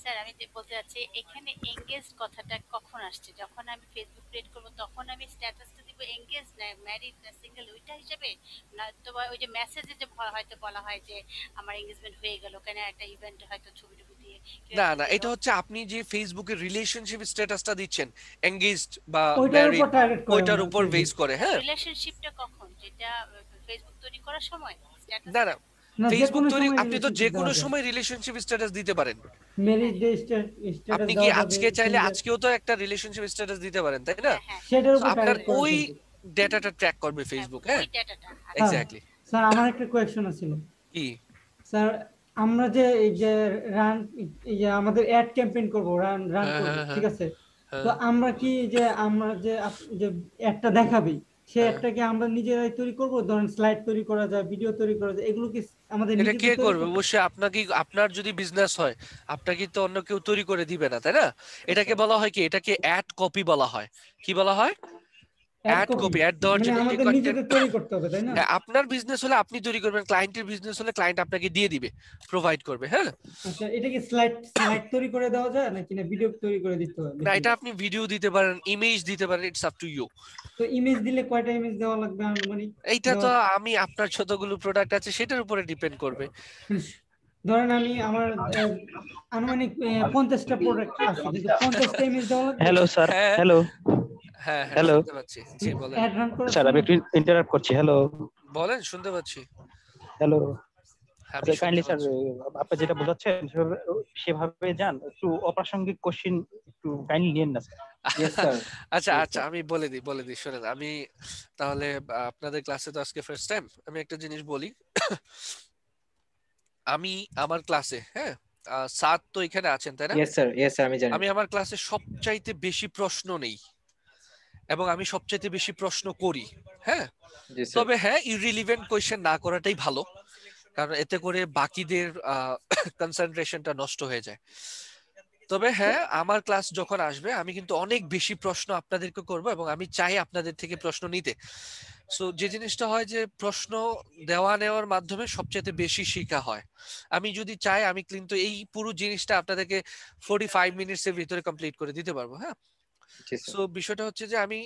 স্যার আমি যে বলতে চাচ্ছি এখানে এঙ্গেজ কথাটা কখন আসছে? যখন আমি ফেসবুক ক্রিয়েট করব তখন আমি স্ট্যাটাসটা দিব এঙ্গেজ না ম্যারিড না সিঙ্গেল ওইটা হিসেবে, না তো ওই যে মেসেজে যে হয়তো বলা হয় যে আমার এঙ্গেজমেন্ট হয়ে গেল, কেন একটা ইভেন্ট হয়তো ছবি টবি দিয়ে না না, এটা হচ্ছে আপনি যে ফেসবুকে রিলেশনশিপ স্ট্যাটাসটা দিচ্ছেন এঙ্গেজড বা ওইটার উপর ম্যারিড, টার্গেট করে ওইটার উপর বেস করে। হ্যাঁ রিলেশনশিপটা কখন, যেটা ফেসবুক তৈরি করার সময় স্ট্যাটাস? না না, না, যে ফেসবুক কোনো তৈরি সময় আপনি তো যে relationship কোনো দেওয়া যায়। সময় রিলেশনশিপ স্ট্যাটাস দিতে পারেন। ম্যারেজ ডে স্ট্যাটাস আপনি কি আজকে চাইলে আজকেও তো একটা রিলেশনশিপ স্ট্যাটাস দিতে পারেন, তাই না? সেটার So উপর আপনার টার্গেট করে ওই কিন্তু। ডেটাটা ট্র্যাক করবে ফেসবুক। হ্যাঁ ওই ডেটাটা এক্স্যাক্টলি। স্যার আমার একটা কোয়েশ্চন ছিল। কি স্যার আমরা যে এই যে রান এই যে আমাদের অ্যাড ক্যাম্পেইন করব, রান করব, ঠিক আছে? তো আমরা কি যে আমরা যে যে অ্যাডটা দেখাবি সেই অ্যাডটাকে আমরা নিজেরাই তৈরি করব? ধরেন স্লাইড তৈরি করা যায়, ভিডিও তৈরি করা যায়, এগুলো কি আমাদের এটা কে নিজেদের করবে? তৈরি? অবশ্যই আপনাকে, আপনার যদি বিজনেস হয় আপনাকে তো অন্য কেউ তৈরি করে দিবে না, তাই না? এটাকে বলা হয় কি, এটাকে অ্যাড কপি বলা হয়। কি বলা হয়? Ad copy. অ্যাড দেওয়ার মানে জন্য যে আমাদের কন্টেন্ট, নিজেদের তৈরি করতে হবে, তাই না? আপনার বিজনেস হলে আপনি তৈরি করবেন, ক্লায়েন্টের বিজনেস হলে ক্লায়েন্ট আপনাকে দিয়ে দিবে, প্রোভাইড করবে। হ্যাঁ আচ্ছা, এটা কি স্লাইড তৈরি করে দেওয়া যায় নাকি না ভিডিও তৈরি করে দিতে হবে? না, এটা আপনি ভিডিও দিতে পারেন, ইমেজ দিতে পারেন, ইটস আপ টু ইউ। তো ইমেজ দিলে কয়টা ইমেজ দেওয়া লাগবে আনুমানিক? এইটা তো আমি আপনার যতগুলো প্রোডাক্ট আছে সেটার উপরে ডিপেন্ড করবে। ধরেন আমি আমার আনুমানিক 50টা প্রোডাক্ট আছে, কিন্তু 50টা ইমেজ দেওয়া লাগবে। হ্যালো স্যার, হ্যাঁ হ্যালো হ্যাঁ হ্যালো শুনতে পাচ্ছি। জি বলেন। অ্যাড রান করার স্যার, আমি সময় একটু ইন্টারাপ্ট করছি। হ্যালো বলেন, শুনতে পাচ্ছি। হ্যালো আমি কাইন্ডলি শুনতে স্যার, পাচ্ছি। আপনি যেটা বোঝাচ্ছেন সেভাবে যান, একটু অপ্রাসঙ্গিক কোশ্চিন একটু কাইন্ডলি নিয়েন না স্যার। Yes sir. আচ্ছা আচ্ছা, আমি বলে দিই শুনেন। আমি তাহলে আপনাদের ক্লাসে তো আজকে ফার্স্ট টাইম, আমি একটা জিনিস বলি। আমি আমার ক্লাসে, হ্যাঁ সাত তো এখানে আছেন তাই না? ইয়েস স্যার আমি জানি। আমি আমার ক্লাসে সবচাইতে বেশি প্রশ্ন নেই এবং আমি সবচাইতে বেশি প্রশ্ন করি। হ্যাঁ জি স্যার। তবে হ্যাঁ ইররিলিভেন্ট কোয়েশ্চেন না করাটাই ভালো, কারণ এতে করে বাকিদের কনসেন্ট্রেশনটা নষ্ট হয়ে যায়। তবে হ্যাঁ আমার ক্লাস যখন আসবে আমি কিন্তু অনেক বেশি প্রশ্ন আপনাদেরকে করব এবং আমি চাই আপনাদের থেকে প্রশ্ন নিতে। সো যে জিনিসটা হয় যে প্রশ্ন দেওয়া নেওয়ার মাধ্যমে সবচেয়ে বেশি শেখা হয়। আমি যদি চাই আমি কিন্তু এই পুরো জিনিসটা আপনাদেরকে 45 মিনিটসের ভিতরে কমপ্লিট করে দিতে পারবো। হ্যাঁ সো বিষয়টা হচ্ছে যে আমি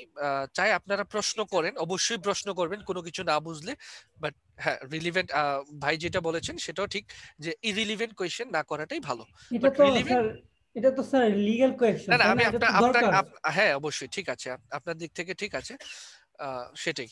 চাই আপনারা প্রশ্ন করেন, অবশ্যই প্রশ্ন করবেন কোনো কিছু না বুঝলে। বাট হ্যাঁ রিলিভেন্ট, ভাই যেটা বলেছেন সেটাও ঠিক যে ইরিলিভেন্ট কোয়েশ্চেন না করাটাই ভালো। বাট রিলিভেন্ট এটা তো স্যার লিগ্যাল কোয়েশ্চেন, না না, তাই আমি না? এটা আপনার তো দরকার। হ্যাঁ অবশ্যই ঠিক আছে, আপনার দিক থেকে ঠিক আছে, সেটাই।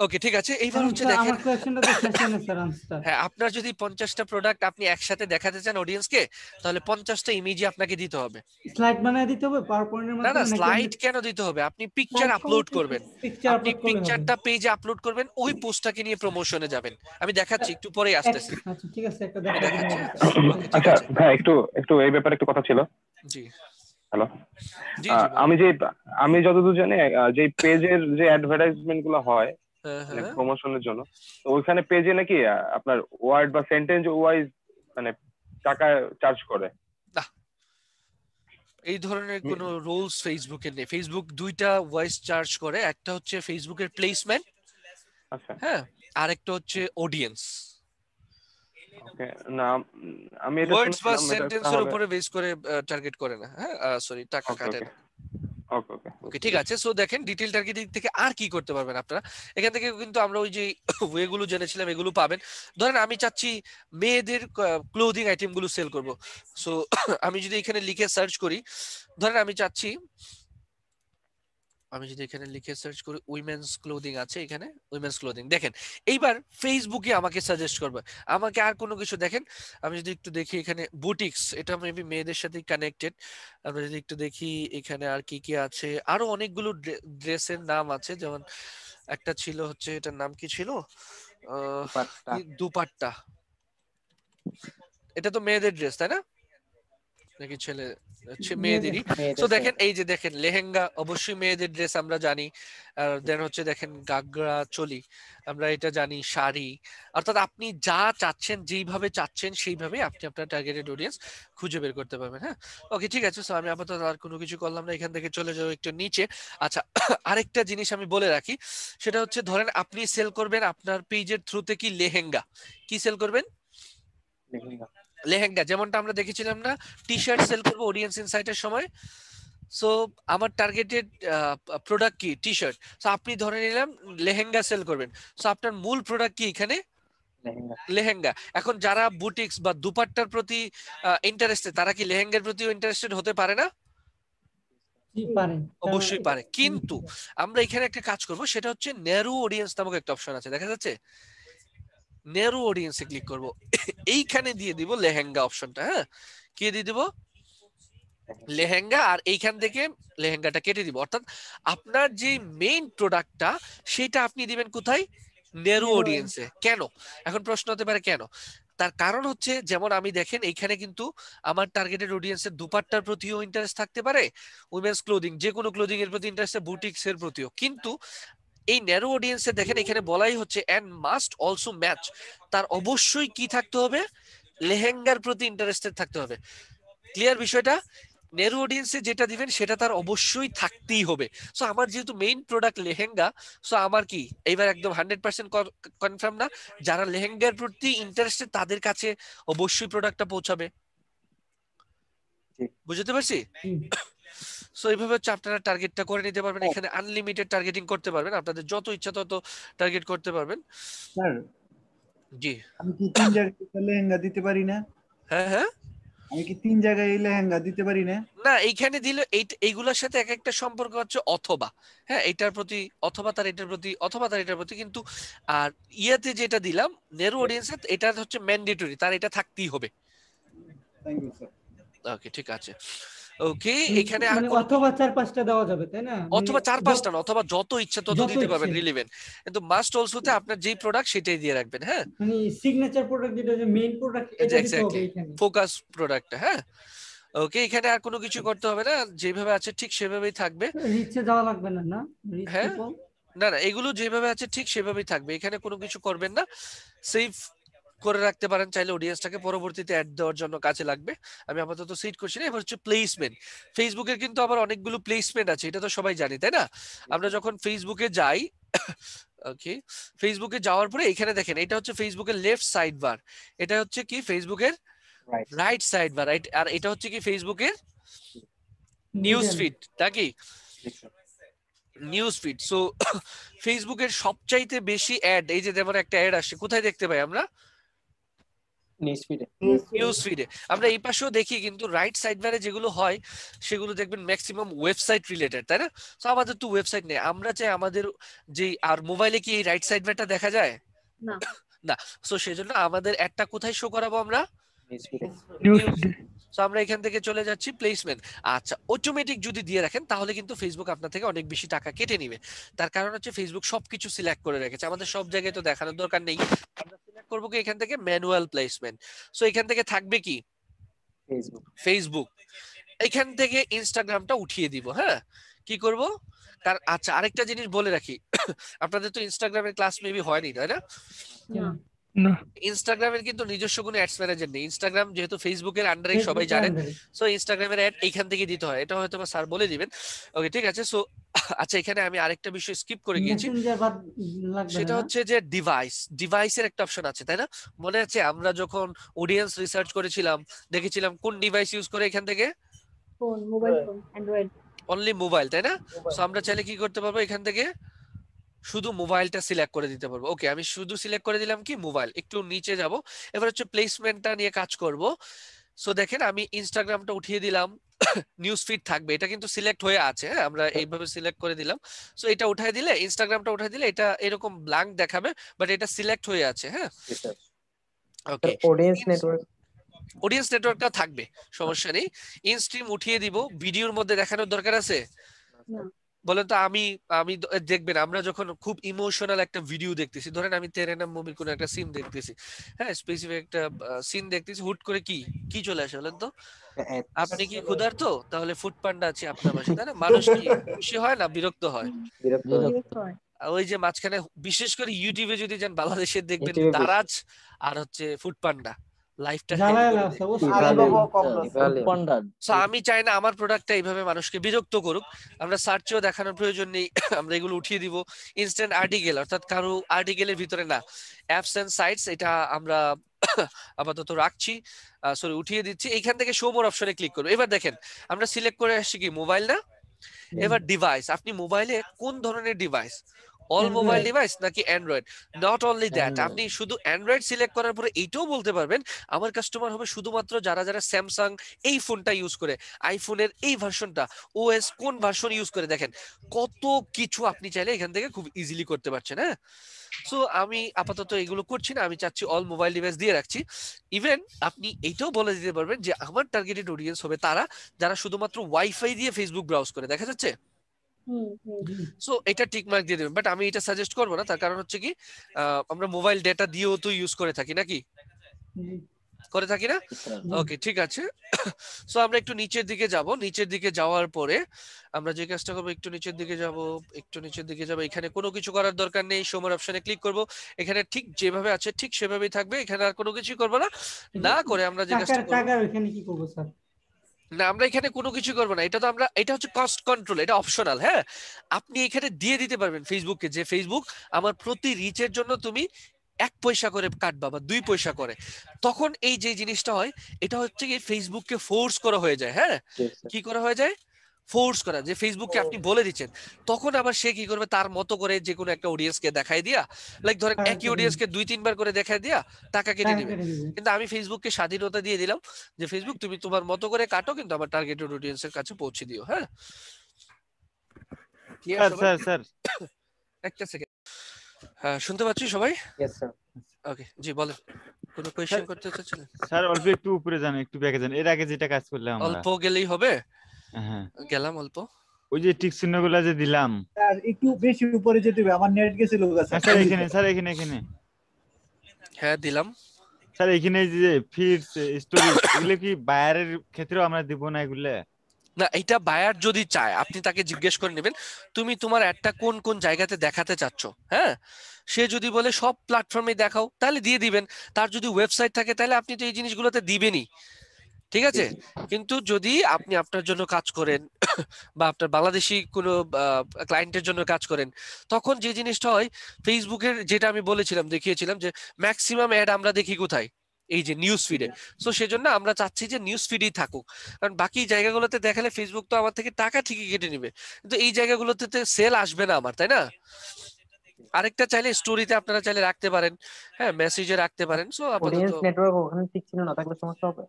ওকে ঠিক আছে, এইবার এখন হচ্ছে স্যার দেখেন আমার কোয়েশ্চেনটা তো শেষ হয় না স্যার, আনসার। হ্যাঁ, আপনার যদি 50টা প্রোডাক্ট আপনি একসাথে দেখাতে চান অডিয়েন্সকে, তাহলে 50টা ইমেজই আপনাকে দিতে হবে। স্লাইড বানায় দিতে হবে পাওয়ার পয়েন্টের না না, মাধ্যমে নাকি স্লাইড কেন দিতে হবে? আপনি পিকচার আপলোড করবেন, পিকচার আপনি আপলোড করলে হবে? পিকচারটা পেজে আপলোড করবেন, ওই পোস্টটাকে নিয়ে প্রমোশনে যাবেন। আমি দেখাচ্ছি, একটু পরেই আসতেছি, আচ্ছা ঠিক আছে, একটা আমি দেখা দিলে দেখাচ্ছি। হবে স্যার। ওকে ঠিক আচ্ছা আছে। ভাই, একটু এই ব্যাপারে একটু কথা ছিল। জি হ্যালো, জি আমি যতদূর জানি যে পেজের যে অ্যাডভার্টাইজমেন্ট গুলো হয় হ্যাঁ মানে হ্যাঁ প্রমোশনের জন্য, তো ওইখানে পেজে নাকি আপনার ওয়ার্ড বা সেন্টেন্স ওয়াইজ মানে টাকা চার্জ করে। না, এই ধরনের কোনো রুলস ফেসবুকে নেই। ফেসবুক দুইটা ভয়েস চার্জ করে, একটা হচ্ছে ফেসবুকের প্লেসমেন্ট, আচ্ছা হ্যাঁ, আর একটা হচ্ছে অডিয়েন্স। ওকে, না আমি এটা ওয়ার্ডস বা শুনছিলাম এটা সেন্টেন্সের হবে। উপরে বেস করে টার্গেট করে না, হ্যাঁ সরি, টাকা ওকে কাটে ওকে না। ওকে ওকে ওকে ঠিক আছে। সো দেখেন, ডিটেইল টার্গেটিং থেকে আর কি করতে পারবেন আপনারা এখান থেকে, কিন্তু আমরা ওই যে ওয়েগুলো জেনেছিলাম এগুলো পাবেন। ধরেন আমি চাচ্ছি মেয়েদের ক্লোদিং আইটেম গুলো সেল করব। সো আমি যদি এখানে লিখে সার্চ করি, ধরেন আমি চাচ্ছি, আমি যদি এখানে লিখে সার্চ করি উইমেন্স ক্লোদিং আছে এখানে, উইমেন্স ক্লোদিং দেখেন, এইবার ফেসবুকে আমাকে সাজেস্ট করবে, আমাকে আর কোনো কিছু দেখেন। আমি যদি একটু দেখি এখানে বুটিক্স, এটা মেবি মেয়েদের সাথে কানেক্টেড। আমরা যদি একটু দেখি এখানে আর কি কি আছে, আরো অনেকগুলো ড্রেসের নাম আছে, যেমন একটা ছিল হচ্ছে, এটার নাম কি ছিল, দুপাট্টা। এটা তো মেয়েদের ড্রেস তাই না, নাকি ছেলে, হচ্ছে মেয়েদেরই। তো দেখেন এই যে দেখেন লেহেঙ্গা, অবশ্যই মেয়েদের ড্রেস আমরা জানি। আর দেন হচ্ছে দেখেন গাগরা চলি, আমরা এটা জানি, শাড়ি। অর্থাৎ আপনি যা চাচ্ছেন, যেইভাবে চাচ্ছেন সেইভাবে আপনি আপনার টার্গেটেড অডিয়েন্স খুঁজে বের করতে পারবেন। হ্যাঁ ওকে ঠিক আছে। সো আমি আপাতত আর কোনো কিছু করলাম না, এখান থেকে চলে যাবো একটু নিচে। আচ্ছা আরেকটা জিনিস আমি বলে রাখি, সেটা হচ্ছে ধরেন আপনি সেল করবেন আপনার পেজের থ্রুতে কি লেহেঙ্গা, কি সেল করবেন? লেহেঙ্গা। যেমনটা আমরা দেখেছিলাম না, টি শার্ট সেল করবো অডিয়েন্স ইনসাইটের সময়। সো আমার টার্গেটেড প্রোডাক্ট কি? T shirt. সো আপনি ধরে নিলাম লেহেঙ্গা সেল করবেন। সো আপনার মূল প্রোডাক্ট কি এখানে? লেহেঙ্গা। এখন যারা বুটিক্স বা দুপাট্টার প্রতি ইন্টারেস্টেড, তারা কি লেহেঙ্গার প্রতিও ইন্টারেস্টেড হতে পারে না? অবশ্যই পারে। কিন্তু আমরা এখানে একটা কাজ করব, সেটা হচ্ছে ন্যারো অডিয়েন্স নামক একটা অপশন আছে, দেখা যাচ্ছে, ন্যারো অডিয়েন্সে ক্লিক করব, এইখানে দিয়ে দিব লেহেঙ্গা অপশনটা। হ্যাঁ কি দিয়ে দিব? লেহেঙ্গা। আর এইখান থেকে লেহেঙ্গাটা কেটে দিব। অর্থাৎ আপনার যে মেইন প্রোডাক্টটা সেটা আপনি দিবেন কোথায়? ন্যারো অডিয়েন্সে। কেন? এখন প্রশ্ন হতে পারে কেন? তার কারণ হচ্ছে, যেমন আমি দেখেন এইখানে কিন্তু আমার টার্গেটেড অডিয়েন্সের দুপাট্টার প্রতিও ইন্টারেস্ট থাকতে পারে, উইমেন্স ক্লোদিং, যে কোনো ক্লোদিং এর প্রতি ইন্টারেস্ট, বুটিক্স এর প্রতিও। কিন্তু এই ন্যারো অডিয়েন্সে দেখেন এখানে বলাই হচ্ছে এন্ড মাস্ট অলসো ম্যাচ, তার অবশ্যই কি থাকতে হবে? লেহেঙ্গার প্রতি ইন্টারেস্টেড থাকতে হবে। ক্লিয়ার বিষয়টা? ন্যারো অডিয়েন্সে যেটা দিবেন সেটা তার অবশ্যই থাকতেই হবে। সো আমার যেহেতু মেইন প্রোডাক্ট লেহেঙ্গা, সো আমার কি এইবার একদম 100% কনফার্ম না, যারা লেহেঙ্গার প্রতি ইন্টারেস্টেড তাদের কাছে অবশ্যই প্রোডাক্টটা পৌঁছাবে। বুঝতে পারছি? সো এইভাবে হচ্ছে আপনারা টার্গেটটা করে নিতে পারবেন। এখানে আনলিমিটেড টার্গেটিং করতে পারবেন, আপনাদের যত ইচ্ছা তত টার্গেট করতে পারবেন। স্যার জি আমি কি 3 জায়গায় লেহেঙ্গা দিতে পারি না? হ্যাঁ হ্যাঁ, আমি কি 3 জায়গায় লেহেঙ্গা দিতে পারি না? না এইখানে দিলে এইগুলোর সাথে এক একটা সম্পর্ক হচ্ছে অথবা, হ্যাঁ এটার প্রতি অথবা তার এটার প্রতি অথবা তার এটার প্রতি। কিন্তু আর ইয়াতে যেটা দিলাম ন্যারো অডিয়েন্সে, এটা হচ্ছে ম্যান্ডেটরি, তার এটা থাকতেই হবে। Thank you sir. ওকে ঠিক আছে। ওকে এখানে আর মানে অথবা 4-5টা দেওয়া যাবে তাই না? অথবা 4-5টা না, অথবা যত ইচ্ছা তত দিতে পারবেন রিলেভেন্ট, কিন্তু মাস্ট অলসোতে আপনার যেই প্রোডাক্ট সেটাই দিয়ে রাখবেন। হ্যাঁ মানে সিগনেচার প্রোডাক্ট যেটা, যে মেইন প্রোডাক্ট, এটা দিতে হবে এখানে, ফোকাস প্রোডাক্ট। হ্যাঁ ওকে এখানে আর কোনো কিছু করতে হবে না, যেভাবে আছে ঠিক সেভাবেই থাকবে। রিচে যাওয়া লাগবে না, না হ্যাঁ না না, এগুলো যেভাবে আছে ঠিক সেভাবেই থাকবে, এখানে কোনো কিছু করবেন না, সেভ করে রাখতে পারেন চাইলে অডিয়েন্সটাকে, পরবর্তীতে অ্যাড দেওয়ার জন্য কাজে লাগবে। আমি আপাতত সেট করছি না। এবার হচ্ছে প্লেসমেন্ট। ফেসবুকের কিন্তু আবার অনেকগুলো প্লেসমেন্ট আছে, এটা তো সবাই জানি তাই না? আমরা যখন ফেসবুকে যাই, ওকে ফেসবুকে যাওয়ার পরে এখানে দেখেন, এটা হচ্ছে ফেসবুকের লেফট সাইড বার, এটা হচ্ছে কি ফেসবুকের রাইট সাইড বার, রাইট। আর এটা হচ্ছে কি ফেসবুকের নিউজ ফিড, নাকি নিউজ ফিড। সো ফেসবুকের সবচাইতে বেশি অ্যাড, এই যে যেমন একটা অ্যাড আসছে, কোথায় দেখতে পাই আমরা? নিউজ ফিডে নিউজ ফিডে আমরা এই পাশেও দেখি, কিন্তু রাইট সাইড বারে যেগুলো হয় সেগুলো দেখবেন ম্যাক্সিমাম ওয়েবসাইট রিলেটেড, তাই না? তো আমাদের তো ওয়েবসাইট নেই, আমরা চাই আমাদের যে, আর মোবাইলে কি এই রাইট সাইড বারটা দেখা যায় না না, সো সেজন্য আমাদের অ্যাডটা কোথায় শো করাবো আমরা? নিউজ ফিডে নিউজ ফিডে। সো আমরা এখান থেকে চলে যাচ্ছি প্লেসমেন্ট। আচ্ছা, অটোমেটিক যদি দিয়ে রাখেন তাহলে কিন্তু ফেসবুক আপনার থেকে অনেক বেশি টাকা কেটে নিবে। তার কারণ হচ্ছে ফেসবুক সবকিছু সিলেক্ট করে রেখেছে, আমাদের সব জায়গায় তো দেখানোর দরকার নেই। আমরা সিলেক্ট করবো কি এখান থেকে ম্যানুয়াল প্লেসমেন্ট। সো এখান থেকে থাকবে কি ফেসবুক ফেসবুক, এখান থেকে ইনস্টাগ্রামটা উঠিয়ে দিব। হ্যাঁ, কি করব? কারণ আচ্ছা আরেকটা জিনিস বলে রাখি, আপনাদের তো ইনস্টাগ্রামের ক্লাস মেবি হয়নি, তাই না? না না ইনস্টাগ্রামের কিন্তু নিজস্ব কোনো অ্যাডস ম্যানেজার নেই। ইনস্টাগ্রাম যেহেতু ফেসবুকের আন্ডারে সবাই জানেন, সো ইনস্টাগ্রামের অ্যাড এইখান থেকে দিতে হয়, এটা হয়তো স্যার বলে দিবেন। ওকে, ঠিক আছে। সো আচ্ছা, এখানে আমি আরেকটা বিষয় স্কিপ করে গিয়েছি, মেসেঞ্জার বাদ লাগবে সেটা না হচ্ছে যে ডিভাইসের একটা অপশন আছে, তাই না? মনে আছে আমরা যখন অডিয়েন্স রিসার্চ করেছিলাম, দেখেছিলাম কোন ডিভাইস ইউজ করে এখান থেকে? Phone, mobile phone, Android. Only mobile, তাই না? সো আমরা চাইলে কি করতে পারবো, এখান থেকে শুধু মোবাইলটা সিলেক্ট করে দিতে পারবো। ওকে, আমি শুধু সিলেক্ট করে দিলাম কি মোবাইল। একটু নিচে যাব, এবার হচ্ছে প্লেসমেন্টটা নিয়ে কাজ করব। সো দেখেন আমি ইনস্টাগ্রামটা উঠিয়ে দিলাম, নিউজ ফিড থাকবে, এটা কিন্তু সিলেক্ট হয়ে আছে। হ্যাঁ, আমরা এইভাবে সিলেক্ট করে দিলাম। সো এটা উঠাই দিলে, ইনস্টাগ্রামটা উঠাই দিলে এটা এরকম ব্ল্যাঙ্ক দেখাবে, বাট এটা সিলেক্ট হয়ে আছে। হ্যাঁ, ওকে, অডিয়েন্স নেটওয়ার্ক অডিয়েন্স নেটওয়ার্কটা থাকবে, সমস্যা নেই। ইনস্ট্রিম উঠিয়ে দিব, ভিডিওর মধ্যে দেখানোর দরকার আছে? না বলেন তো। আমি আমি দেখবেন আমরা যখন খুব ইমোশনাল একটা ভিডিও দেখতেছি, ধরেন আমি তেরে নাম মুভির কোন একটা সিন দেখতেছি, হ্যাঁ, স্পেসিফিক একটা সিন দেখতেছি, হুট করে কি কি চলে আসে বলেন তো? আপনি কি ক্ষুধার্ত? তাহলে ফুড পান্ডা আছে আপনার পাশে, তাই না? মানুষ কি খুশি হয় না বিরক্ত হয়? বিরক্ত বিরক্ত হয়। আর ওই যে মাঝখানে বিশেষ করে ইউটিউবে যদি যান, বাংলাদেশের দেখবেন ইউটিউবে বেশি। দারাজ আর হচ্ছে ফুড পান্ডা লাইফটা জ্বালায় লাগছে ও ইভালিয়ান সো আমি চাই না আমার প্রোডাক্টটা এইভাবে মানুষকে বিরক্ত করুক। আমরা সার্চেও দেখানোর প্রয়োজন নেই, আমরা এগুলো উঠিয়ে দিব। ইনস্ট্যান্ট আর্টিকেল, অর্থাৎ কারো আর্টিকেলের ভিতরে না, অ্যাপস এন্ড সাইটস, এটা আমরা আপাতত রাখছি, সরি উঠিয়ে দিচ্ছি। এইখান থেকে শো মোর অপশনে ক্লিক করবো। এবার দেখেন আমরা সিলেক্ট করে আসছি কি মোবাইল, না? এবার ডিভাইস, আপনি মোবাইলে কোন ধরনের ডিভাইস, অল মোবাইল ডিভাইস নাকি অ্যান্ড্রয়েড? নট অনলি দ্যাট, আপনি শুধু অ্যান্ড্রয়েড সিলেক্ট করার পরে এইটাও বলতে পারবেন আমার কাস্টমার হবে শুধুমাত্র যারা যারা স্যামসাং এই ফোনটা ইউজ করে, আইফোনের এই ভার্সনটা, ওএস কোন ভার্সন ইউজ করে। দেখেন কত কিছু আপনি চাইলে এখান থেকে খুব ইজিলি করতে পারছেন। হ্যাঁ, সো আমি আপাতত এগুলো করছি না, আমি চাচ্ছি অল মোবাইল ডিভাইস দিয়ে রাখছি। ইভেন আপনি এইটাও বলে দিতে পারবেন যে আমার টার্গেটেড অডিয়েন্স হবে তারা যারা শুধুমাত্র ওয়াইফাই দিয়ে ফেসবুক ব্রাউজ করে, দেখা যাচ্ছে? সো এটা টিক মার্ক দিয়ে দেবেন, বাট আমি এটা সাজেস্ট করবো না। তার কারণ হচ্ছে কি আমরা মোবাইল ডেটা দিয়েও তো ইউজ করে থাকি, নাকি করে থাকি না? ওকে, ঠিক আছে। সো আমরা একটু নিচের দিকে যাব, নিচের দিকে যাওয়ার পরে আমরা যে কাজটা করবো, একটু নিচের দিকে যাব, একটু নিচের দিকে যাব। এখানে কোনো কিছু করার দরকার নেই, শোমার অপশনে ক্লিক করব। এখানে ঠিক যেভাবে আছে ঠিক সেভাবেই থাকবে, এখানে আর কোনো কিছু করবো না। না করে আমরা যে কাজটা করব, টাকার ওখানে কি করব স্যার? না আমরা এখানে কোনো কিছু করবো না, এটা তো আমরা, এটা হচ্ছে কস্ট কন্ট্রোল, এটা অপশনাল। হ্যাঁ, আপনি এখানে দিয়ে দিতে পারবেন ফেসবুককে যে ফেসবুক আমার প্রতি রিচের জন্য তুমি 1 পয়সা করে কাটবা বা 2 পয়সা করে। তখন এই যে জিনিসটা হয়, এটা হচ্ছে কি ফেসবুককে ফোর্স করা হয়ে যায়। হ্যাঁ, কি করা হয়ে যায়? ফোর্স করা, যে ফেসবুককে আপনি বলে দিচ্ছেন, তখন আবার সে কি করবে, তার মতো করে যে কোনো একটা অডিয়েন্সকে দেখাই দিয়া, লাইক ধরেন একই অডিয়েন্সকে 2-3 বার করে দেখাই দিয়া টাকা কেটে নেবে। কিন্তু আমি ফেসবুককে স্বাধীনতা দিয়ে দিলাম যে ফেসবুক তুমি তোমার মতো করে কাটো, কিন্তু আমার টার্গেটেড অডিয়েন্সের কাছে পৌঁছে দিও। হ্যাঁ, স্যার একটা সেকেন্ড, হ্যাঁ শুনতে পাচ্ছি সবাই? Yes sir. ওকে, জি বলেন, কোনো কোয়েশ্চেন করতে চাচ্ছেন? স্যার অল্প একটু উপরে যান, একটু ব্যাকে যান, এর আগে যেটা কাজ করলাম আমরা। অল্প গেলেই হবে? হ্যাঁ গেলাম অল্প। ওই যে টিক চিহ্নগুলো যে দিলাম, স্যার একটু বেশি উপরে যেতে হবে, আমার নেট গেছিল স্যার এখানে, স্যার এখানে হ্যাঁ দিলাম। স্যার এখানে যে ফিডস স্টোরি, এগুলো কি বায়ারের ক্ষেত্রেও আমরা দিব না এগুলা? না, এটা বায়ার যদি চায় আপনি তাকে জিজ্ঞেস করে নেবেন তুমি তোমার অ্যাডটা কোন কোন জায়গাতে দেখাতে চাচ্ছ। হ্যাঁ, সে যদি বলে সব প্ল্যাটফর্মে দেখাও তাহলে দিয়ে দিবেন। তার যদি ওয়েবসাইট থাকে তাহলে আপনি তো এই জিনিসগুলোতে দিবেনই, ঠিক আছে? কিন্তু যদি আপনি আপনার জন্য কাজ করেন বা আপনার বাংলাদেশি কোনো ক্লায়েন্টের জন্য কাজ করেন, তখন যে জিনিসটা হয়, ফেসবুকের যেটা আমি বলেছিলাম, দেখিয়েছিলাম যে ম্যাক্সিমাম অ্যাড আমরা দেখি কোথায়, এই যে নিউজ ফিডে। সো সেজন্য আমরা চাচ্ছি যে নিউজ ফিডেই থাকুক, কারণ বাকি জায়গাগুলোতে দেখালে ফেসবুক তো আমার থেকে টাকা ঠিকই কেটে নিবে, কিন্তু এই জায়গাগুলোতে সেল আসবে না আমার, তাই না? আরেকটা চাইলে স্টোরিতে আপনারা চাইলে রাখতে পারেন, হ্যাঁ মেসেজে রাখতে পারেন। সো আপাতত অডিয়েন্স নেটওয়ার্ক ওখানে ঠিক ছিল না থাকলে সমস্যা হবে?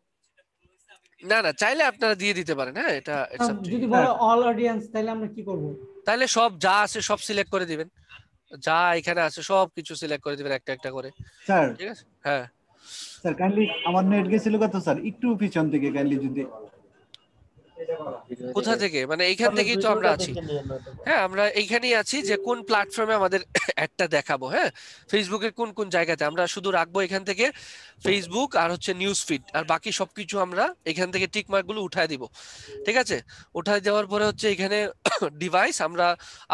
না না, চাইলে আপনারা দিয়ে দিতে পারেন, হ্যাঁ এটা ইটস আপ টু যদি ইউ। বলো অল অডিয়েন্স তাহলে আমরা কি করব? তাহলে সব যা আছে সব সিলেক্ট করে দিবেন, যা এখানে আছে সব কিছু সিলেক্ট করে দিবেন একটা একটা করে, স্যার ঠিক আছে? হ্যাঁ স্যার কাইন্ডলি আমার নেট গেছিল কত স্যার, একটু পিছন থেকে কাইন্ডলি যদি। কোথা থেকে? মানে এইখান থেকেই তো আমরা আছি, হ্যাঁ আমরা এইখানেই আছি যে কোন প্ল্যাটফর্মে আমাদের অ্যাডটা দেখাবো। হ্যাঁ ফেসবুকের কোন কোন জায়গাতে আমরা শুধু রাখবো এখান থেকে ফেসবুক আর হচ্ছে নিউজ ফিড, আর বাকি সবকিছু আমরা এখান থেকে টিক মার্ক গুলো উঠায় দিব, ঠিক আছে? উঠায় দেওয়ার পরে হচ্ছে এখানে ডিভাইস আমরা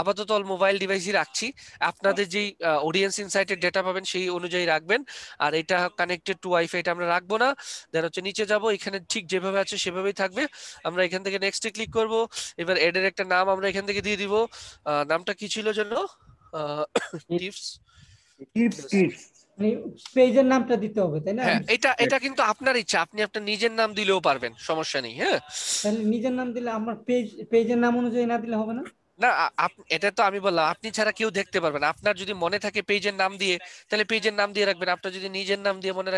আপাতত অল মোবাইল ডিভাইসই রাখছি। আপনাদের যেই অডিয়েন্স ইনসাইটের ডেটা পাবেন সেই অনুযায়ী রাখবেন, আর এটা কানেক্টেড টু ওয়াইফাই, এটা আমরা রাখবো না। দেন হচ্ছে নিচে যাব, এখানে ঠিক যেভাবে আছে সেভাবেই থাকবে। আমরা এখান থেকে নেক্সটে ক্লিক করব। এবার এডের একটা নাম আমরা এখান থেকে দিয়ে দিব। নামটা কি ছিল জন্য? টিপস টিপস মানে পেজের নামটা দিতে হবে তাই না? হ্যাঁ এটা কিন্তু আপনার ইচ্ছা, আপনি আপনার নিজের নাম দিলেও পারবেন, সমস্যা নেই। হ্যাঁ তাহলে নিজের নাম দিলে আমার পেজের নাম অনুযায়ী না দিলে হবে না? না এটা তো আমি বললাম আপনি ছাড়া কেউ দেখতে পারবে না। আপনার যদি মনে থাকে পেজের নাম দিয়ে, তাহলে পেজের নাম দিয়ে রাখবেন। আপনার যদি নিজের নাম দিয়ে মনে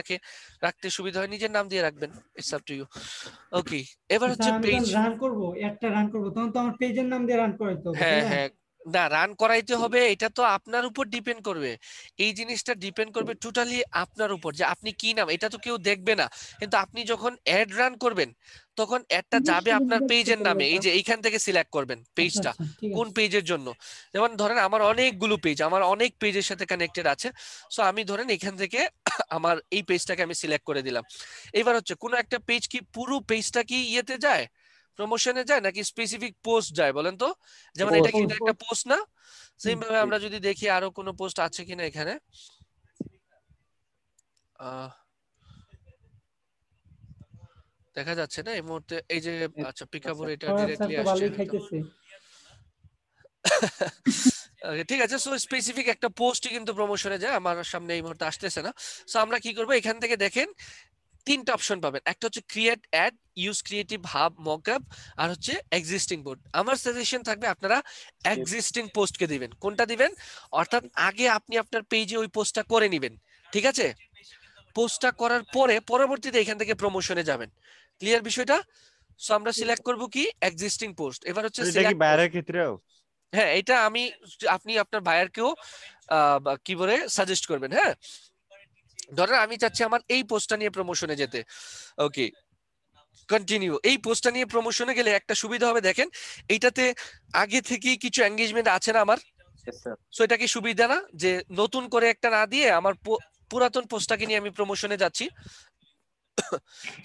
রাখতে সুবিধা হয়, নিজের নাম দিয়ে রাখবেন। It's up to you. Okay এবার হচ্ছে আমি পেজ যখন রান করব, একটা রান করব, তখন তো আমার পেজের নাম দিয়ে রান করাইতে হবে তাই হ্যাঁ না? হ্যাঁ না রান করাইতে হবে, এটা তো আপনার উপর ডিপেন্ড করবে। এই জিনিসটা ডিপেন্ড করবে টোটালি আপনার উপর যে আপনি কি নাম, এটা তো কেউ দেখবে না। কিন্তু আপনি যখন অ্যাড রান করবেন তখন অ্যাডটা যাবে আপনার পেজের নামে। এই যে এইখান থেকে সিলেক্ট করবেন পেজটা কোন পেজের জন্য। যেমন ধরেন আমার অনেকগুলো পেজ, আমার অনেক পেজের সাথে কানেক্টেড আছে। সো আমি ধরেন এখান থেকে আমার এই পেজটাকে আমি সিলেক্ট করে দিলাম। এবার হচ্ছে কোন একটা পেজ কি পুরো পেজটা কি ইয়েতে যায়, প্রমোশনে যায়, নাকি স্পেসিফিক পোস্ট যায় বলেন তো? যেমন এটা কি একটা পোস্ট না? সেম ভাবে আমরা যদি দেখি আরো কোনো পোস্ট আছে কিনা এখানে, দেখা যাচ্ছে না এই মুহূর্তে। এই যে আচ্ছা পিকাবুর এটা ডাইরেক্টলি আসছে। ঠিক আছে, সো স্পেসিফিক একটা পোস্টই কিন্তু প্রমোশনে যায়, আমার সামনে এই মুহূর্তে আসতেছে না। সো আমরা কি করব, এখান থেকে দেখেন তিনটা অপশন পাবেন। একটা হচ্ছে create ad, use creative hub, mockup, আর হচ্ছে এক্সিস্টিং পোস্ট। আমার সাজেশন থাকবে আপনারা এক্সিস্টিং পোস্টকে দিবেন। কোনটা দিবেন? অর্থাৎ আগে আপনি আপনার পেজে ওই পোস্টটা করে নেবেন, ঠিক আছে? পোস্টটা করার পরে পরবর্তীতে এখান থেকে প্রমোশনে যাবেন। ক্লিয়ার বিষয়টা? সো আমরা সিলেক্ট করব কি এক্সিস্টিং পোস্ট। এবার হচ্ছে এটা কি বাইরের ক্ষেত্রেও? হ্যাঁ এটা আপনি আপনার বায়ারকেও কি বলে সাজেস্ট করবেন। হ্যাঁ ধরেন আমি চাচ্ছি আমার এই পোস্টটা নিয়ে প্রমোশনে যেতে। ওকে কন্টিনিউ। এই পোস্টটা নিয়ে প্রমোশনে গেলে একটা সুবিধা হবে, দেখেন এইটাতে আগে থেকেই কিছু এঙ্গেজমেন্ট আছে না আমার। সো এটা কি সুবিধা না যে নতুন করে একটা না দিয়ে আমার পুরাতন পোস্টটাকে নিয়ে আমি প্রমোশনে যাচ্ছি।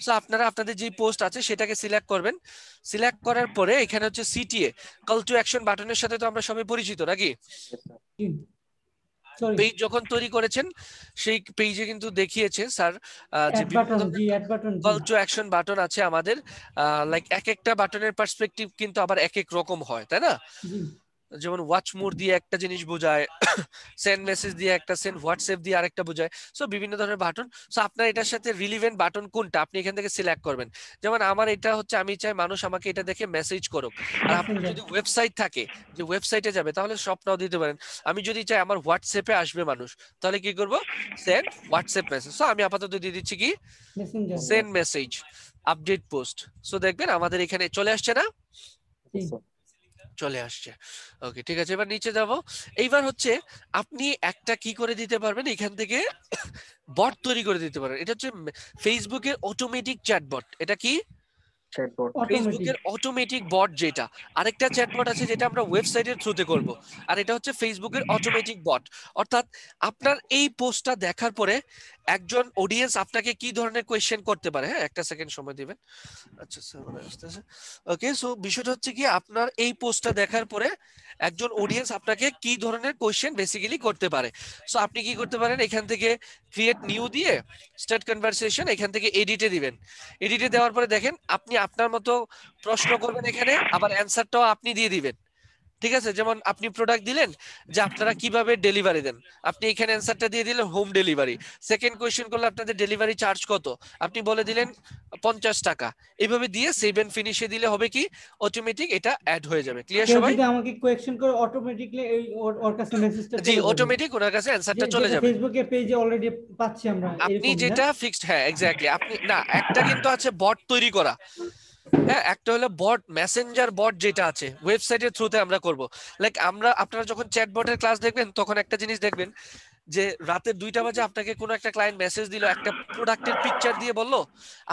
সো আপনারা আপনাদের যে পোস্ট আছে সেটাকে সিলেক্ট করবেন। সিলেক্ট করার পরে এখানে হচ্ছে সিটিএ, কল টু অ্যাকশন বাটনের সাথে তো আমরা সবাই পরিচিত নাকি? পেজ যখন তৈরি করেছেন সেই পেজে কিন্তু দেখিয়েছে স্যার যে কল টু অ্যাকশন বাটন আছে আমাদের। লাইক এক একটা বাটনের পার্সপেক্টিভ কিন্তু আবার এক এক রকম হয়, তাই না? যেমন ওয়াচ মোর দিয়ে একটা জিনিস বোঝায়, সেন্ড মেসেজ দিয়ে একটা, সেন্ড হোয়াটসঅ্যাপ দিয়ে আরেকটা বোঝায়। সো বিভিন্ন ধরনের বাটন। সো আপনার এটার সাথে রিলিভেন্ট বাটন কোনটা আপনি এখান থেকে সিলেক্ট করবেন। যেমন আমার এটা হচ্ছে আমি চাই মানুষ আমাকে এটা দেখে মেসেজ করুক। আর আপনার যদি ওয়েবসাইট থাকে যে ওয়েবসাইটে যাবে তাহলে সবটাও দিতে পারেন। আমি যদি চাই আমার হোয়াটসঅ্যাপে আসবে মানুষ, তাহলে কি করব, সেন্ড হোয়াটসঅ্যাপ মেসেজ। সো আমি আপাতত দিয়ে দিচ্ছি কি send message update post. So দেখবেন আমাদের এখানে চলে আসছে না? চলে আসছে। ওকে ঠিক আছে, এবার নিচে যাব। এইবার হচ্ছে আপনি একটা কি করে দিতে পারবেন, এখান থেকে বট তৈরি করে দিতে পারেন। এটা হচ্ছে ফেসবুকের অটোমেটিক চ্যাটবট। এটা কি ফেসবুকের অটোমেটিক বট, যেটা আরেকটা চ্যাটবট আছে যেটা আমরা ওয়েবসাইটের থ্রুতে করব, আর এটা হচ্ছে ফেসবুকের অটোমেটিক বট। অর্থাৎ আপনার এই পোস্টটা দেখার পরে একজন অডিয়েন্স আপনাকে কি ধরনের কোয়েশ্চেন করতে পারে। হ্যাঁ একটা সেকেন্ড সময় দিবেন। আচ্ছা স্যার ওকে। সো বিষয়টা হচ্ছে কি আপনার এই পোস্টটা দেখার পরে একজন অডিয়েন্স আপনাকে কি ধরনের কোয়েশ্চেন বেসিক্যালি করতে পারে। সো আপনি কি করতে পারেন, এখান থেকে ক্রিয়েট নিউ দিয়ে স্টার্ট কনভারসেশন, এখান থেকে এডিটে দিবেন। এডিটে দেওয়ার পরে দেখেন আপনি আপনার মতো প্রশ্ন করবেন এখানে, আবার অ্যানসারটাও আপনি দিয়ে দিবেন। ঠিক আছে, যেমন আপনি প্রোডাক্ট দিলেন যে আপনারা কিভাবে ডেলিভারি দেন, আপনি এখানে অ্যান্সারটা দিয়ে দিলেন হোম ডেলিভারি। সেকেন্ড কোয়েশ্চেন করলে আপনাদের ডেলিভারি চার্জ কত, আপনি বলে দিলেন 50 টাকা। এইভাবে দিয়ে সেভ এন্ড ফিনিশে দিলে হবে কি অটোমেটিক এটা অ্যাড হয়ে যাবে। ক্লিয়ার কেউ সবাই? যদি আমাকে কোয়েশ্চেন করে অটোমেটিকলি ওর কাছে মেসেজটা জি চলে যাবে, অটোমেটিক ওনার কাছে অ্যান্সারটা চলে যেটা যাবে। ফেসবুকে পেজে অলরেডি পাচ্ছি আমরা, আপনি এরকম না? যেটা ফিক্সড, হ্যাঁ এক্স্যাক্টলি। আপনি না, একটা কিন্তু আছে বট তৈরি করা, হ্যাঁ একটা হলো বট, মেসেঞ্জার বট যেটা আছে ওয়েবসাইটের থ্রুতে আমরা করব। লাইক আপনারা যখন চ্যাট বটের ক্লাস দেখবেন তখন একটা জিনিস দেখবেন যে রাতে 2টা বাজে আপনাকে কোনো একটা ক্লায়েন্ট মেসেজ দিল, একটা প্রোডাক্টের পিকচার দিয়ে বললো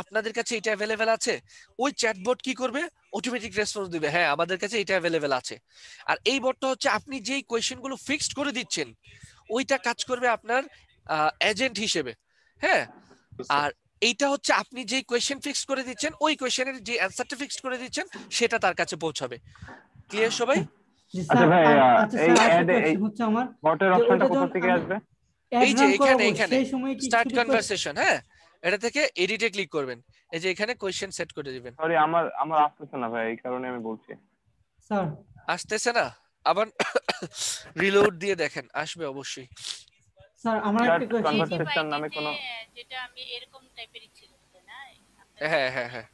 আপনাদের কাছে এটা অ্যাভেলেবেল আছে, ওই চ্যাটবট কি করবে অটোমেটিক রেসপন্স দিবে, হ্যাঁ আমাদের কাছে এটা অ্যাভেলেবেল আছে। আর এই বটটা হচ্ছে আপনি যেই কোয়েশ্চেনগুলো ফিক্সড করে দিচ্ছেন ওইটা কাজ করবে আপনার এজেন্ট হিসেবে, হ্যাঁ। আর এইটা হচ্ছে আপনি যে কোয়েশ্চেন ফিক্সড করে দিচ্ছেন ওই কোয়েশ্চেনের যে অ্যানসারটা ফিক্সড করে দিচ্ছেন সেটা তার কাছে পৌঁছাবে। ক্লিয়ার সবাই? আচ্ছা ভাই, এই অ্যাড এই হচ্ছে আমার বটের যে অপশনটা ওইটা কোথা যখন থেকে আমি আসবে? এই যে অ্যাড রান এখানে করাবো এখানে সেই সময় কি স্টার্ট শুধু কনভারসেশন, হ্যাঁ এটা থেকে এডিটে ক্লিক করবেন, এই যে এখানে কোয়েশ্চেন সেট করে দিবেন। সরি, আমার আসতেছে না ভাই, এই কারণে আমি বলছি। স্যার আসতেছে না? আবার রিলোড দিয়ে দেখেন, আসবে অবশ্যই। স্যার আমার একটা কোয়েশ্চেন স্যার, কনভারসেশন নামে কোনো, যেটা আমি এরকম টাইপেরই ছিল না? হ্যাঁ হ্যাঁ হ্যাঁ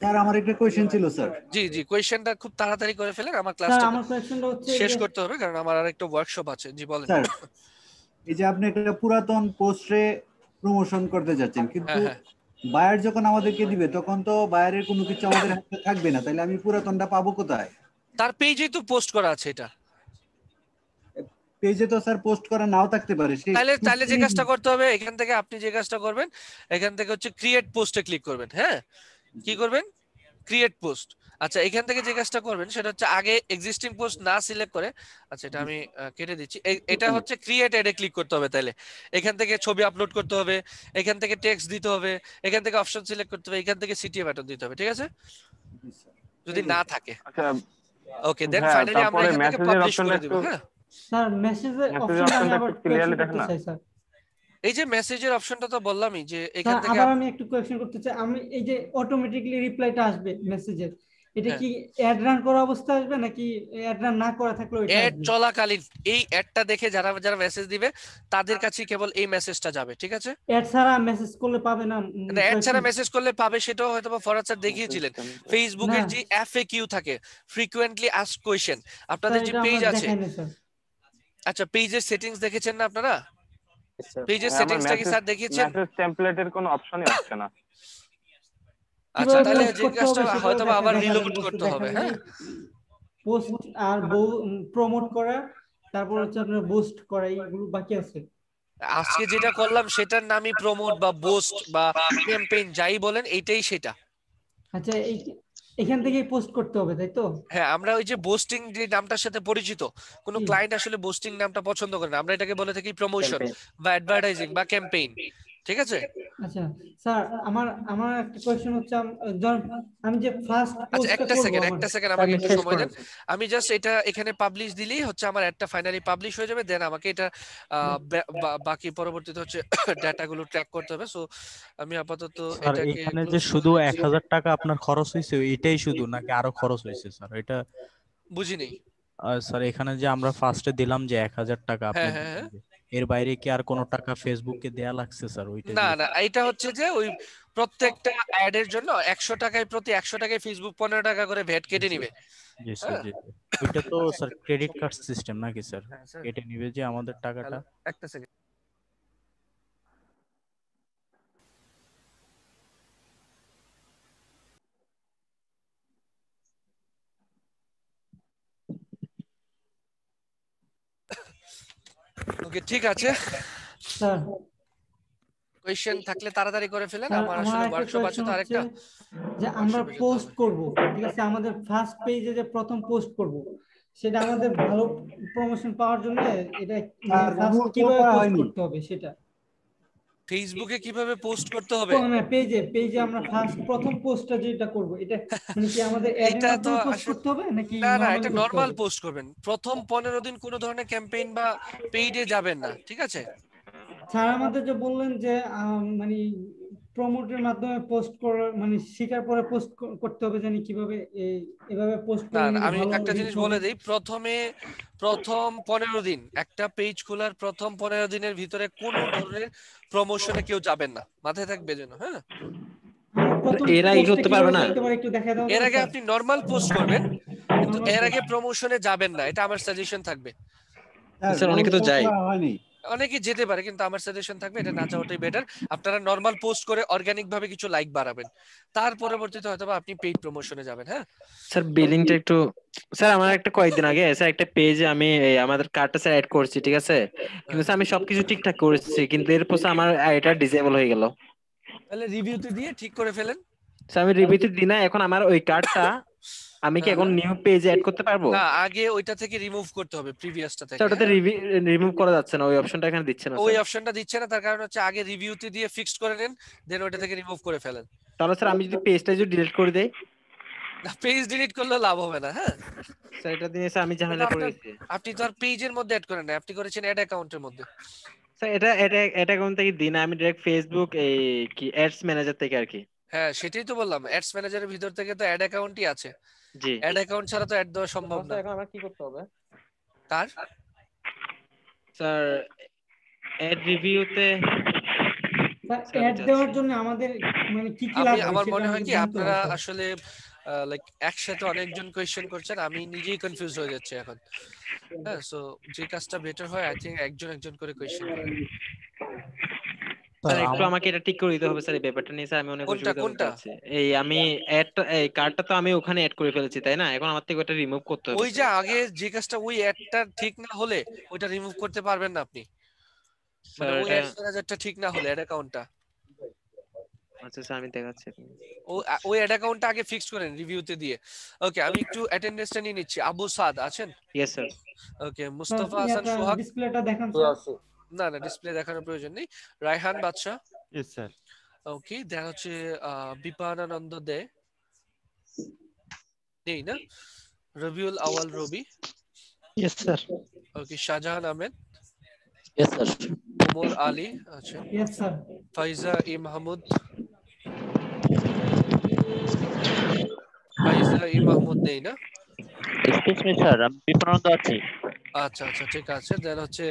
স্যার আমার একটা কোয়েশ্চেন ছিল স্যার। জি জি, কোয়েশ্চেনটা খুব তাড়াতাড়ি করে ফেলেন, আমার স্যার ক্লাসটা আমার কোয়েশ্চেনটা হচ্ছে শেষ যে করতে হবে কারণ আমার আরেকটা ওয়ার্কশপ আছে। জি বলেন। স্যার এই যে আপনি একটা পুরাতন পোস্টে প্রমোশন করতে যাচ্ছেন, কিন্তু হ্যাঁ হ্যাঁ বায়ার যখন আমাদেরকে দিবে তখন তো বায়ারের কোনো কিছু আমাদের হাতে থাকবে না, তাহলে আমি পুরাতনটা পাবো কোথায়? তার পেজেই তো পোস্ট করা আছে এটা। পেজে তো স্যার পোস্ট করা নাও থাকতে পারে, সেই তাহলে যে কাজটা করতে হবে এখান থেকে, আপনি যে কাজটা করবেন এখান থেকে হচ্ছে ক্রিয়েট পোস্টে ক্লিক করবেন। হ্যাঁ কি করবেন? Create post. আচ্ছা এখান থেকে যে কাজটা করবেন সেটা হচ্ছে আগে এক্সিস্টিং পোস্ট না সিলেক্ট করে, আচ্ছা এটা আমি কেটে দিচ্ছি, এটা হচ্ছে ক্রিয়েট এডে ক্লিক করতে হবে। তাহলে এখান থেকে ছবি আপলোড করতে হবে, এখান থেকে টেক্সট দিতে হবে, এখান থেকে অপশন সিলেক্ট করতে হবে, এখান থেকে সিটিএ বাটন দিতে হবে, ঠিক আছে যদি না থাকে। আচ্ছা ওকে দেন হ্যাঁ, ফাইনালি আমরা তারপরে এখান থেকে মেসেজের পাবলিশ অপশনটা করে দিব। একটু, হ্যাঁ স্যার মেসেজের মেসেজের অপশনটা আমি অপশনটা আবার একটু ক্লিয়ারলি কোয়েশ্চেন দেখেন করতে না। চাই স্যার। এই যে মেসেজের অপশনটা তো বললামই যে এখান স্যার থেকে আবার আমি একটু কোয়েশ্চেন করতে চাই, আমি এই যে অটোমেটিক্যালি রিপ্লাইটা আসবে মেসেজের, এটা হ্যাঁ কি অ্যাড রান করা অবস্থা আসবে নাকি অ্যাড রান না করা থাকলে ওইটা অ্যাড আসবে? চলাকালীন এই অ্যাডটা দেখে যারা যারা মেসেজ দিবে তাদের কাছে কেবল এই মেসেজটা যাবে, ঠিক আছে? অ্যাড ছাড়া মেসেজ করলে পাবে না? না অ্যাড ছাড়া মেসেজ করলে পাবে, সেটাও হয়তো ফরহাদ স্যার দেখিয়েছিলেন। ফেসবুকের না যে এফএকিউ থাকে, ফ্রিকোয়েন্টলি আস্কড কোয়েশ্চেন, স্যার আপনাদের যে এটা পেজ আমরা আছে, দেখাই না স্যার। আচ্ছা পেজের সেটিংস দেখেছেন না আপনারা? পেজের হ্যাঁ, আমার সেটিংসটা কি স্যার দেখিয়েছেন? মেসেজ টেমপ্লেটের কোনো অপশনই আসছে না। আচ্ছা কিভাবে তাহলে পোস্ট যে করতে কাজটা হবে সেটাও হয়তো আবার দেখানো রিলোড বলছে, করতে হবে। দেখানো হ্যাঁ পোস্ট আর প্রমোট করা, তারপর হচ্ছে আপনার বুস্ট করা, এইগুলো বাকি আছে। আজকে যেটা করলাম সেটার নামই প্রমোট বা বুস্ট বা ক্যাম্পেইন যাই বলেন, এইটাই সেটা। আচ্ছা এখান থেকেই পোস্ট করতে হবে তাই তো? হ্যাঁ আমরা ওই যে বোস্টিং যে নামটার সাথে পরিচিত, কোন ক্লায়েন্ট আসলে বোস্টিং নামটা পছন্দ করে না, আমরা এটাকে বলে থাকি প্রমোশন বা অ্যাডভার্টাইজিং বা ক্যাম্পেইন, ঠিক আছে? আচ্ছা স্যার আমার একটা কোয়েশ্চেন হচ্ছে, আমি যে ফার্স্ট আচ্ছা পোস্টটা একটা করব সেকেন্ড আমাকে একটু সময় দেন। আমি জাস্ট এটা এখানে পাবলিশ দিলেই হচ্ছে আমার অ্যাডটা ফাইনালি পাবলিশ হয়ে যাবে। দেন আমাকে এটা বাকি পরবর্তীতে হচ্ছে ডাটাগুলো ট্র্যাক করতে হবে। সো আমি আপাতত স্যার এটাকে এখানে যে শুধু 1000 টাকা আপনার খরচ হয়েছে এটাই শুধু নাকি আরো খরচ হয়েছে স্যার? এটা বুঝিনি স্যার এখানে যে আমরা ফার্স্টে দিলাম যে 1000 টাকা আপনি হ্যাঁ হ্যাঁ হ্যাঁ এর বাইরে কি আর কোনো টাকা ফেসবুককে দেয়া লাগছে স্যার? ওইটা না না, এটা হচ্ছে যে ওই প্রত্যেকটা অ্যাড এর জন্য 100 টাকায় প্রতি 100 টাকায় ফেসবুক 15 টাকা করে ভ্যাট কেটে নিবে। জি স্যার হ্যাঁ জি ওইটা তো স্যার ক্রেডিট কার্ড সিস্টেম নাকি স্যার? হ্যাঁ স্যার কেটে নিবে যে আমাদের টাকাটা। একটা সেকেন্ড। ওকে ঠিক আছে, স্যার কোয়েশ্চেন থাকলে তাড়াতাড়ি করে ফেলেন, স্যার আমার আমার আসলে একটা ওয়ার্কশপ আছে কোয়েশ্চেন তো হচ্ছে আরেকটা যে আমরা ওয়ার্কশপে যেতে পোস্ট হবে। করব, ঠিক আছে, আমাদের ফার্স্ট পেজে যে প্রথম পোস্ট করব সেটা আমাদের ভালো প্রমোশন পাওয়ার জন্য এটা মানে স্যার ফার্স্ট রুল কিভাবে করা পোস্ট হয়নি। করতে হবে সেটা? ফেসবুকে কিভাবে পোস্ট করতে হবে? না পেজে আমরা ফার্স্ট প্রথম পোস্টটা যেটা করব এটা মানে কি আমাদের অ্যাডের এটা তো মাধ্যমে পোস্ট আসলে করতে হবে নাকি না না, নরমালি এটা করতে নরমাল হবে? পোস্ট করবেন। প্রথম 15 দিন কোনো ধরনের ক্যাম্পেইন বা পেইডে যাবেন না, ঠিক আছে? স্যার আমাদের যে বললেন যে মানে প্রমোটের মাধ্যমে পোস্ট করা মানে শেখার পরে পোস্ট করতে হবে জানি কিভাবে এভাবে পোস্ট না করলে আমি ভালো একটা reach জিনিস হবে। বলে দিই, প্রথম 15 দিন একটা পেজ খোলার প্রথম 15 দিনের ভিতরে কোনো ধরনের প্রমোশনে কেউ যাবেন না, মাথায় থাকবে যেন। হ্যাঁ, প্রথম এর আগে পোস্টটা করতে পারবে কিভাবে না? করতে পারে একটু দেখায় দাও এর তো, আগে স্যার? আপনি নরমাল পোস্ট করবেন, কিন্তু Normal এর post। আগে প্রমোশনে যাবেন না, এটা আমার সাজেশন থাকবে। স্যার অনেকে তো যায়। অনেকে যেতে পারে, কিন্তু আমার সাজেশন থাকবে এটা না যাওয়াটাই বেটার। আপনারা নরমাল পোস্ট করে অর্গানিক ভাবে কিছু লাইক বাড়াবেন, তার পরবর্তীতে হয়তো আপনি পেইড প্রমোশনে যাবেন। হ্যাঁ স্যার বিলিংটা একটু, স্যার আমার একটা কয়েকদিন আগে স্যার একটা পেজে আমি আমাদের কার্ডটা স্যার অ্যাড করছি, ঠিক আছে, কিন্তু স্যার আমি সবকিছু ঠিকঠাক করেছি, কিন্তু এরপর স্যার আমার এটা ডিসেবল হয়ে গেল। তাহলে রিভিউতে দিয়ে ঠিক করে ফেলেন। স্যার আমি রিভিউতে দিই না, এখন আমার ওই কার্ডটা আমি কি এখন নিউ পেজে অ্যাড করতে পারবো? না, আগে ওইটা থেকে রিমুভ করতে হবে, প্রিভিয়াসটা থেকে। স্যার ওটাতে রিমুভ করা যাচ্ছে না, ওই অপশনটা এখানে দিচ্ছে না ওই স্যার। অপশনটা দিচ্ছে না, তার কারণ হচ্ছে আগে রিভিউতে দিয়ে ফিক্সড করে নেন, দেন ওইটা থেকে রিমুভ করে ফেলেন। তাহলে স্যার আমি যদি পেজটা যদি ডিলিট করে দেই? না, পেজ ডিলিট করলে লাভ হবে না। হ্যাঁ স্যার এটা দিয়ে স্যার আমি ঝামেলা পড়ে গেছি। আপনি তো আর পেজের মধ্যে অ্যাড করেন না, আপনি করেছেন অ্যাড অ্যাকাউন্টের মধ্যে। স্যার এটা কোন থেকে দিই না, আমি ডাইরেক্ট ফেসবুক এই কি অ্যাডস ম্যানেজার থেকে আর কি। হ্যাঁ সেটাই তো বললাম, অ্যাডস ম্যানেজারের ভিতর থেকে তো অ্যাড অ্যাকাউন্টই আছে। জি, অ্যাড অ্যাকাউন্ট ছাড়া তো অ্যাড দেওয়া সম্ভব না। এখন আমার কি করতে হবে? কার? স্যার অ্যাড রিভিউতে অ্যাড দেওয়ার জন্য আমাদের মানে কি কি লাগবে আমার সেটা মনে হয় আমাকে কি জানতে আপনারা হবে, স্যার। আসলে লাইক একসাথে অনেকজন কোয়েশ্চেন করছেন, আমি নিজেই কনফিউজ হয়ে যাচ্ছি এখন। হ্যাঁ, সো যে কাজটা বেটার হয় আই থিংক একজন করে কোয়েশ্চেন করেন। স্যার একটু আমাকে এটা ঠিক করে দিতে হবে স্যার, এই ব্যাপারটা নিয়ে স্যার আমি অনেক অসুবিধা হচ্ছে। এই আমি অ্যাডটা এই কার্ডটা তো আমি ওখানে অ্যাড করে ফেলেছি তাই না, এখন আমার থেকে ওটা রিমুভ করতে হবে। ওই যে আগে যে কাজটা, ওই অ্যাডটা ঠিক না হলে ওইটা রিমুভ করতে পারবেন না আপনি, মানে ওই অ্যাড ম্যানেজারটা ঠিক না হলে অ্যাড অ্যাকাউন্টটা। আচ্ছা স্যার আমি দেখাচ্ছি। ওই অ্যাড অ্যাকাউন্টটা আগে ফিক্স করেন রিভিউতে দিয়ে। ওকে, আমি একটু অ্যাটেন্ডেন্সটা নিয়ে নিচ্ছি। আবু সাদ আছেন? Yes sir. Okay, Mustafa Hasan Sohag. ডিসপ্লেটা দেখান স্যার। না ডিসপ্লে দেখানোর প্রয়োজন নেই। Raihan Badsha. Yes sir. Okay, then হচ্ছে বিপানানন্দ দে নেই না? Rabiul Awal Robi. Yes sir. Okay, Shahjahan Ahmed. Yes sir. Omar Ali আছেন। Yes sir. ফাইজা ই মাহমুদ। ফাইজা ই মাহমুদ নেই না? এক্সকিউজ মি স্যার, আমি বিপানানন্দ আছি। আচ্ছা আচ্ছা ঠিক আছে। দেন হচ্ছে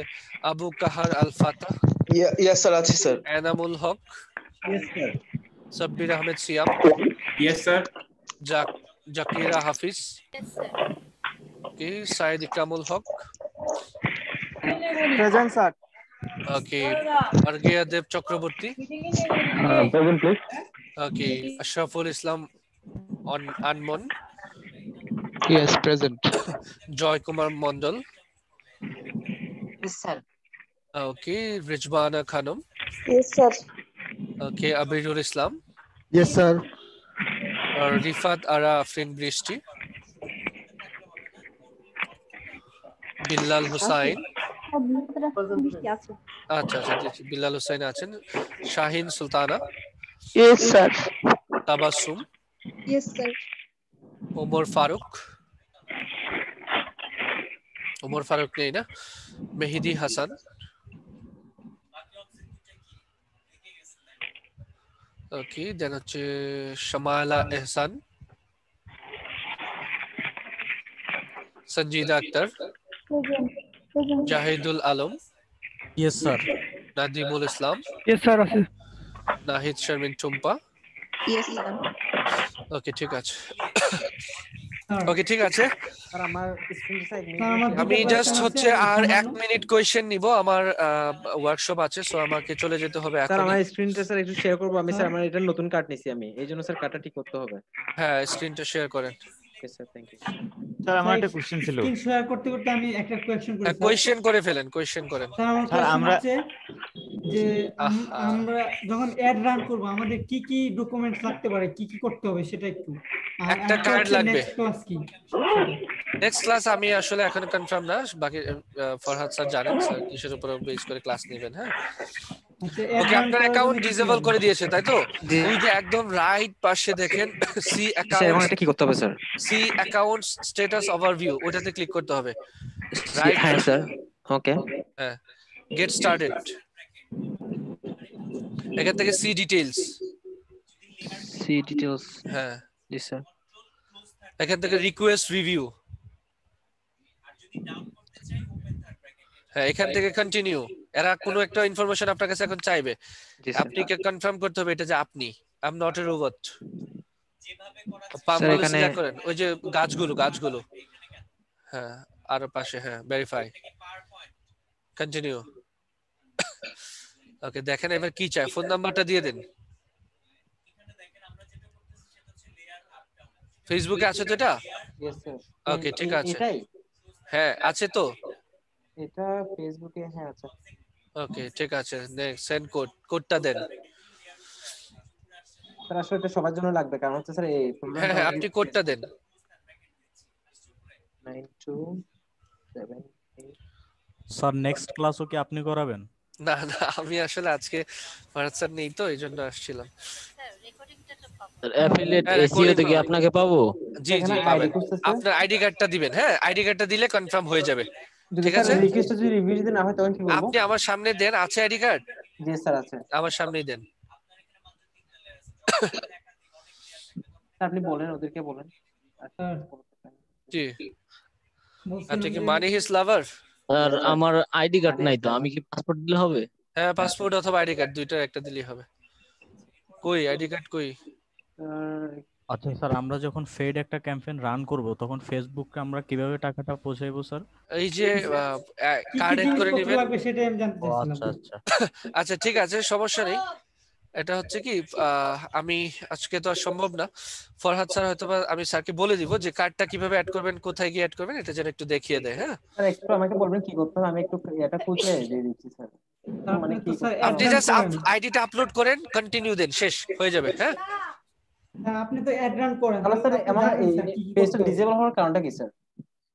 আবু কাহার আল ফাতা। ইয়েস স্যার আছি sir. Enamul Haque. Yes sir. Sabbir Ahmed Siam. Yes sir. Zakira Hafiz. Okay, Sayed Ikramul Haque. Present sir. Okay, Arghya Deb Chakraborty. Present please. Okay, Ashraful Islam Anmon. Yes present. Joy Kumar Mondal. Yes sir. Okay, Rizwana Khanam. Yes sir. Okay, Abirul Islam. Yes sir. আর রিফাত আরা আফরিন বৃষ্টি। বিল্লাল হুসাইন। আচ্ছা আচ্ছা, বিল্লাল হুসাইন আছেন। Shahin Sultana. Yes sir. Tabassum. Yes sir. Omar Faruk. Omar Faruk নেই না? মেহেদি হাসান। ওকে, দেন হচ্ছে Shamala Ehsan. Sanjida Akter. Jahidul Alam. Yes sir. Nadimul Islam. Yes sir আছে। Nahid Sharmin Tumpa. Yes sir. Okay ঠিক আছে। ওকে ঠিক আছে, স্যার আমার স্ক্রিনটা আমি জাস্ট হচ্ছে আর 1 মিনিট কোয়েশ্চেন নিব, আমার ওয়ার্কশপ আছে, সো আমাকে চলে যেতে হবে এখন। স্যার আমার স্ক্রিনটা স্যার একটু শেয়ার করব আমি, স্যার আমার এটা নতুন কার্ড নিছি আমি, এইজন্য স্যার কার্ডটা ঠিক করতে হবে। হ্যাঁ, স্ক্রিনটা শেয়ার করেন। Okay sir, thank you. Sir আমার একটা কোশ্চেন ছিল। স্ক্রিন শেয়ার করতে করতে আমি একটা কোয়েশ্চেন করি। কোয়েশ্চেন করে ফেলেন, কোয়েশ্চেন করেন। স্যার আমরা যে আমরা যখন অ্যাড রান করব আমাদের কি কি ডকুমেন্টস লাগতে পারে, কি কি করতে হবে সেটা একটু। একটা কার্ড লাগবে। নেক্সট ক্লাস কি? নেক্সট ক্লাস আমি আসলে এখন কনফার্ম না, বাকি ফরহাদ স্যার জানেন স্যার কিসের উপর বেস করে ক্লাস নেবেন। হ্যাঁ ওকে, আপনার অ্যাকাউন্ট ডিসেবল করে দিয়েছে তাই তো? ওই যে একদম রাইট পাশে দেখেন সি অ্যাকাউন্ট। এখন এটা কি করতে হবে sir? See accounts status overview, ওটাতে ক্লিক করতে হবে। রাইট, হ্যাঁ স্যার। ওকে, হ্যাঁ, গেট স্টার্টেড। এখান থেকে সি ডিটেইলস, সি ডিটেইলস হ্যাঁ জি স্যার এখান থেকে রিকোয়েস্ট রিভিউ, হ্যাঁ এখান থেকে কন্টিনিউ। এরা কোনো একটা ইনফরমেশন আপনার কাছে এখন চাইবে, আপনি কে কনফার্ম করতে হবে এটা যে আপনি, I am not a robot. Sir পাম্পগুলো এখানে সিলেক্ট করেন, ওই যে গাছগুলো, হ্যাঁ আর পাশে, হ্যাঁ ভেরিফাই, কন্টিনিউ। ওকে দেখেন এবার কি চাই, ফোন নাম্বারটা দিয়ে দেন। ফেসবুকে আছে তো এটা? ইয়েস স্যার ওকে ঠিক আছে, এটাই হ্যাঁ আছে তো। এটা ফেসবুকে হ্যাঁ আছে। ওকে ঠিক আছে, নেক্সট সেন্ড কোডটা দেন। স্যার আসলে এটা সবার জন্য লাগবে, কারণ হচ্ছে স্যার এই হ্যাঁ হ্যাঁ আপনি কোডটা দেন। 9278 স্যার নেক্সট ক্লাসও কি আপনি করাবেন? না না আমি আসলে আজকে ফারাদ স্যার নেই তো এইজন্য আসছিলাম। অ্যাফিলিয়েট এসইও তে কি আপনাকে পাবো? জি জি পাবেন, আপনার আইডি কার্ডটা দিবেন, হ্যাঁ আইডি কার্ডটা দিলে কনফার্ম হয়ে যাবে। ঠিক আছে, রিকোয়েস্ট যদি রিভিউ দিতে না হয় তখন কি বলবো? আপনি আমার সামনে দেন, আছে আইডি কার্ড? জি স্যার আছে, আমার সামনেই দেন। আপনি বলেন, ওদেরকে বলেন। জি আচ্ছা কি মানি হিজ লাভার? আর আমার আইডি কার্ড নাই তো, আমি কি পাসপোর্ট দিলে হবে? হ্যাঁ পাসপোর্ট অথবা আইডি কার্ড দুইটার একটা দিলেই হবে। কই আইডি কার্ড কই? আচ্ছা স্যার আমরা যখন ফেড একটা ক্যাম্পেইন রান করব তখন ফেসবুকে আমরা কিভাবে টাকাটা পৌঁছাইবো স্যার? এই যে কার্ড এড করে নেবেন। লাগবে সেটাই আমি জানতে চাইছিলাম। আচ্ছা আচ্ছা আচ্ছা ঠিক আছে সমস্যা নেই। এটা হচ্ছে কি আমি আজকে তো আর সম্ভব না, ফরহাদ স্যার হয়তো আমি স্যারকে বলে দিব যে কার্ডটা কিভাবে অ্যাড করবেন, কোথায় গিয়ে অ্যাড করবেন, এটা যেন একটু দেখিয়ে দেয়। হ্যাঁ স্যার একটু আমাকে বলবেন কি করতে হবে, আমি একটু এটা খুঁজে দিয়ে দিচ্ছি স্যার। মানে কি আপনি জাস্ট আইডিটা আপলোড করেন, কন্টিনিউ দেন, শেষ হয়ে যাবে। হ্যাঁ আপনি তো অ্যাড রান করেন, তাহলে স্যার আমার এই পেজটা ডিসেবল হওয়ার কারণটা কি স্যার?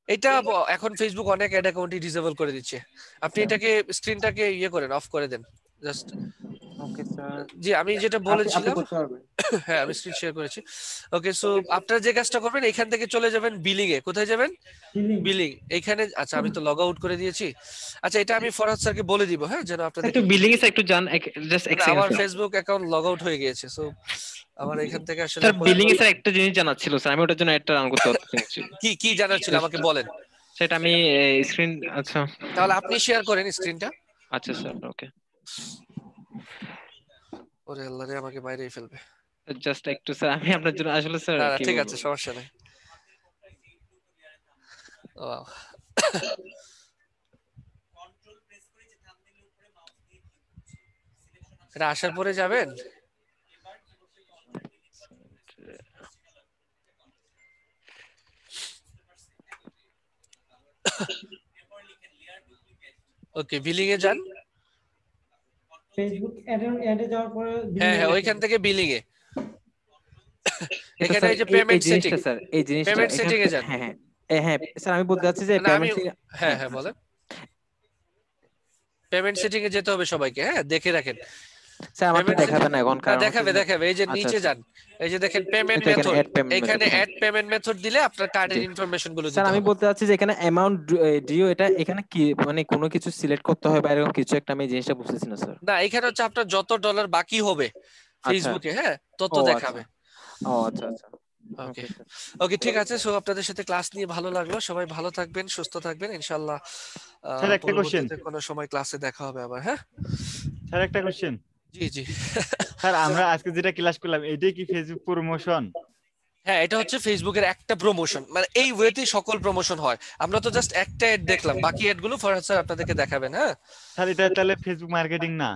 এটা এখন ফেসবুক অনেক অ্যাড অ্যাকাউন্টই ডিসেবল করে দিচ্ছে, আপনি এটাকে স্ক্রিনটাকে ইয়ে করেন, অফ করে দেন জাস্ট। ওকে স্যার জি আমি যেটা বলেছিলাম, হ্যাঁ আমি স্ক্রিন শেয়ার করেছি। ওকে সো আপনারা যে কাজটা করবেন এখান থেকে চলে যাবেন বিলিং এ। কোথায় যাবেন? বিলিং এইখানে। আচ্ছা আমি তো লগ আউট করে দিয়েছি। আচ্ছা এটা আমি ফরহাদ স্যারকে বলে দিব, হ্যাঁ যেন আপনাদের একটু বিলিং এ একটু জান জাস্ট এক সেকেন্ড। আমার ফেসবুক অ্যাকাউন্ট লগ আউট হয়ে গিয়েছে, সো আমার এখান থেকে আসলে স্যার বিলিং এ স্যার একটা জিনিস জানার ছিল স্যার, আমি ওটার জন্য একটা রান করতে পারছি। কি জানার ছিল আমাকে বলেন। সেটা আমি স্ক্রিন, আচ্ছা তাহলে আপনি শেয়ার করেন স্ক্রিনটা। আচ্ছা স্যার ওকে। ওরে আল্লাহ রে আমাকে বাইরেই ফেলবে। জাস্ট একটু স্যার আমি আপনার জন্য আসলে স্যার না ঠিক আছে সমস্যা নেই। ওয়াও এটা আসার পরে যাবেন। ওকে বিলিং এ যান। ফেসবুক অ্যাডে যাওয়ার পরে হ্যাঁ হ্যাঁ ওইখান থেকে বিলিং এ, এখানে এই যে পেমেন্ট সেটিং, স্যার এই জিনিসটা পেমেন্ট সেটিং এ যান। হ্যাঁ হ্যাঁ স্যার আমি বলতে চাচ্ছি যে পেমেন্ট, হ্যাঁ হ্যাঁ বলেন। পেমেন্ট সেটিং এ যেতে হবে সবাইকে, হ্যাঁ দেখে রাখেন। স্যার আমাকে দেখাবে না এখন, কারণ দেখাবে এই যে নিচে যান, এই যে দেখেন পেমেন্ট মেথড, এখানে অ্যাড পেমেন্ট মেথড দিলে আপনার কার্ডের ইনফরমেশন গুলো দিতে হবে। স্যার আমি বলতে চাচ্ছি যে এখানে অ্যামাউন্ট ডিও, এটা এখানে কি মানে কোনো কিছু সিলেক্ট করতে হয় বা এরকম কিছু একটা, আমি জিনিসটা বুঝতেছি না স্যার। না এখানে হচ্ছে আপনার যত ডলার বাকি হবে ফেসবুকে, হ্যাঁ তত দেখাবে। ও আচ্ছা আচ্ছা ওকে ওকে ঠিক আছে। সো আপনাদের সাথে ক্লাস নিয়ে ভালো লাগলো, সবাই ভালো থাকবেন, সুস্থ থাকবেন ইনশাআল্লাহ। স্যার একটা কোশ্চেন, কোনো সময় ক্লাসে দেখা হবে আবার। হ্যাঁ স্যার একটা কোশ্চেন। জি জি স্যার আমরা আজকে যেটা ক্লাস করলাম এটাই কি ফেসবুক প্রমোশন? হ্যাঁ এটা হচ্ছে ফেসবুকের একটা প্রমোশন, মানে এই ওয়েতেই সকল প্রমোশন হয়। আমরা তো জাস্ট একটা অ্যাড দেখলাম, বাকি অ্যাড গুলো ফরহাদ স্যার আপনাদেরকে দেখাবেন। হ্যাঁ স্যার এটা তাহলে ফেসবুক মার্কেটিং না?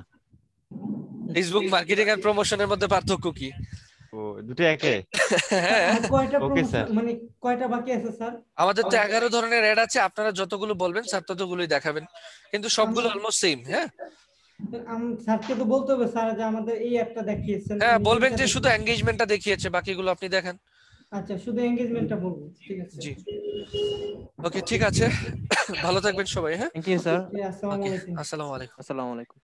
ফেসবুক মার্কেটিং আর প্রমোশনের মধ্যে পার্থক্য কি? ও দুটো একে? হ্যাঁ কয়টা ওকে স্যার, মানে কয়টা বাকি আছে স্যার? আমাদের তো 11 ধরনের অ্যাড আছে, আপনারা যতগুলো বলবেন স্যার ততগুলোই দেখাবেন, কিন্তু সবগুলো অলমোস্ট সেম। হ্যাঁ স্যারকে তো বলতে হবে স্যার যে আমাদের এই অ্যাডটা দেখিয়েছেন। হ্যাঁ বলবেন যে শুধু এনগেজমেন্টটা দেখিয়েছে, বাকিগুলো আপনি দেখেন। আচ্ছা শুধু এনগেজমেন্টটা বলবো, ঠিক আছে জি ওকে ঠিক আছে ভালো থাকবেন সবাই। হ্যাঁ থ্যাংক ইউ স্যার। আসসালামু আলাইকুম। আসসালামু আলাইকুম। আসসালামু আলাইকুম।